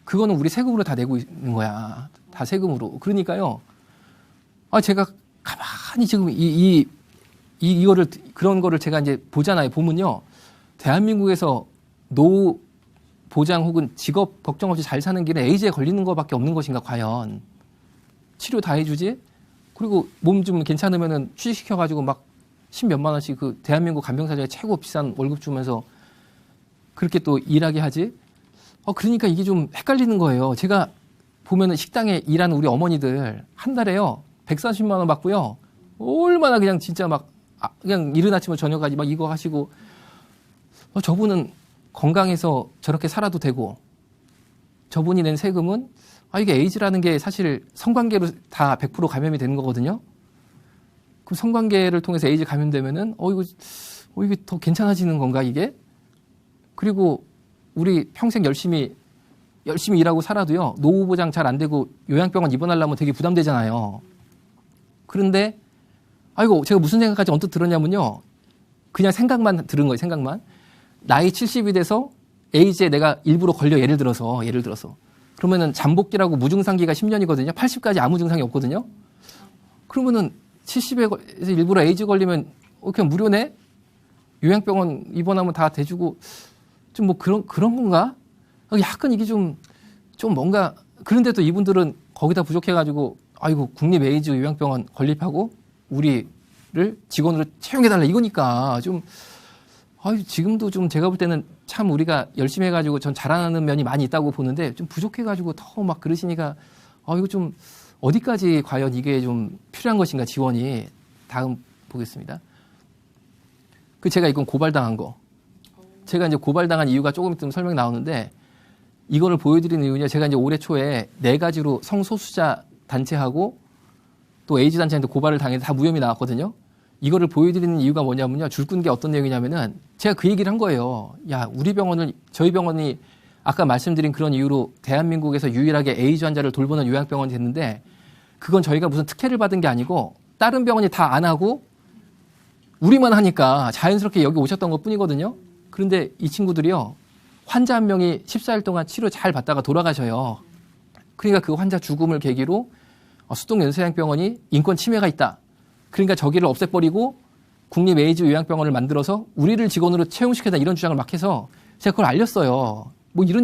그거는 우리 세금으로 다 내고 있는 거야. 다 세금으로. 그러니까요. 제가 가만히 지금 이거를 그런 거를 제가 이제 보잖아요. 보면요. 대한민국에서 노후 보장 혹은 직업 걱정 없이 잘 사는 길에 에이즈에 걸리는 것밖에 없는 것인가 과연. 치료 다 해주지? 그리고 몸 좀 괜찮으면은 취직시켜가지고 막 10몇만 원씩 그 대한민국 간병사 중에 최고 비싼 월급 주면서 그렇게 또 일하게 하지? 그러니까 이게 좀 헷갈리는 거예요. 제가 보면은 식당에 일하는 우리 어머니들 한 달에요. 130만 원 받고요. 얼마나 그냥 진짜 막 그냥 이른 아침부터 저녁까지 막 이거 하시고 저분은 건강해서 저렇게 살아도 되고 저분이 낸 세금은 이게 에이즈라는 게 사실 성관계로 다 100% 감염이 되는 거거든요. 그럼 성관계를 통해서 에이즈 감염되면은 이게 더 괜찮아지는 건가 이게? 그리고 우리 평생 열심히 일하고 살아도요. 노후 보장 잘 안 되고 요양병원 입원하려면 되게 부담되잖아요. 그런데 제가 무슨 생각까지 언뜻 들었냐면요. 그냥 생각만 들은 거예요. 생각만. 나이 70이 돼서 에이즈에 내가 일부러 걸려 예를 들어서 그러면은 잠복기라고 무증상기가 10년이거든요. 80까지 아무 증상이 없거든요. 그러면은 70에서 일부러 에이즈 걸리면 그냥 무료네? 요양병원 입원하면 다 대주고 좀 뭐 그런 건가? 약간 이게 좀 뭔가 그런데 또 이분들은 거기다 부족해가지고 국립 에이즈 요양병원 건립하고 우리를 직원으로 채용해달라 이거니까 좀 지금도 좀 제가 볼 때는 참 우리가 열심히 해가지고 전 잘하는 면이 많이 있다고 보는데 좀 부족해가지고 더 막 그러시니까 이거 좀 어디까지 과연 이게 좀 필요한 것인가 지원이. 다음 보겠습니다. 제가 이건 고발당한 거. 제가 이제 고발당한 이유가 조금 있으면 설명 나오는데 이거를 보여드리는 이유는요. 제가 이제 올해 초에 4가지로 성소수자 단체하고 또 에이즈 단체한테 고발을 당해서 다 무혐의 나왔거든요. 이거를 보여드리는 이유가 뭐냐면요. 줄끈 게 어떤 내용이냐면은 제가 그 얘기를 한 거예요. 야, 저희 병원이 아까 말씀드린 그런 이유로 대한민국에서 유일하게 에이즈 환자를 돌보는 요양병원이 됐는데 그건 저희가 무슨 특혜를 받은 게 아니고 다른 병원이 다 안 하고 우리만 하니까 자연스럽게 여기 오셨던 것 뿐이거든요. 그런데 이 친구들이요. 환자 한 명이 14일 동안 치료 잘 받다가 돌아가셔요. 그러니까 그 환자 죽음을 계기로 수동연세요양병원이 인권 침해가 있다. 그러니까 저기를 없애버리고 국립 에이즈 요양병원을 만들어서 우리를 직원으로 채용시켜다 이런 주장을 막 해서 제가 그걸 알렸어요. 뭐 이런